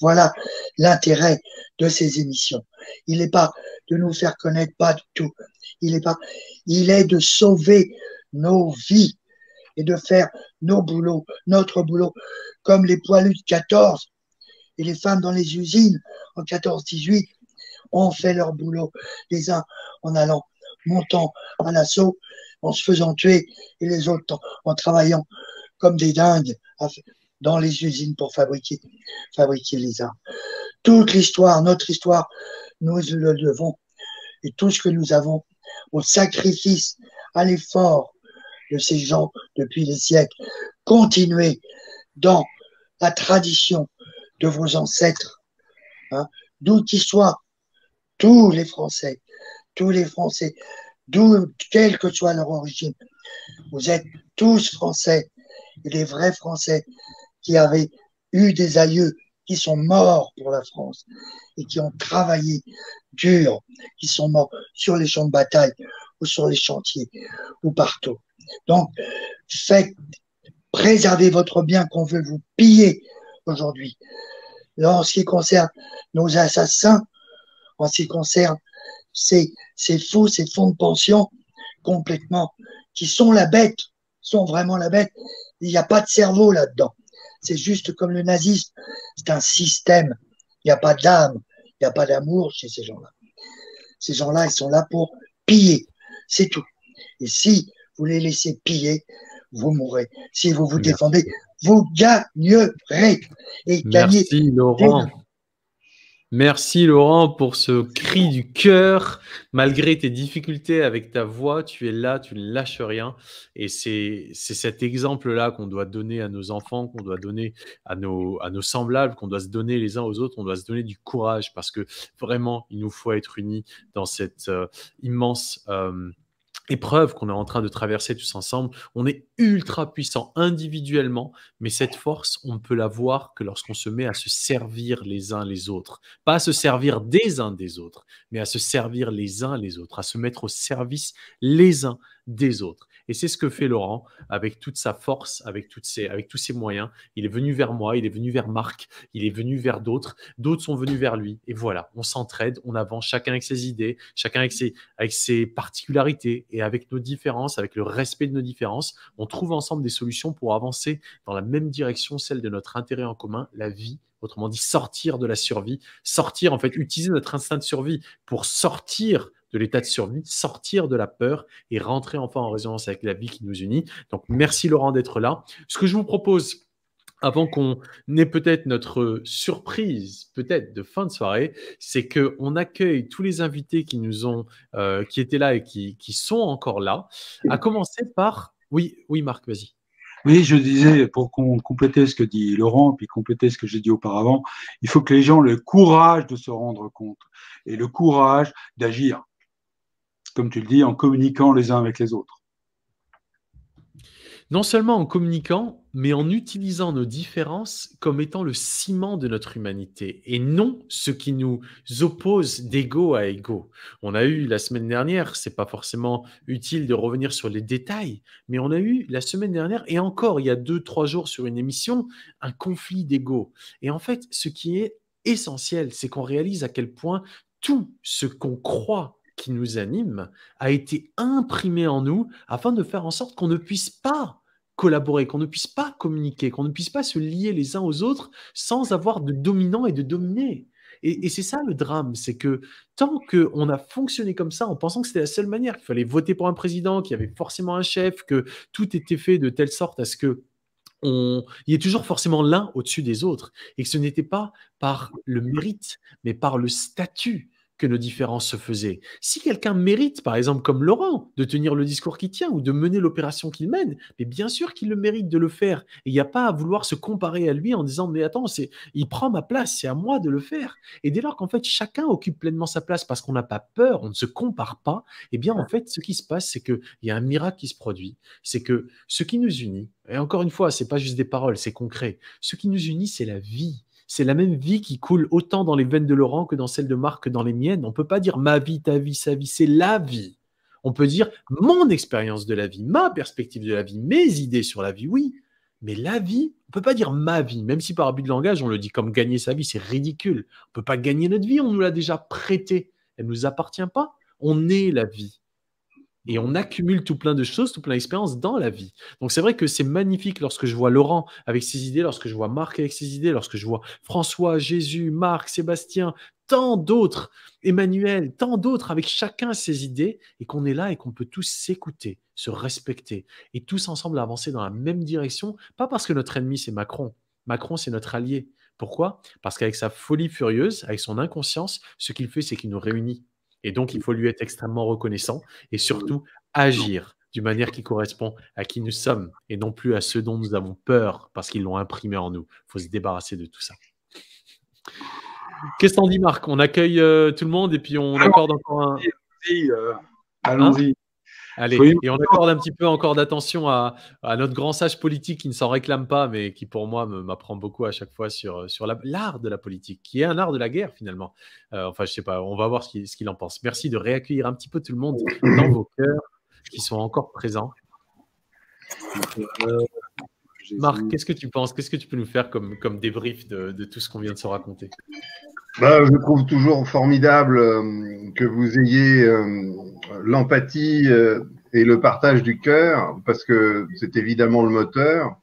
Voilà l'intérêt de ces émissions. il n'est pas de nous faire connaître, pas du tout. Il est de sauver nos vies et de faire notre boulot, comme les poilus de 14 et les femmes dans les usines en 14-18 ont fait leur boulot, les uns en allant, montant à l'assaut, en se faisant tuer, et les autres en travaillant comme des dingues dans les usines pour fabriquer les armes. Toute l'histoire, notre histoire, nous le devons, et tout ce que nous avons au sacrifice, à l'effort de ces gens depuis des siècles. Continuez dans la tradition de vos ancêtres, hein, d'où qu'ils soient, tous les Français, quelle que soit leur origine, vous êtes tous Français, et des vrais Français qui avaient eu des aïeux qui sont morts pour la France et qui ont travaillé dur, qui sont morts sur les champs de bataille ou sur les chantiers ou partout. Donc, préservez votre bien qu'on veut vous piller aujourd'hui. En ce qui concerne nos assassins, en ce qui concerne ces fous, ces fonds de pension complètement, qui sont la bête, sont vraiment la bête. Il n'y a pas de cerveau là-dedans. C'est juste comme le nazisme. C'est un système. Il n'y a pas d'âme, il n'y a pas d'amour chez ces gens-là. Ces gens-là, ils sont là pour piller. C'est tout. Et si vous les laissez piller, vous mourrez. Si vous vous défendez, vous gagnerez. Et Merci Laurent. Merci Laurent pour ce cri du cœur. Malgré tes difficultés avec ta voix, tu es là, tu ne lâches rien. Et c'est cet exemple-là qu'on doit donner à nos enfants, qu'on doit donner à nos semblables, qu'on doit se donner les uns aux autres, on doit se donner du courage parce que vraiment, il nous faut être unis dans cette immense épreuve qu'on est en train de traverser tous ensemble. On est ultra puissant individuellement, mais cette force, on ne peut la voir que lorsqu'on se met à se servir les uns les autres. Pas à se servir des uns des autres, mais à se servir les uns les autres, à se mettre au service les uns des autres. Et c'est ce que fait Laurent avec toute sa force, avec tous ses moyens. Il est venu vers moi, il est venu vers Marc, il est venu vers d'autres. D'autres sont venus vers lui. Et voilà, on s'entraide, on avance, chacun avec ses idées, chacun avec ses particularités et avec nos différences, avec le respect de nos différences. On trouve ensemble des solutions pour avancer dans la même direction, celle de notre intérêt en commun, la vie. Autrement dit, sortir de la survie, utiliser notre instinct de survie pour sortir de l'état de survie, sortir de la peur et rentrer enfin en résonance avec la vie qui nous unit. Donc, merci Laurent d'être là. Ce que je vous propose, avant qu'on ait peut-être notre surprise, peut-être de fin de soirée, c'est qu'on accueille tous les invités qui étaient là et qui sont encore là. À commencer par… Oui, Marc, vas-y. Oui, je disais, pour compléter ce que dit Laurent, puis compléter ce que j'ai dit auparavant, il faut que les gens aient le courage de se rendre compte et le courage d'agir, comme tu le dis, en communiquant les uns avec les autres. Non seulement en communiquant, mais en utilisant nos différences comme étant le ciment de notre humanité et non ce qui nous oppose d'ego à ego. On a eu la semaine dernière, c'est pas forcément utile de revenir sur les détails, mais on a eu la semaine dernière et encore il y a 2-3 jours sur une émission, un conflit d'ego. Et en fait, ce qui est essentiel, c'est qu'on réalise à quel point tout ce qu'on croit qui nous anime a été imprimé en nous afin de faire en sorte qu'on ne puisse pas collaborer, qu'on ne puisse pas communiquer, qu'on ne puisse pas se lier les uns aux autres sans avoir de dominant et de dominé. Et c'est ça le drame, c'est que tant qu'on a fonctionné comme ça en pensant que c'était la seule manière, qu'il fallait voter pour un président, qu'il y avait forcément un chef, que tout était fait de telle sorte à ce que il y ait toujours forcément l'un au-dessus des autres et que ce n'était pas par le mérite, mais par le statut que nos différences se faisaient. Si quelqu'un mérite, par exemple comme Laurent, de tenir le discours qu'il tient ou de mener l'opération qu'il mène, mais bien sûr qu'il le mérite de le faire. Et il n'y a pas à vouloir se comparer à lui en disant « mais attends, il prend ma place, c'est à moi de le faire ». Et dès lors qu'en fait chacun occupe pleinement sa place parce qu'on n'a pas peur, on ne se compare pas, eh bien en fait ce qui se passe, c'est qu'il y a un miracle qui se produit. C'est que ce qui nous unit, et encore une fois, ce n'est pas juste des paroles, c'est concret, ce qui nous unit, c'est la vie. C'est la même vie qui coule autant dans les veines de Laurent que dans celles de Marc que dans les miennes. On ne peut pas dire ma vie, ta vie, sa vie, c'est la vie. On peut dire mon expérience de la vie, ma perspective de la vie, mes idées sur la vie, oui. Mais la vie, on ne peut pas dire ma vie, même si par abus de langage, on le dit comme gagner sa vie, c'est ridicule. On ne peut pas gagner notre vie, on nous l'a déjà prêtée. Elle ne nous appartient pas. On est la vie. Et on accumule tout plein de choses, tout plein d'expériences dans la vie. Donc c'est vrai que c'est magnifique lorsque je vois Laurent avec ses idées, lorsque je vois Marc avec ses idées, lorsque je vois François, Jésus, Marc, Sébastien, tant d'autres, Emmanuel, tant d'autres avec chacun ses idées, et qu'on est là et qu'on peut tous s'écouter, se respecter, et tous ensemble avancer dans la même direction, pas parce que notre ennemi c'est Macron. Macron c'est notre allié. Pourquoi? Parce qu'avec sa folie furieuse, avec son inconscience, ce qu'il fait c'est qu'il nous réunit. Et donc, il faut lui être extrêmement reconnaissant et surtout agir d'une manière qui correspond à qui nous sommes et non plus à ce dont nous avons peur parce qu'ils l'ont imprimé en nous. Il faut se débarrasser de tout ça. Qu'est-ce qu'on dit, Marc? On accueille tout le monde et puis on accorde encore un... Allons-y. Allez, et on accorde un petit peu encore d'attention à notre grand sage politique qui ne s'en réclame pas, mais qui pour moi m'apprend beaucoup à chaque fois sur l'art de la politique, qui est un art de la guerre finalement. Enfin, je sais pas, on va voir ce qu'il en pense. Merci de réaccueillir un petit peu tout le monde dans vos cœurs qui sont encore présents. Marc, qu'est-ce que tu penses? Qu'est-ce que tu peux nous faire comme débrief de tout ce qu'on vient de se raconter? Je trouve toujours formidable que vous ayez l'empathie et le partage du cœur, parce que c'est évidemment le moteur.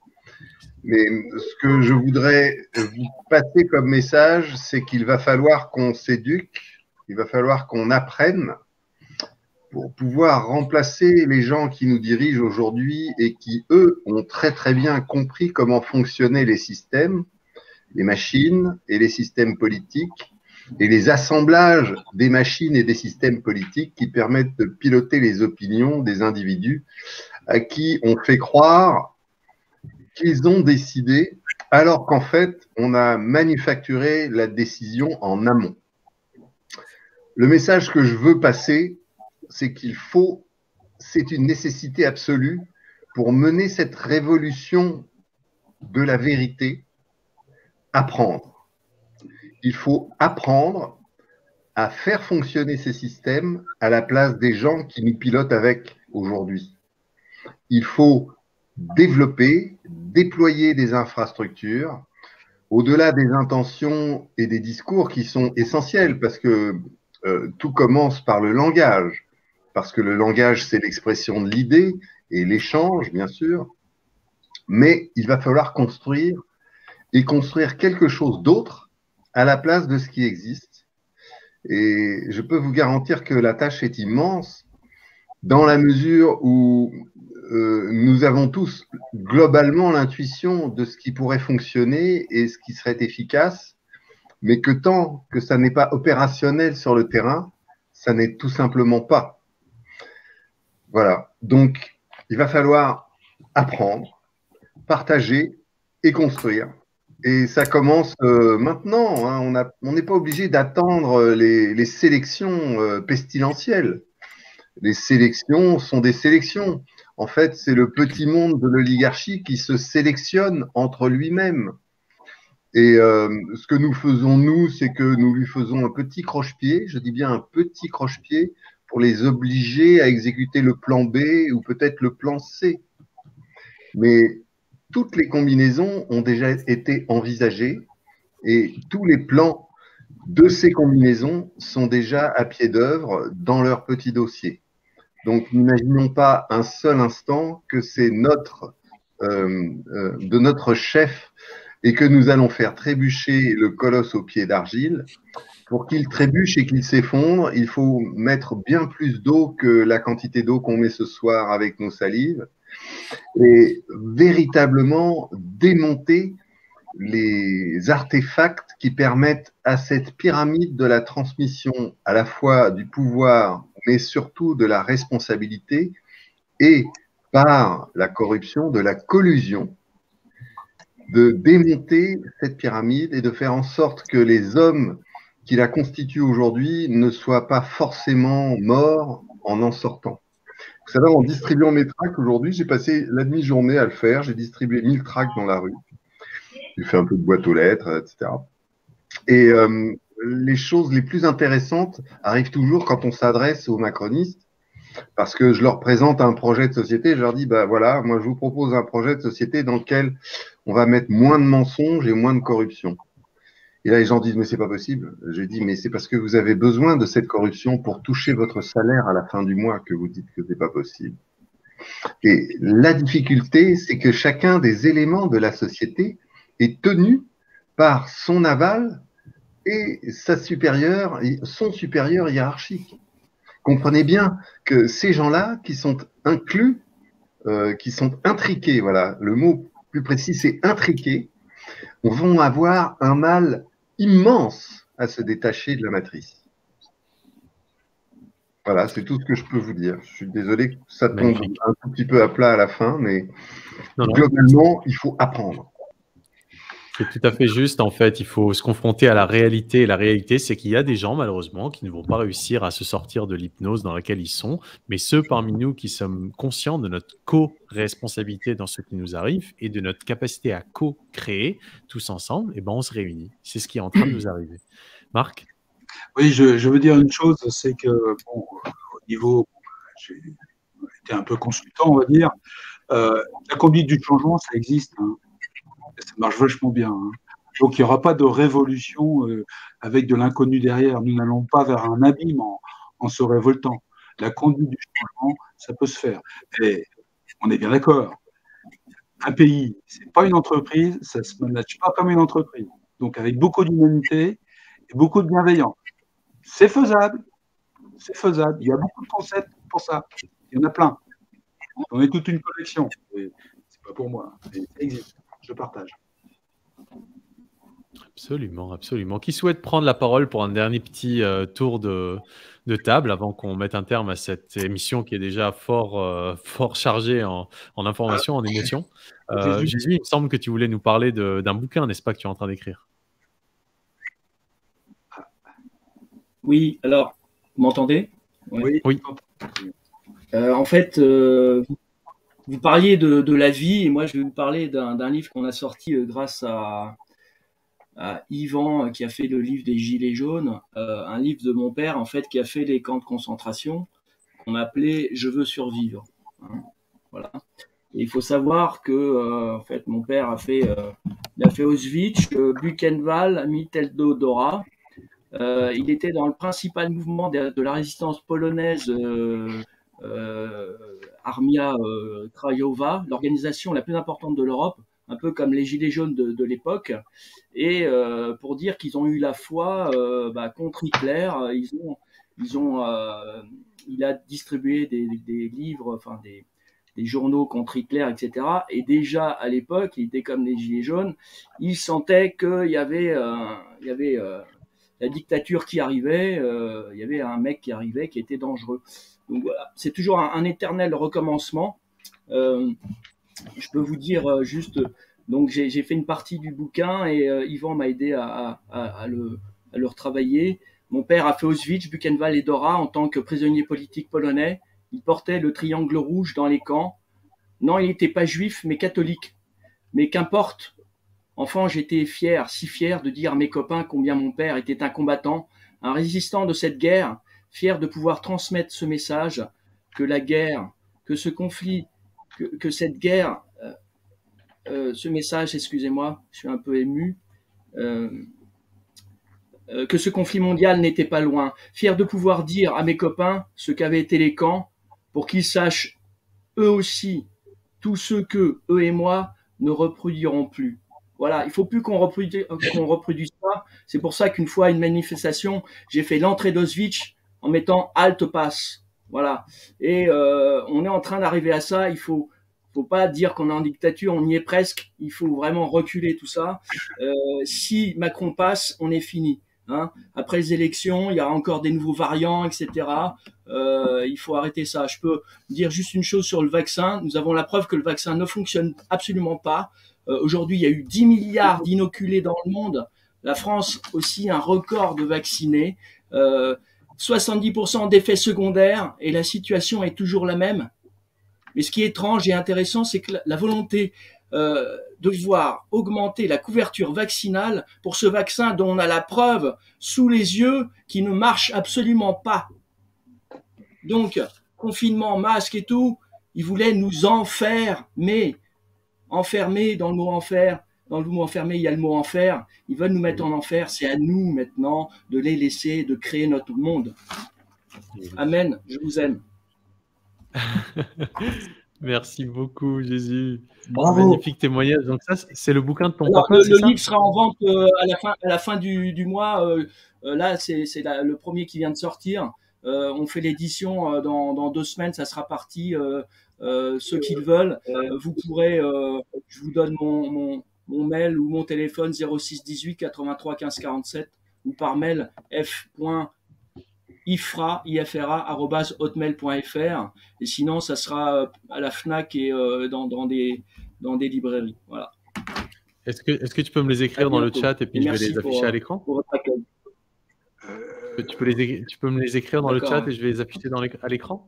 Mais ce que je voudrais vous passer comme message, c'est qu'il va falloir qu'on s'éduque, il va falloir qu'on apprenne pour pouvoir remplacer les gens qui nous dirigent aujourd'hui et qui, eux, ont très très bien compris comment fonctionnaient les systèmes, les machines et les systèmes politiques et les assemblages des machines et des systèmes politiques qui permettent de piloter les opinions des individus à qui on fait croire qu'ils ont décidé alors qu'en fait, on a manufacturé la décision en amont. Le message que je veux passer, c'est c'est une nécessité absolue pour mener cette révolution de la vérité, apprendre. Il faut apprendre à faire fonctionner ces systèmes à la place des gens qui nous pilotent avec aujourd'hui. Il faut développer, déployer des infrastructures au-delà des intentions et des discours qui sont essentiels parce que tout commence par le langage, parce que le langage, c'est l'expression de l'idée et l'échange, bien sûr, mais il va falloir construire et construire quelque chose d'autre à la place de ce qui existe. Et je peux vous garantir que la tâche est immense dans la mesure où nous avons tous globalement l'intuition de ce qui pourrait fonctionner et ce qui serait efficace, mais que tant que ça n'est pas opérationnel sur le terrain, ça n'est tout simplement pas. Voilà. Donc, il va falloir apprendre, partager et construire. Et ça commence maintenant. Hein. On n'est pas obligé d'attendre les sélections pestilentielles. Les sélections sont des sélections. En fait, c'est le petit monde de l'oligarchie qui se sélectionne entre lui-même. Et ce que nous faisons, nous, c'est que nous lui faisons un petit croche-pied, je dis bien un petit croche-pied, pour les obliger à exécuter le plan B ou peut-être le plan C. Mais toutes les combinaisons ont déjà été envisagées et tous les plans de ces combinaisons sont déjà à pied d'œuvre dans leur petit dossier. Donc, n'imaginons pas un seul instant que c'est de notre chef et que nous allons faire trébucher le colosse au pied d'argile. Pour qu'il trébuche et qu'il s'effondre, il faut mettre bien plus d'eau que la quantité d'eau qu'on met ce soir avec nos salives et véritablement démonter les artefacts qui permettent à cette pyramide de la transmission à la fois du pouvoir, mais surtout de la responsabilité et par la corruption, de la collusion, de démonter cette pyramide et de faire en sorte que les hommes qui la constituent aujourd'hui ne soient pas forcément morts en sortant. Vous savez, en distribuant mes tracts aujourd'hui, j'ai passé la demi-journée à le faire. J'ai distribué 1000 tracts dans la rue. J'ai fait un peu de boîte aux lettres, etc. Et les choses les plus intéressantes arrivent toujours quand on s'adresse aux macronistes Parce que je leur présente un projet de société, je leur dis, bah voilà, moi je vous propose un projet de société dans lequel on va mettre moins de mensonges et moins de corruption. Et là, les gens disent, mais c'est pas possible. J'ai dit, mais c'est parce que vous avez besoin de cette corruption pour toucher votre salaire à la fin du mois que vous dites que c'est pas possible. Et la difficulté, c'est que chacun des éléments de la société est tenu par son aval et son supérieur hiérarchique. Comprenez bien que ces gens-là qui sont inclus, qui sont intriqués, voilà, le mot plus précis, c'est intriqués, vont avoir un mal immense à se détacher de la matrice. Voilà, c'est tout ce que je peux vous dire. Je suis désolé que ça tombe un tout petit peu à plat à la fin, mais globalement, il faut apprendre. C'est tout à fait juste. En fait, il faut se confronter à la réalité. Et la réalité, c'est qu'il y a des gens, malheureusement, qui ne vont pas réussir à se sortir de l'hypnose dans laquelle ils sont. Mais ceux parmi nous qui sommes conscients de notre co-responsabilité dans ce qui nous arrive et de notre capacité à co-créer tous ensemble, eh ben, on se réunit. C'est ce qui est en train de nous arriver. Marc ? Oui, je veux dire une chose, c'est que, bon, au niveau, j'ai été un peu consultant, on va dire, la conduite du changement, ça existe, hein. Ça marche vachement bien, hein. Donc, il n'y aura pas de révolution avec de l'inconnu derrière. Nous n'allons pas vers un abîme en se révoltant. La conduite du changement, ça peut se faire. Et on est bien d'accord. Un pays, c'est pas une entreprise, ça se manage pas comme une entreprise. Donc, avec beaucoup d'humanité et beaucoup de bienveillance. C'est faisable. C'est faisable. Il y a beaucoup de concepts pour ça. Il y en a plein. On est toute une collection. C'est pas pour moi. Mais ça existe. Je partage. Absolument, absolument. Qui souhaite prendre la parole pour un dernier petit tour de table avant qu'on mette un terme à cette émission qui est déjà fort chargée en informations, en émotions. Jésus, il me semble que tu voulais nous parler d'un bouquin, n'est-ce pas, que tu es en train d'écrire? Oui, alors, vous m'entendez? Oui. En fait, vous parliez de la vie et moi je vais vous parler d'un livre qu'on a sorti grâce à Yvan qui a fait le livre des Gilets jaunes, un livre de mon père en fait qui a fait les camps de concentration qu'on appelait Je veux survivre. Hein, voilà. Et il faut savoir que en fait mon père il a fait Auschwitz, Buchenwald, Mitteldo-Dora. Il était dans le principal mouvement de la résistance polonaise. Armia Krajowa, l'organisation la plus importante de l'Europe, un peu comme les Gilets jaunes de l'époque, et pour dire qu'ils ont eu la foi contre Hitler, il a distribué des livres, enfin des journaux contre Hitler, etc. Et déjà à l'époque, il était comme les Gilets jaunes, il sentait qu'il y avait la dictature qui arrivait, il y avait un mec qui arrivait qui était dangereux. Donc voilà, c'est toujours un éternel recommencement. Je peux vous dire juste, donc j'ai fait une partie du bouquin et Yvan m'a aidé à le retravailler. Mon père a fait Auschwitz, Buchenwald et Dora en tant que prisonnier politique polonais. Il portait le triangle rouge dans les camps. Non, il n'était pas juif, mais catholique. Mais qu'importe. Enfant, j'étais fier, si fier de dire à mes copains combien mon père était un combattant, un résistant de cette guerre, fier de pouvoir transmettre ce message, que la guerre, que ce conflit, que cette guerre, ce message, excusez-moi, je suis un peu ému, que ce conflit mondial n'était pas loin, fier de pouvoir dire à mes copains ce qu'avaient été les camps, pour qu'ils sachent eux aussi tout ce que eux et moi ne reproduiront plus. Voilà, il faut plus qu'on reproduise ça. C'est pour ça qu'une fois à une manifestation, j'ai fait l'entrée d'Auschwitz en mettant halte passe. Voilà. Et on est en train d'arriver à ça. Il faut pas dire qu'on est en dictature, on y est presque. Il faut vraiment reculer tout ça. Si Macron passe, on est fini. Hein. Après les élections, il y aura encore des nouveaux variants, etc. Il faut arrêter ça. Je peux dire juste une chose sur le vaccin. Nous avons la preuve que le vaccin ne fonctionne absolument pas. Aujourd'hui, il y a eu 10 milliards d'inoculés dans le monde. La France aussi, un record de vaccinés. 70% d'effets secondaires et la situation est toujours la même. Mais ce qui est étrange et intéressant, c'est que la volonté de voir augmenter la couverture vaccinale pour ce vaccin dont on a la preuve sous les yeux qui ne marche absolument pas. Donc, confinement, masque et tout, ils voulaient nous enfermer dans le mot enfer. Dans le mot enfermé, il y a le mot enfer. Ils veulent nous mettre en enfer. C'est à nous maintenant de les laisser, de créer notre monde. Amen. Je vous aime. Merci beaucoup, Jésus. Bravo. Magnifique témoignage. Donc ça, c'est le bouquin de ton Alors, papa, le livre sera en vente à la fin du mois. Là, c'est le premier qui vient de sortir. On fait l'édition dans 2 semaines. Ça sera parti. Ceux qui le veulent, vous pourrez. Je vous donne mon mail ou mon téléphone 06 18 83 15 47 ou par mail ifra@hotmail.fr. Et sinon, ça sera à la Fnac et dans des librairies. Voilà. Est-ce que tu peux me les écrire dans le chat et puis je vais les afficher à l'écran? Pour votre accueil. Tu peux me les écrire dans le chat et je vais les afficher à l'écran?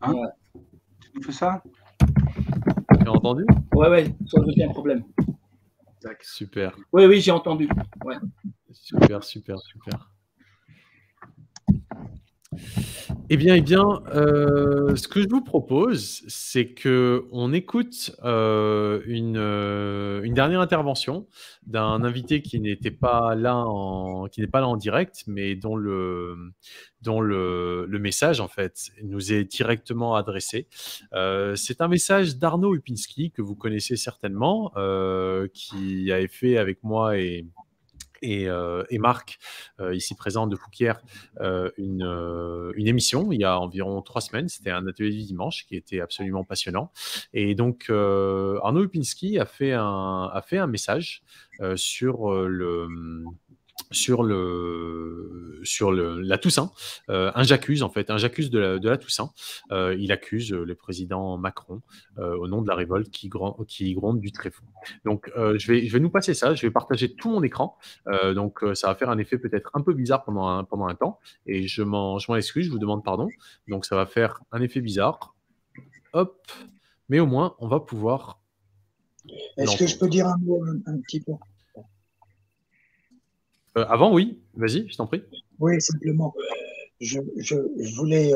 Hein? Ouais. Tu fais ça? Tu as entendu? Ouais, sans aucun problème. Super. Oui, j'ai entendu. Ouais. Super. Eh bien, ce que je vous propose, c'est que on écoute une dernière intervention d'un invité qui n'était pas là en direct, mais dont le message en fait nous est directement adressé. C'est un message d'Arnaud Upinski que vous connaissez certainement, qui avait fait avec moi et Marc, ici présent de Fouquier, une émission il y a environ 3 semaines. C'était un atelier du dimanche qui était absolument passionnant. Et donc, Arnaud Upinski a fait un message sur la Toussaint, un j'accuse en fait, un j'accuse de la Toussaint. Il accuse le président Macron au nom de la révolte qui gronde du tréfonds. Donc je vais nous passer ça, je vais partager tout mon écran, donc ça va faire un effet peut-être un peu bizarre pendant un temps, et je m'en excuse, je vous demande pardon. Donc ça va faire un effet bizarre, hop, mais au moins on va pouvoir. Est-ce que je peux dire un mot un petit peu? Avant, oui, vas-y, je t'en prie. Oui, simplement, je voulais,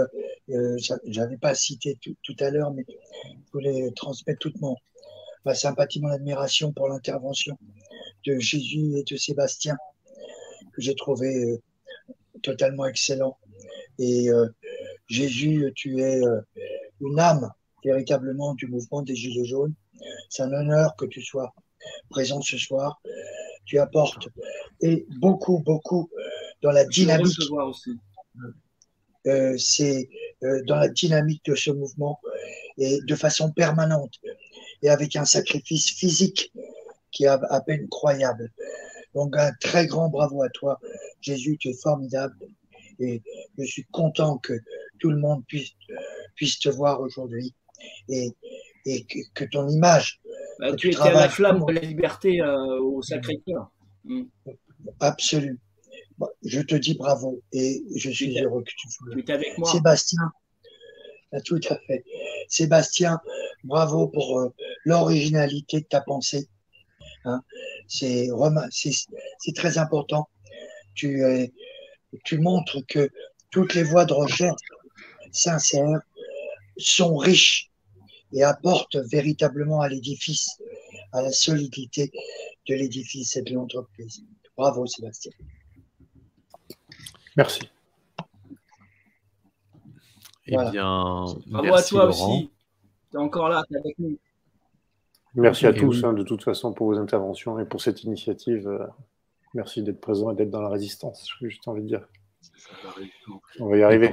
j'avais pas cité tout à l'heure, mais je voulais transmettre toute ma sympathie, mon admiration pour l'intervention de Jésus et de Sébastien, que j'ai trouvé totalement excellent. Et Jésus, tu es une âme véritablement du mouvement des Gilets jaunes. C'est un honneur que tu sois présent ce soir. Tu apportes et beaucoup dans la dynamique. C'est dans la dynamique de ce mouvement et de façon permanente et avec un sacrifice physique qui est à peine croyable. Donc un très grand bravo à toi, Jésus, tu es formidable et je suis content que tout le monde puisse te voir aujourd'hui et que ton image. Tu étais à la flamme de la liberté au Sacré-Cœur. Absolument. Bon, je te dis bravo et je suis heureux que tu sois là. Tu es avec moi. Sébastien, tout à fait. Sébastien, bravo pour l'originalité de ta pensée. Hein, c'est très important. Tu montres que toutes les voies de recherche sincères sont riches et apportent véritablement à l'édifice, à la solidité de l'édifice et de l'entreprise. Bravo, Sébastien. Merci. Voilà. Eh bien, bravo à toi Laurent. Aussi. Tu es encore là, tu es avec nous. Merci à tous, de toute façon, pour vos interventions et pour cette initiative. Merci d'être présent et d'être dans la résistance, j'ai juste envie de dire. On va y arriver.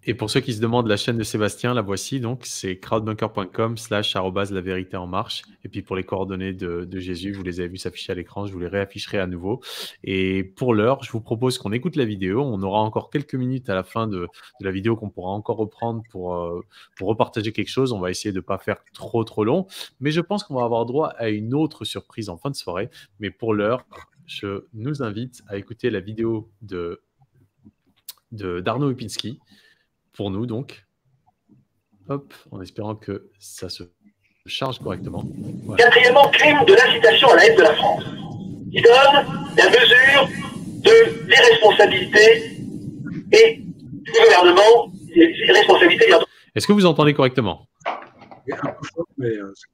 Et pour ceux qui se demandent la chaîne de Sébastien, la voici donc, c'est crowdbunker.com/@la-vérité-en-marche. Et puis pour les coordonnées de Jésus, vous les avez vues s'afficher à l'écran, je vous les réafficherai à nouveau. Et pour l'heure, je vous propose qu'on écoute la vidéo. On aura encore quelques minutes à la fin de la vidéo qu'on pourra encore reprendre pour repartager quelque chose. On va essayer de ne pas faire trop long. Mais je pense qu'on va avoir droit à une autre surprise en fin de soirée. Mais pour l'heure, je nous invite à écouter la vidéo d'Arnaud Upinski. Pour nous, donc, hop, en espérant que ça se charge correctement. Voilà. Quatrièmement, crime de l'incitation à la haine de la France. Il donne la mesure de l'irresponsabilité et du gouvernement, les responsabilités. Est-ce que vous entendez correctement? Un peu fort, mais c'est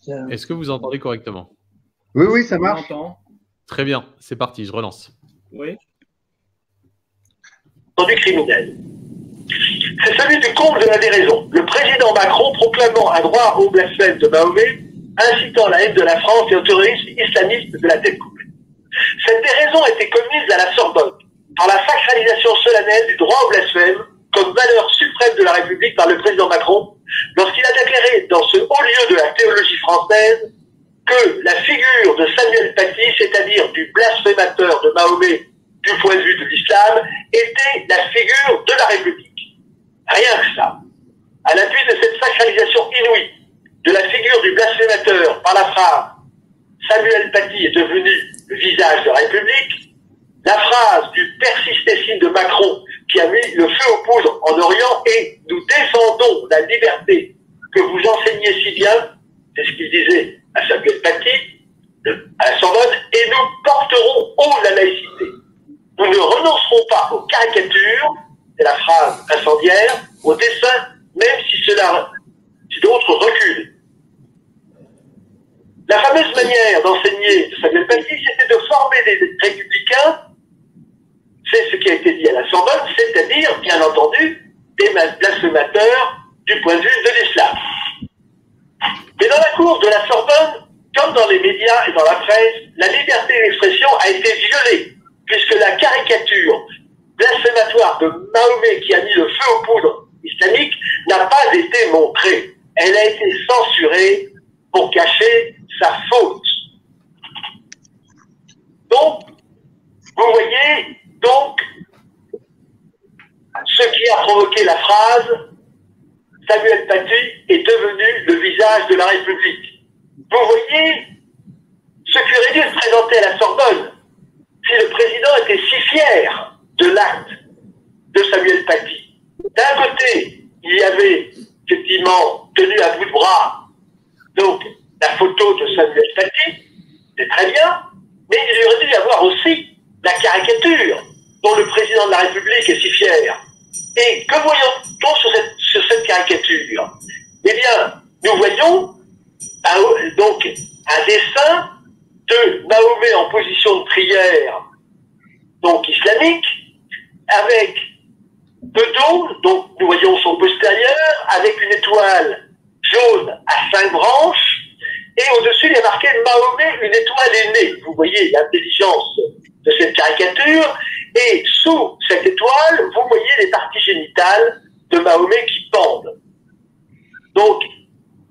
bien. Est-ce que vous entendez correctement? Oui, oui, ça On marche. entend. Très bien, c'est parti, je relance. Oui. Du criminel. C'est celui du comble de la déraison. Le président Macron proclamant un droit au blasphème de Mahomet, incitant la haine de la France et au terrorisme islamiste de la tête coupée. Cette déraison a été commise à la Sorbonne par la sacralisation solennelle du droit au blasphème comme valeur suprême de la République par le président Macron lorsqu'il a déclaré dans ce haut lieu de la théologie française que la figure de Samuel Paty, c'est-à-dire du blasphémateur de Mahomet du point de vue de l'islam, était la figure de la République. Rien que ça. À l'appui de cette sacralisation inouïe de la figure du blasphémateur par la phrase « Samuel Paty est devenu le visage de la République », la phrase du persistécine de Macron qui a mis le feu aux poudres en Orient et « Nous défendons la liberté que vous enseignez si bien », c'est ce qu'il disait à Samuel Paty, à la Sorbonne, et nous porterons haut la laïcité. Nous ne renoncerons pas aux caricatures, c'est la phrase incendiaire, au dessin, même si d'autres reculent. La fameuse manière d'enseigner de Samuel Paty, c'était de former des républicains, c'est ce qui a été dit à la Sorbonne, c'est-à-dire, bien entendu, des blasphémateurs du point de vue de l'islam. Mais dans la cour de la Sorbonne, comme dans les médias et dans la presse, la liberté d'expression a été violée, puisque la caricature blasphématoire de Mahomet qui a mis le feu aux poudres islamiques n'a pas été montrée. Elle a été censurée pour cacher sa faute. Donc, vous voyez, ce qui a provoqué la phrase « Samuel Paty est devenu le visage de la République ». Vous voyez ce qui aurait dû se présenter à la Sorbonne si le président était si fier de l'acte de Samuel Paty. D'un côté, il y avait effectivement tenu à bout de bras donc la photo de Samuel Paty, c'est très bien, mais il aurait dû y avoir aussi la caricature dont le président de la République est si fier. Et que voyons-nous sur cette caricature? Eh bien, nous voyons donc un dessin de Mahomet en position de prière, donc islamique, avec de dos, donc nous voyons son postérieur, avec une étoile jaune à 5 branches, et au-dessus il y a marqué Mahomet, une étoile est née. Vous voyez l'intelligence de cette caricature, et sous cette étoile, vous voyez les parties génitales de Mahomet qui pendent. Donc,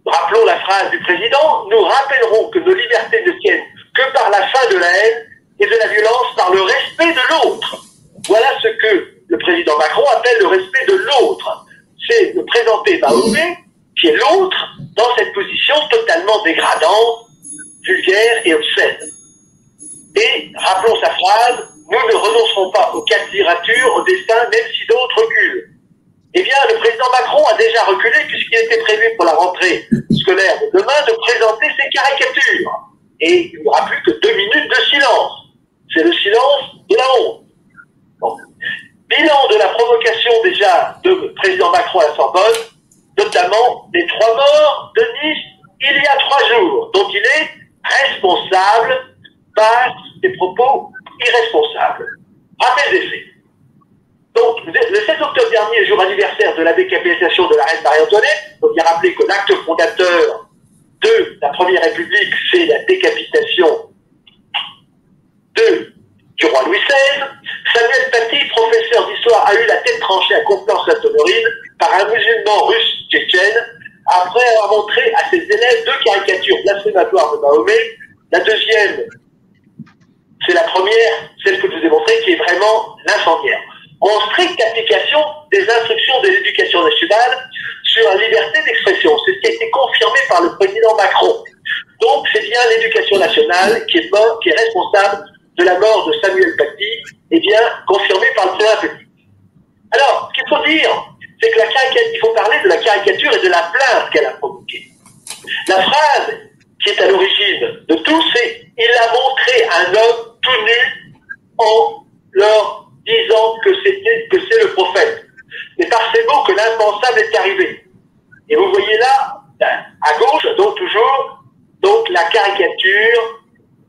rappelons la phrase du président, nous rappellerons que nos libertés ne tiennent que par la fin de la haine et de la violence, par le respect de l'autre. Voilà ce que le président Macron appelle le respect de l'autre. C'est de présenter Mahomet, qui est l'autre, dans cette position totalement dégradante, vulgaire et obscène. Et rappelons sa phrase, nous ne renoncerons pas aux candidatures, au destin, même si d'autres reculent. Eh bien, le président Macron a déjà reculé puisqu'il était prévu pour la rentrée scolaire de demain de présenter ses caricatures. Et il n'y aura plus que 2 minutes de silence. C'est le silence de la honte. Bon. Bilan de la provocation déjà de président Macron à la Sorbonne, notamment les 3 morts de Nice il y a 3 jours, dont il est responsable par des propos irresponsables. Rappel des faits. Donc, le 7 octobre dernier, jour anniversaire de la décapitalisation de la reine Marie-Antoinette, il faut bien rappeler que l'acte fondateur de la Première République, c'est la décapitation du roi Louis XVI. Samuel Paty, professeur d'histoire, a eu la tête tranchée à Conflans-Sainte-Honorine par un musulman russe tchétchène, après avoir montré à ses élèves 2 caricatures blasphématoires de Mahomet. La deuxième, c'est la première, celle que je vous ai montrée, qui est vraiment l'incendiaire. En stricte application des instructions de l'éducation nationale sur la liberté d'expression. C'est ce qui a été confirmé par le président Macron. Donc, c'est bien l'éducation nationale qui est responsable de la mort de Samuel Paty, et bien confirmé par le président République. Alors, ce qu'il faut dire, c'est que il faut parler de la caricature et de la plainte qu'elle a provoquée. La phrase qui est à l'origine de tout, c'est « Il a montré un homme tout nu en leur disant est arrivé. Et vous voyez là, à gauche, donc toujours, donc la caricature,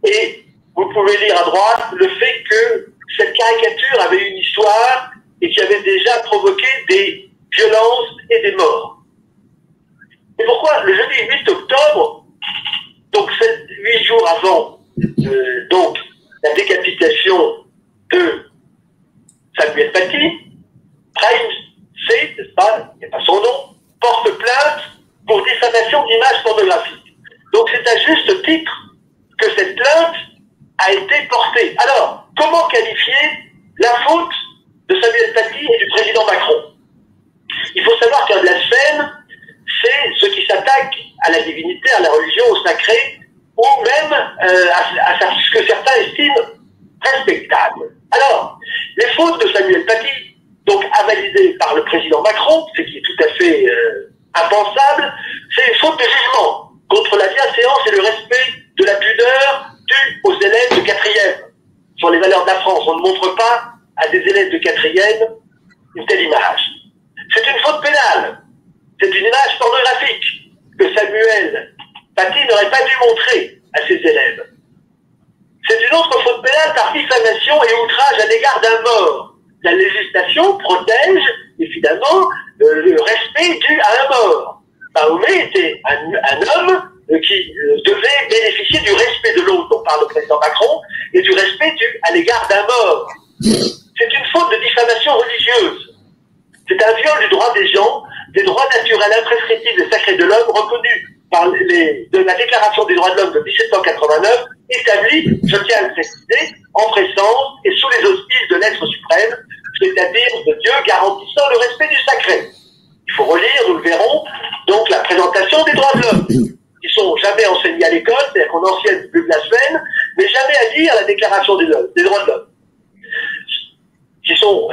et vous pouvez lire à droite le fait que cette caricature avait une histoire et qui avait déjà provoqué des violences et des morts. Et pourquoi le jeudi 8 octobre, donc 8 jours avant donc la décapitation de Samuel Paty, Prime C, n'est-ce pas, il n'y a pas son nom, porte plainte pour diffamation d'images pornographiques. Donc c'est à juste titre que cette plainte a été portée. Alors, comment qualifier la faute de Samuel Paty et du président Macron? Il faut savoir qu'un blasphème, c'est ce qui s'attaque à la divinité, à la religion, au sacré, ou même à ce que certains estiment respectable. Alors, les fautes de Samuel Paty, donc avalisées par le président Macron, ce qui est tout à fait impensable, c'est une faute de jugement contre la bienséance et le respect de la pudeur due aux élèves de 4e. Sur les valeurs de la France, on ne montre pas à des élèves de 4e une telle image. C'est une faute pénale. C'est une image pornographique que Samuel Paty n'aurait pas dû montrer à ses élèves. C'est une autre faute pénale par diffamation et outrage à l'égard d'un mort. La législation protège, évidemment, le respect dû à un mort. Mahomet était un homme qui devait bénéficier du respect de l'autre, dont parle le président Macron, et du respect dû à l'égard d'un mort. C'est une faute de diffamation religieuse. C'est un viol du droit des gens, des droits naturels imprescriptibles et sacrés de l'homme reconnus par de la Déclaration des droits de l'homme de 1789, établie, je tiens à le préciser, en présence et sous les auspices de l'être suprême, c'est-à-dire de Dieu garantissant le respect du sacré. Il faut relire, nous le verrons, donc la présentation des droits de l'homme, qui sont jamais enseignés à l'école, c'est-à-dire qu'on enseigne plus blasphème, mais jamais à lire la Déclaration des droits de l'homme. Qui sont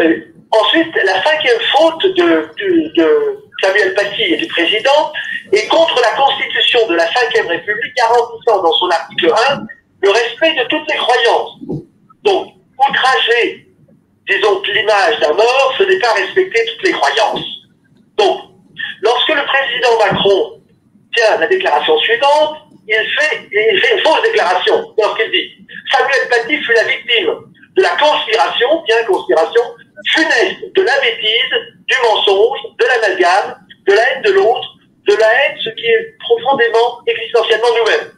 ensuite la 5e faute de Samuel Paty et du président est contre la Constitution de la 5e République, garantissant dans son article 1 le respect de toutes les croyances. Donc, outrager, disons, l'image d'un mort, ce n'est pas respecter toutes les croyances. Donc, lorsque le président Macron tient la déclaration suivante, il fait une fausse déclaration lorsqu'il dit « Samuel Paty fut la victime de la conspiration, bien conspiration, funeste, de la bêtise, du mensonge, de l'amalgame, de la haine de l'autre, de la haine, ce qui est profondément, existentiellement nous-mêmes. »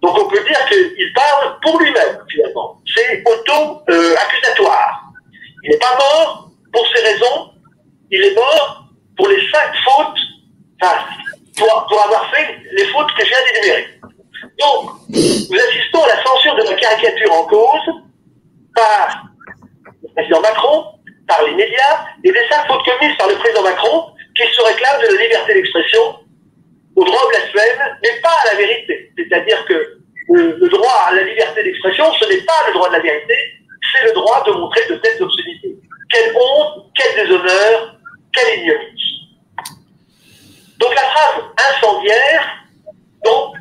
Donc on peut dire qu'il parle pour lui-même, finalement. C'est auto-accusatoire. Il n'est pas mort pour ces raisons, il est mort pour les 5 fautes, enfin, pour avoir fait les fautes que je viens d'énumérer. Donc, nous assistons à la censure de la caricature en cause par le président Macron, par les médias, et des 5 fautes commises par le président Macron, qui se réclame de la liberté d'expression, au droit au blasphème, mais pas à la vérité. C'est-à-dire que le droit à la liberté d'expression, ce n'est pas le droit de la vérité, c'est le droit de montrer de telles obscénités. Quelle honte, quel déshonneur, quelle ignominie. Donc la phrase incendiaire, donc,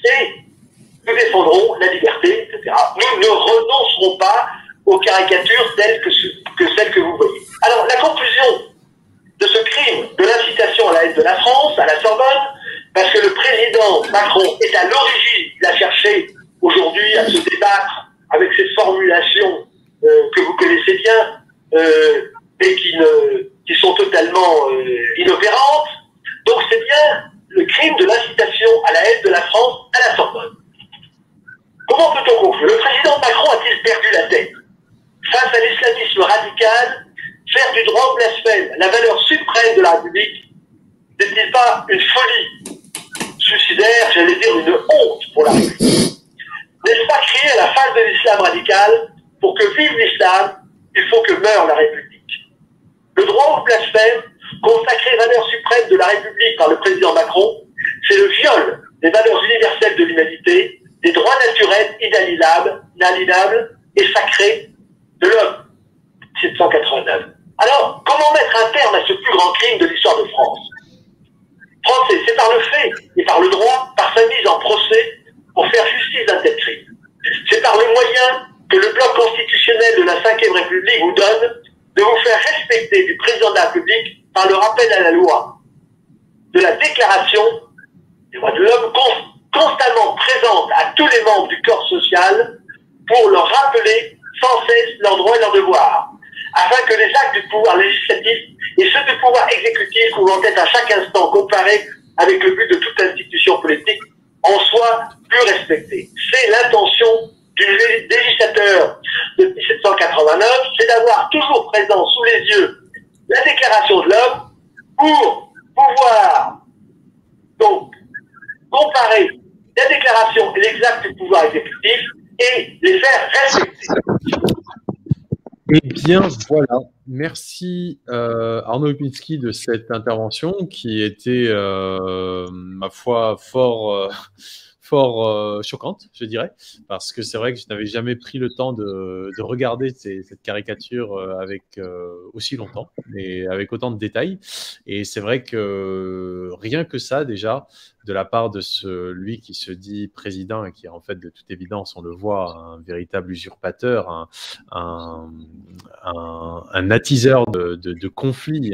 c'est « nous défendrons la liberté », etc. Nous ne renoncerons pas aux caricatures telles que celles que vous voyez. Alors, la conclusion de ce crime de l'incitation à la haine de la France, à la Sorbonne, parce que le président Macron est à l'origine, il a cherché aujourd'hui à se débattre avec ces formulations que vous connaissez bien, et qui sont totalement inopérantes. Donc c'est bien le crime de l'incitation à la haine de la France à la Sorbonne. Comment peut-on conclure? Le président Macron a-t-il perdu la tête? Face à l'islamisme radical, faire du droit au blasphème la valeur suprême de la République, n'est-il pas une folie suicidaire, j'allais dire une honte pour la République? N'est-ce pas crier à la face de l'islam radical, pour que vive l'islam, il faut que meure la République? Le droit au blasphème, consacré valeur suprême de la République par le président Macron, c'est le viol des valeurs universelles de l'humanité, des droits naturels inalienables et sacrés de l'homme. 1789. Alors, comment mettre un terme à ce plus grand crime de l'histoire de France? Français, c'est par le fait et par le droit, par sa mise en procès, pour faire justice d'un tel crime. C'est par le moyen que le bloc constitutionnel de la 5e République vous donne de vous faire respecter du président de la République par le rappel à la loi. de la Déclaration des droits de l'homme, constamment présente à tous les membres du corps social pour leur rappeler sans cesse leurs droits et leurs devoirs, afin que les actes du pouvoir législatif et ceux du pouvoir exécutif pouvant être à chaque instant comparés avec le but de toute institution politique en soient plus respectés. C'est l'intention du législateur de 1789, c'est d'avoir toujours présent sous les yeux la Déclaration de l'homme pour pouvoir donc comparer la déclaration et les actes du pouvoir exécutif et les faire respecter. Eh bien, voilà. Merci Arnaud Lipinski de cette intervention qui était, ma foi, fort choquante, je dirais, parce que c'est vrai que je n'avais jamais pris le temps de regarder cette caricature avec aussi longtemps et avec autant de détails. Et c'est vrai que rien que ça, déjà, de la part de celui qui se dit président et qui est en fait, de toute évidence, on le voit, un véritable usurpateur, un attiseur de conflits,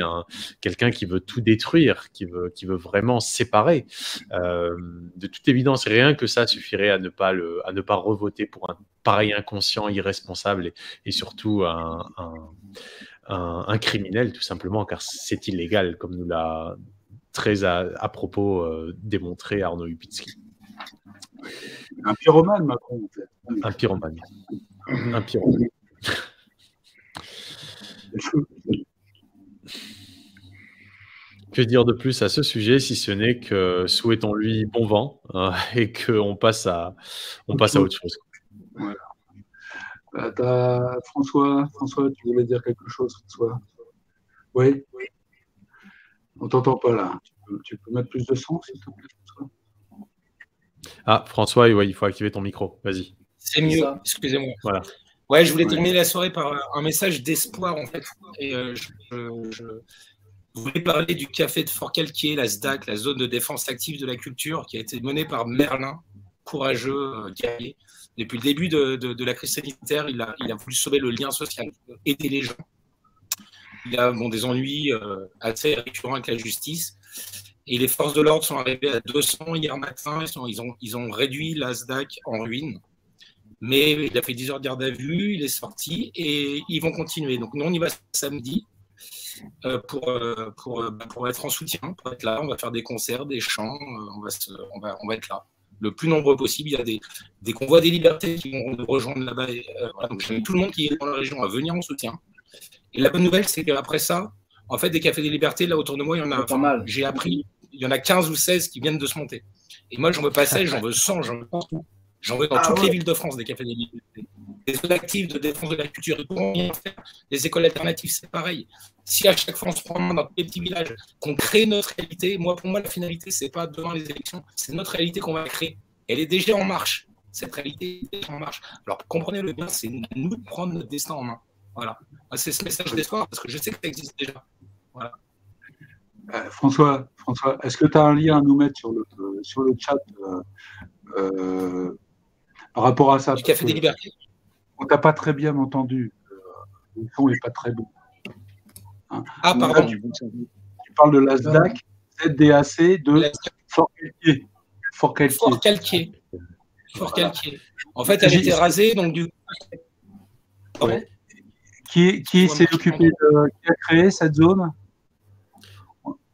quelqu'un qui veut tout détruire, qui veut vraiment séparer. De toute évidence, rien que ça suffirait à ne pas revoter pour un pareil inconscient, irresponsable et surtout un criminel, tout simplement, car c'est illégal, comme nous l'a très à propos démontré Arnaud Lipinski. Un pyromane, Macron, en fait. Un pyromane. Un pyromane. Que dire de plus à ce sujet, si ce n'est que souhaitons-lui bon vent et qu'on passe à autre chose. Voilà. François, tu voulais dire quelque chose, François? Oui. On t'entend pas là. Tu peux mettre plus de son, s'il te plaît, François? Ah, François, ouais, il faut activer ton micro. Vas-y. C'est mieux, excusez-moi. Voilà. Ouais, je voulais terminer la soirée par un message d'espoir, en fait. Et je voulais parler du café de Fort-Calquier, la SDAC, la zone de défense active de la culture, qui a été menée par Merlin, courageux, guerrier. Depuis le début de la crise sanitaire, il a voulu sauver le lien social, aider les gens. Il a des ennuis assez récurrents avec la justice. Et les forces de l'ordre sont arrivées à 200 hier matin. Ils ont réduit la SDAC en ruine. Mais il a fait 10 heures de garde à vue, il est sorti et ils vont continuer. Donc nous, on y va samedi pour être en soutien, pour être là. On va faire des concerts, des chants, on va être là. Le plus nombreux possible. Il y a des convois des libertés qui vont nous rejoindre là-bas. Voilà. Donc j'invite tout le monde qui est dans la région à venir en soutien. Et la bonne nouvelle, c'est qu'après ça, en fait, des cafés des libertés, là autour de moi, il y en a pas mal. J'ai appris, il y en a 15 ou 16 qui viennent de se monter. Et moi, j'en veux pas 16, j'en veux 100, j'en veux partout. J'en veux dans toutes les villes de France, des cafés des libertés. Des zones actives de défense de la culture, ils pourront rien faire. Les écoles alternatives, c'est pareil. Si à chaque fois, on se prend en main dans tous les petits villages, qu'on crée notre réalité, pour moi, la finalité, c'est pas devant les élections, c'est notre réalité qu'on va créer. Elle est déjà en marche. Cette réalité est déjà en marche. Alors, comprenez-le bien, c'est nous de prendre notre destin en main. Voilà. C'est ce message d'espoir, parce que je sais que ça existe déjà. Voilà. François, est-ce que tu as un lien à nous mettre sur le chat par rapport à ça? Du Café des Libertés. On t'a pas très bien entendu. Le son n'est pas très bon. Hein? Ah, pardon. Là, tu parles de la SDAC, ZDAC de Fort-Calquier. Fort-Calquier. En fait, elle a été rasée, donc du coup. Ouais. Qui s'est occupé qui a créé cette zone?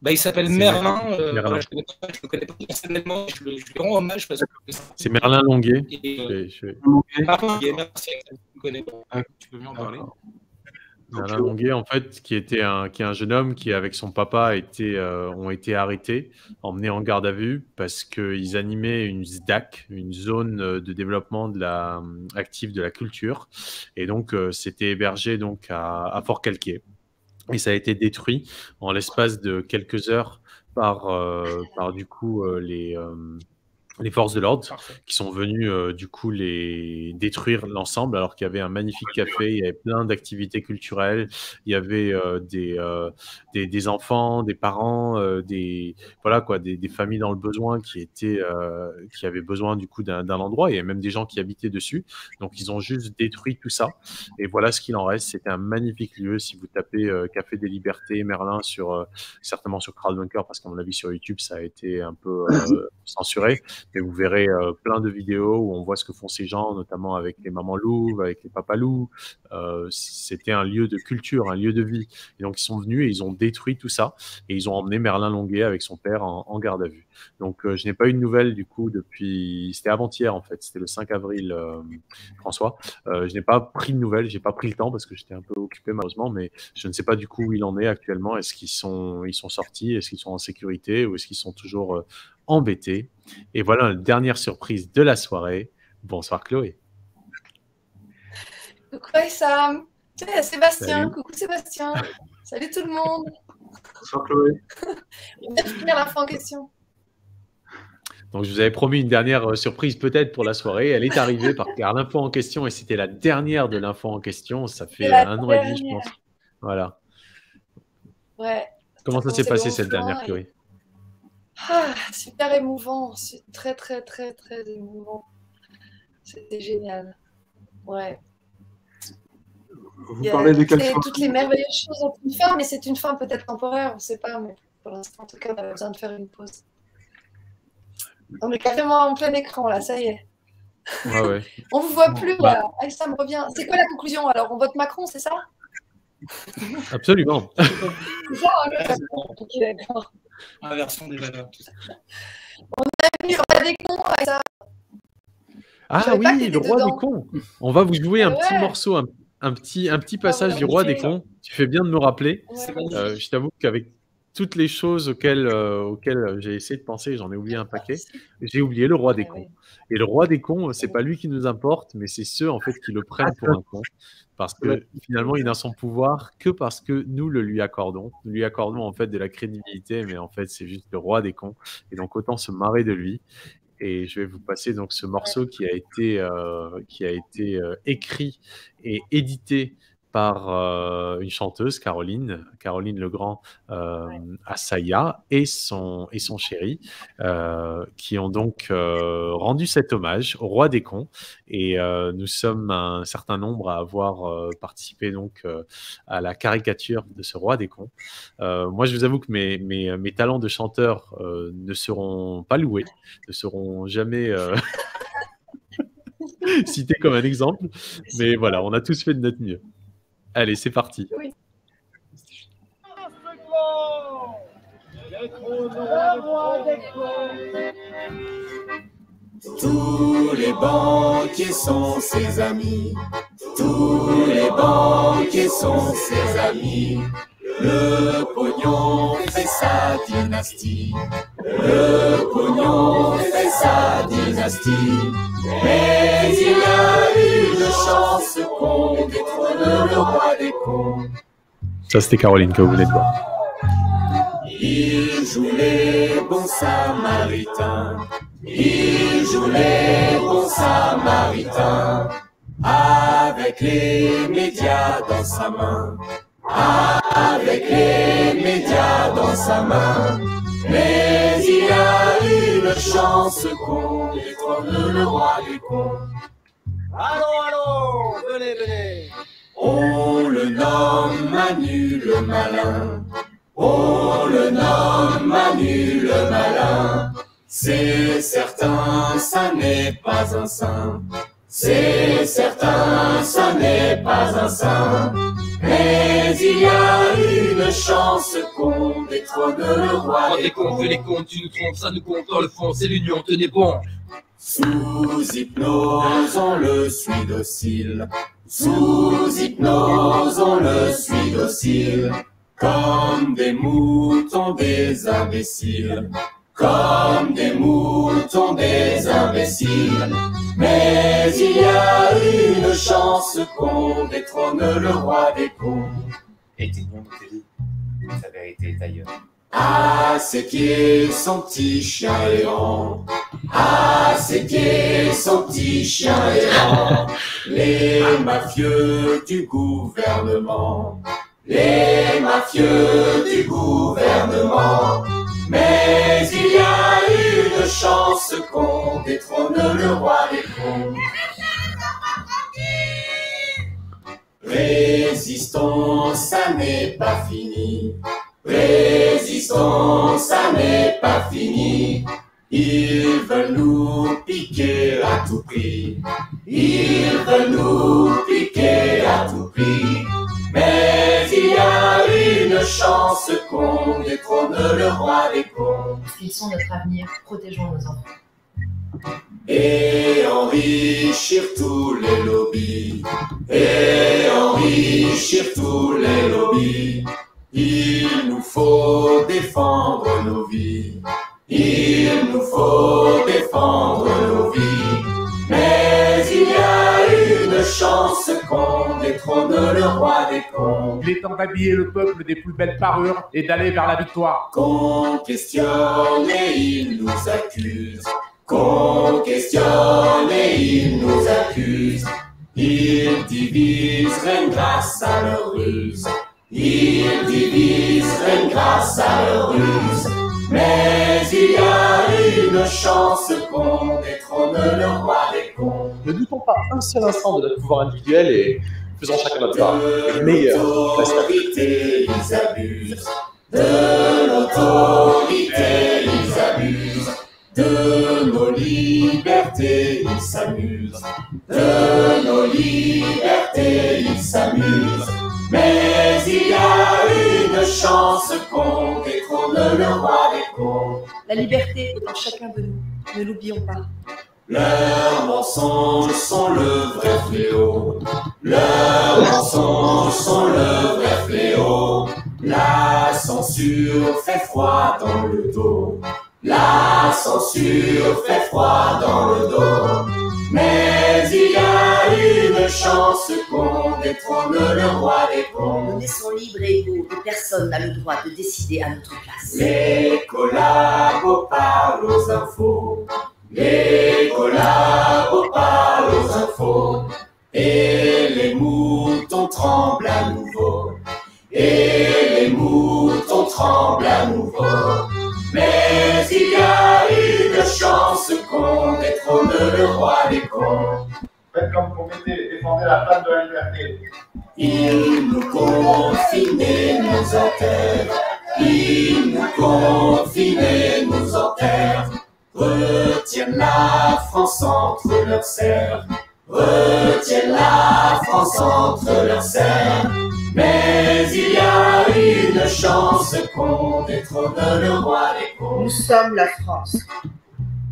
Il s'appelle Merlin. Voilà, je ne le connais pas personnellement. Je lui rends hommage parce que c'est Merlin Longuet. Longuet, merci. Tu peux mieux en parler. Merlin Longuet, en fait, qui est un jeune homme qui, avec son papa, ont été arrêtés, emmenés en garde à vue parce qu'ils animaient une SDAC, une zone de développement active de la culture. Et donc, c'était hébergé donc, à Fort-Calquier. Et ça a été détruit en l'espace de quelques heures par du coup les forces de l'ordre Parfait. qui sont venus du coup les détruire l'ensemble alors qu'il y avait un magnifique café, il y avait plein d'activités culturelles, il y avait des enfants, des parents, voilà quoi, des familles dans le besoin qui avaient besoin du coup d'un endroit. Il y avait même des gens qui habitaient dessus, donc ils ont juste détruit tout ça et voilà ce qu'il en reste. C'était un magnifique lieu. Si vous tapez Café des Libertés Merlin certainement sur Crowdbunker, parce qu'à mon avis sur YouTube ça a été un peu censuré. Et vous verrez plein de vidéos où on voit ce que font ces gens, notamment avec les mamans louves, avec les papas loups. C'était un lieu de culture, un lieu de vie. Et donc, ils sont venus et ils ont détruit tout ça. Et ils ont emmené Merlin Longuet avec son père en garde à vue. Donc, je n'ai pas eu de nouvelles du coup depuis... C'était avant-hier en fait, c'était le 5 avril, François. Je n'ai pas pris de nouvelles, j'ai pas pris le temps parce que j'étais un peu occupé malheureusement, mais je ne sais pas du coup où il en est actuellement. Est-ce qu'ils sont sortis, est-ce qu'ils sont en sécurité ou est-ce qu'ils sont toujours embêtés? Et voilà la dernière surprise de la soirée. Bonsoir Chloé. Coucou Sam. Sébastien. Salut. Coucou Sébastien. Salut tout le monde. Bonsoir Chloé. Je vais finir l'info en question. Donc, je vous avais promis une dernière surprise peut-être pour la soirée. Elle est arrivée car l'info en question, et c'était la dernière de l'info en question. Ça fait 1 an et demi, je pense. Voilà. Ouais. Comment ça s'est passé cette dernière, Chloé? Super émouvant. C'est très, très, très, très émouvant. C'était génial. Ouais. Vous parlez de quelle fin? Toutes les merveilleuses choses ont une fin, mais c'est une fin peut-être temporaire, on ne sait pas. Mais pour l'instant, en tout cas, on avait besoin de faire une pause. On est carrément en plein écran, là, ça y est. Ouais, ouais. On ne vous voit plus, là. Ça me revient. C'est quoi la conclusion? Alors, on vote Macron, c'est ça? Absolument. C'est ça, ok, d'accord. Inversion des valeurs, tout ça. On a mis le roi des cons avec ça. Ah oui, le roi des cons. On va vous jouer un petit morceau, un petit passage du roi des cons. Tu fais bien de me rappeler. Je t'avoue qu'avec toutes les choses auxquelles j'ai essayé de penser, j'en ai oublié un paquet. J'ai oublié le roi des cons. Et le roi des cons, c'est pas lui qui nous importe, mais c'est ceux en fait qui le prennent pour un con. Parce que finalement, il n'a son pouvoir que parce que nous le lui accordons. Nous lui accordons en fait de la crédibilité, mais en fait, c'est juste le roi des cons. Et donc, autant se marrer de lui. Et je vais vous passer donc ce morceau qui a été écrit et édité par une chanteuse, Caroline Legrand Assaya et son chéri, qui ont donc rendu cet hommage au roi des cons. Et nous sommes un certain nombre à avoir participé donc à la caricature de ce roi des cons. Moi, je vous avoue que mes talents de chanteur ne seront pas loués, ne seront jamais cités comme un exemple. Mais voilà, on a tous fait de notre mieux. Allez, c'est parti. Oui. Tous les banquiers sont ses amis. Tous les banquiers sont ses amis. Le pognon fait sa dynastie. Le pognon fait sa dynastie. Mais il y a une chance qu'on détrône le roi des cons. Ça, c'était Caroline que vous venez de voir. Il joue les bons samaritains. Il joue les bons samaritains. Avec les médias dans sa main. Avec les médias dans sa main. Mais il y a une chance qu'on détrône le roi des cons. Allons, venez, venez. On le nomme Manu le malin. On le nomme Manu le malin. C'est certain, ça n'est pas un saint. C'est certain, ça n'est pas un saint. Mais il y a une chance qu'on détrône le roi des cons. Fais les comptes, tu nous trompes, ça nous compte dans le fond, c'est l'union, tenez bon. Sous hypnose, on le suit docile. Sous hypnose, on le suit docile. Comme des moutons, des imbéciles. Comme des moutons, des imbéciles. Mais il y a une chance qu'on détrône le roi des cons. Éteignons nos télés, sa vérité est ailleurs. À ses pieds, son petit chien errant. À ses pieds, son petit chien errant. Les mafieux du gouvernement. Les mafieux du gouvernement. Mais il y a une chance qu'on détrône le roi des cons. Résistons, ça n'est pas fini. Résistons, ça n'est pas fini. Ils veulent nous piquer à tout prix. Ils veulent nous piquer à tout prix. Mais il y a une chance qu'on détrône le roi des cons. Ils sont notre avenir, protégeons nos enfants. Et enrichir tous les lobbies. Et enrichir tous les lobbies. Il nous faut défendre nos vies. Il nous faut défendre nos vies. Mais il y a une chance qu'on détrône le roi des cons. Il est temps d'habiller le peuple des plus belles parures et d'aller vers la victoire. Qu'on questionne et il nous accuse. Qu'on questionne et il nous accuse. Ils divisent règne grâce à leur ruse. Ils divisent règne grâce à leur ruse. Mais il y a une chance qu'on détrône le roi des cons. Ne doutons pas un seul instant de notre pouvoir individuel et faisons chacun notre part. Le meilleur. L'autorité, ils abusent. De l'autorité, ils abusent. De nos libertés, ils s'amusent. De nos libertés, ils s'amusent. Mais il y a une chance qu'on détrône le roi des cons. La liberté est en chacun de nous, ne l'oublions pas. Leurs mensonges sont le vrai fléau. Leurs mensonges sont le vrai fléau. La censure fait froid dans le dos. La censure fait froid dans le dos. Mais il y a une chance qu'on détrône le roi des cons. Nous naissons libres et égaux et personne n'a le droit de décider à notre place. Les collabos parlent aux infos. Les collabos parlent aux infos. Et les moutons tremblent à nouveau. Et les moutons tremblent à nouveau. Mais il y a une chance qu'on détrône le roi des cons. Faites comme Prométhée, défendez la flamme de la liberté. Ils nous confinent et nous enterrent. Ils nous confinent et nous enterrent. Retiennent la France entre leurs serres. Retiennent la France entre leurs serres. Mais il y a une chance qu'on détrône le roi des cons. Nous sommes la France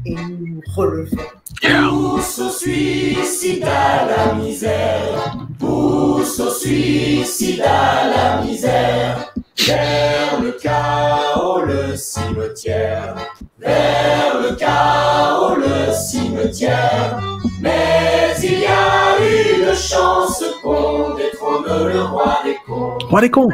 et nous nous relevons. Pousse au suicide à la misère. Pousse au suicide à la misère. Vers le chaos, le cimetière. Vers le chaos, le cimetière. Mais il y a une chance qu'on détrône le roi des cons. Roi des cons.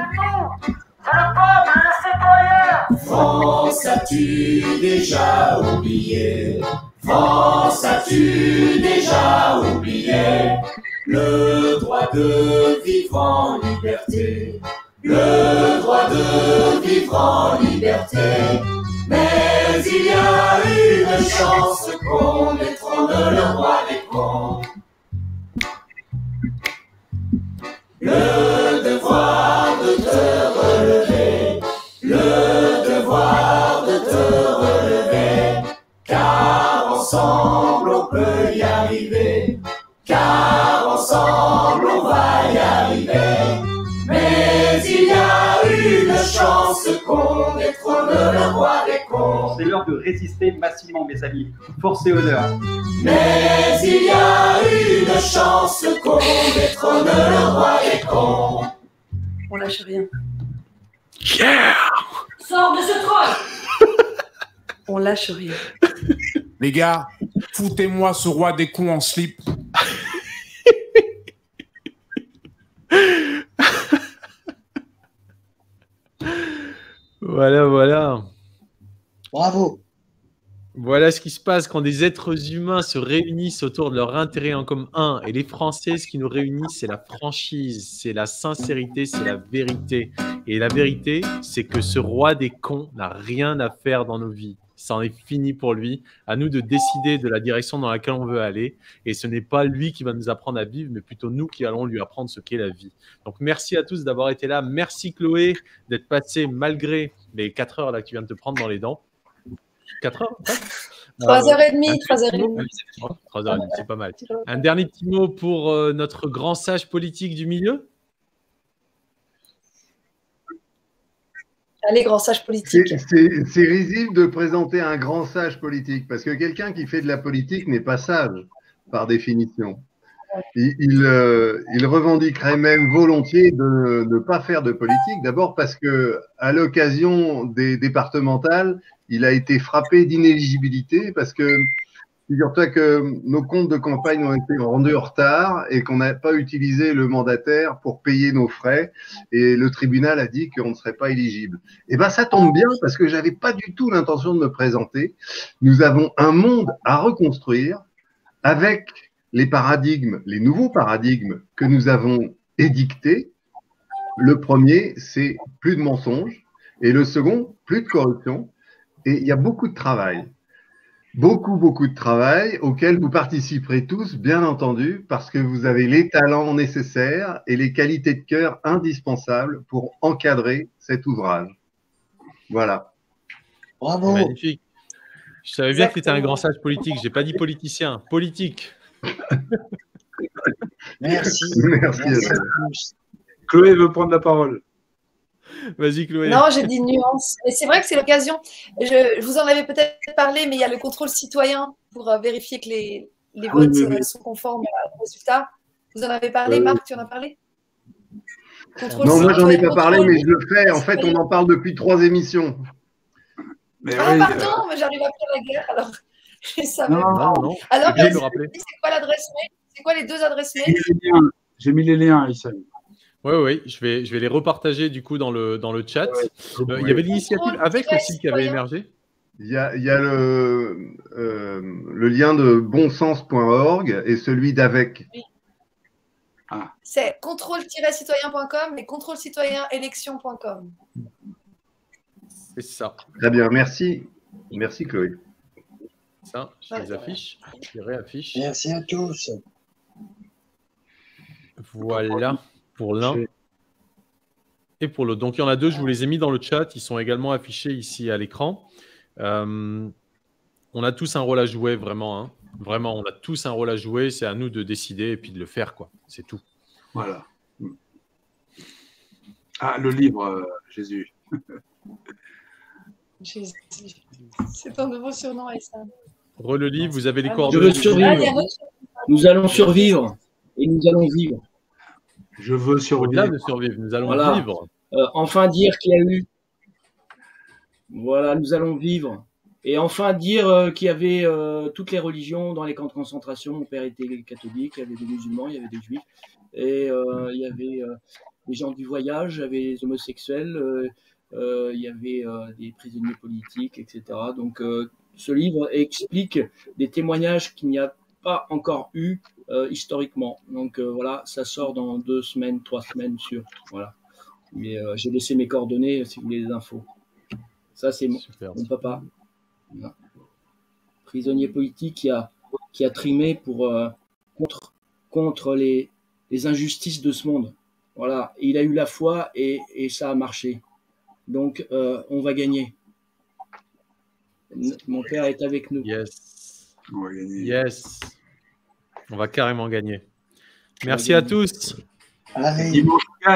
C'est le peuple, le citoyen. France, as-tu déjà oublié? France, as-tu déjà oublié le droit de vivre en liberté? Le droit de vivre en liberté. Mais il y a une chance qu'on détrône le roi des cons. Le devoir de te relever. Le devoir de te relever. Car ensemble on peut y arriver. Car ensemble on va y arriver. Mais il y a une chance qu'on détrône le roi des cons. C'est l'heure de résister massivement, mes amis. Force et honneur. Mais il y a une chance qu'on détrône le roi des cons. On lâche rien. Yeah! Sors de ce trône. On lâche rien. Les gars, foutez-moi ce roi des cons en slip. Ouais, Voilà, voilà. Bravo. Voilà ce qui se passe quand des êtres humains se réunissent autour de leur intérêt en commun. Et les Français, ce qui nous réunit, c'est la franchise, c'est la sincérité, c'est la vérité. Et la vérité, c'est que ce roi des cons n'a rien à faire dans nos vies. Ça en est fini pour lui. À nous de décider de la direction dans laquelle on veut aller. Et ce n'est pas lui qui va nous apprendre à vivre, mais plutôt nous qui allons lui apprendre ce qu'est la vie. Donc merci à tous d'avoir été là. Merci Chloé d'être passée malgré les 4 heures là, que tu viens de te prendre dans les dents. 4 heures 3h30, 3h30. 3h30, c'est pas mal. Un dernier petit mot pour notre grand sage politique du milieu. Allez, grand sage politique. C'est risible de présenter un grand sage politique, parce que quelqu'un qui fait de la politique n'est pas sage, par définition. Il revendiquerait même volontiers de ne pas faire de politique, d'abord parce que à l'occasion des départementales, il a été frappé d'inéligibilité, parce que figure-toi que nos comptes de campagne ont été rendus en retard et qu'on n'a pas utilisé le mandataire pour payer nos frais, et le tribunal a dit qu'on ne serait pas éligible. Et ben ça tombe bien, parce que j'avais pas du tout l'intention de me présenter. Nous avons un monde à reconstruire avec les paradigmes, les nouveaux paradigmes que nous avons édictés. Le premier, c'est plus de mensonges, et le second, plus de corruption. Et il y a beaucoup de travail. Beaucoup de travail auquel vous participerez tous, bien entendu, parce que vous avez les talents nécessaires et les qualités de cœur indispensables pour encadrer cet ouvrage. Voilà. Bravo. Magnifique. Je savais bien que tu étais un grand sage politique. Je n'ai pas dit politicien. Politique. Merci. Merci à tous. Chloé veut prendre la parole. Vas-y, Chloé. Non, j'ai dit nuance. Mais c'est vrai que c'est l'occasion. Je vous en avais peut-être parlé, mais il y a le contrôle citoyen pour vérifier que les votes sont conformes au résultat. Vous en avez parlé, Marc, tu en as parlé? Non, moi, j'en ai pas parlé, mais je le fais. En fait, on en parle depuis 3 émissions. Mais ah, pardon, mais j'arrive après la guerre, alors je ne savais pas. Non. Alors, C'est quoi l'adresse mail? C'est quoi les 2 adresses mail? J'ai mis les liens, Issa. Oui, je vais les repartager du coup dans le chat. Il y avait l'initiative avec aussi qui avait émergé. Il y a le lien de bonsens.org et celui d'avec. Oui. C'est contrôle-citoyen.com et contrôle-citoyen-élection.com. C'est ça. Très bien, merci. Merci Chloé. Ça, je les affiche, je les réaffiche. Merci à tous. Voilà pour l'un et pour l'autre. Donc il y en a 2, je vous les ai mis dans le chat, ils sont également affichés ici à l'écran. On a tous un rôle à jouer, vraiment. Hein. Vraiment, on a tous un rôle à jouer, c'est à nous de décider et puis de le faire, quoi. C'est tout. Voilà. Ah, le livre, Jésus. Jésus. C'est un nouveau surnom, Aïssa. Le livre, vous avez les Je coordonnées. veux survivre. Nous allons survivre et nous allons vivre. Je veux survivre. Au-delà de survivre, nous allons vivre. Enfin dire qu'il y a eu. Voilà, nous allons vivre. Et enfin dire qu'il y avait toutes les religions dans les camps de concentration. Mon père était catholique, il y avait des musulmans, il y avait des juifs. Et il y avait des gens du voyage, il y avait des homosexuels, il y avait des prisonniers politiques, etc. Donc ce livre explique des témoignages qu'il n'y a pas encore eu historiquement. Donc voilà, ça sort dans 2 semaines, 3 semaines sûr. Voilà. Mais j'ai laissé mes coordonnées si vous voulez des infos. Ça c'est mon papa. Voilà. Prisonnier politique qui a trimé contre les injustices de ce monde. Voilà. Et il a eu la foi et ça a marché. Donc on va gagner. Mon père est avec nous. Yes. On va gagner. Yes. On va carrément gagner. Merci à tous. Allez.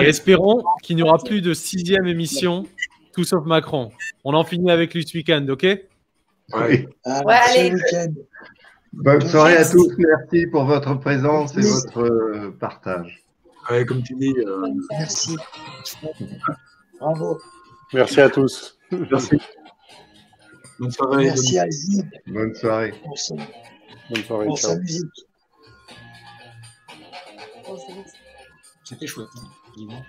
Et espérons qu'il n'y aura plus de 6e émission, tout sauf Macron. On en finit avec lui ce week-end, ok? Oui. Allez. Bonne soirée à tous. Merci pour votre présence et votre partage. Ouais, comme tu dis. Merci. Bravo. Merci à tous. Merci. Bonne soirée. Merci à Zid. Bonne soirée. Bonne soirée. Pour sa musique. C'était chouette. Hein,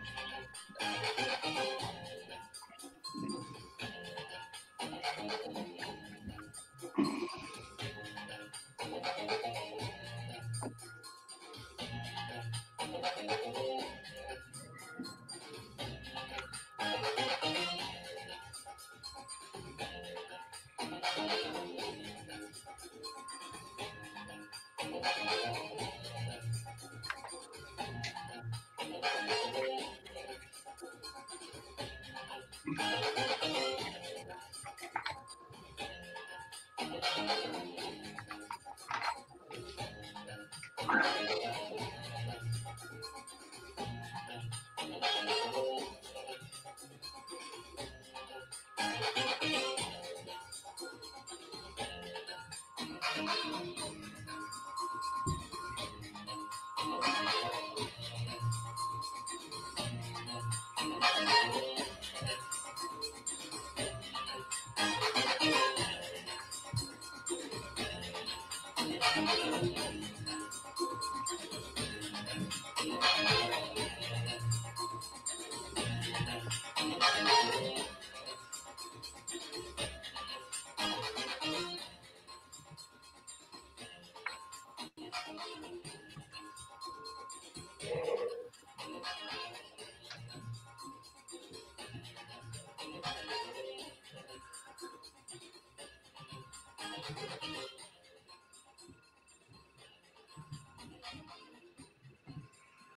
Manu.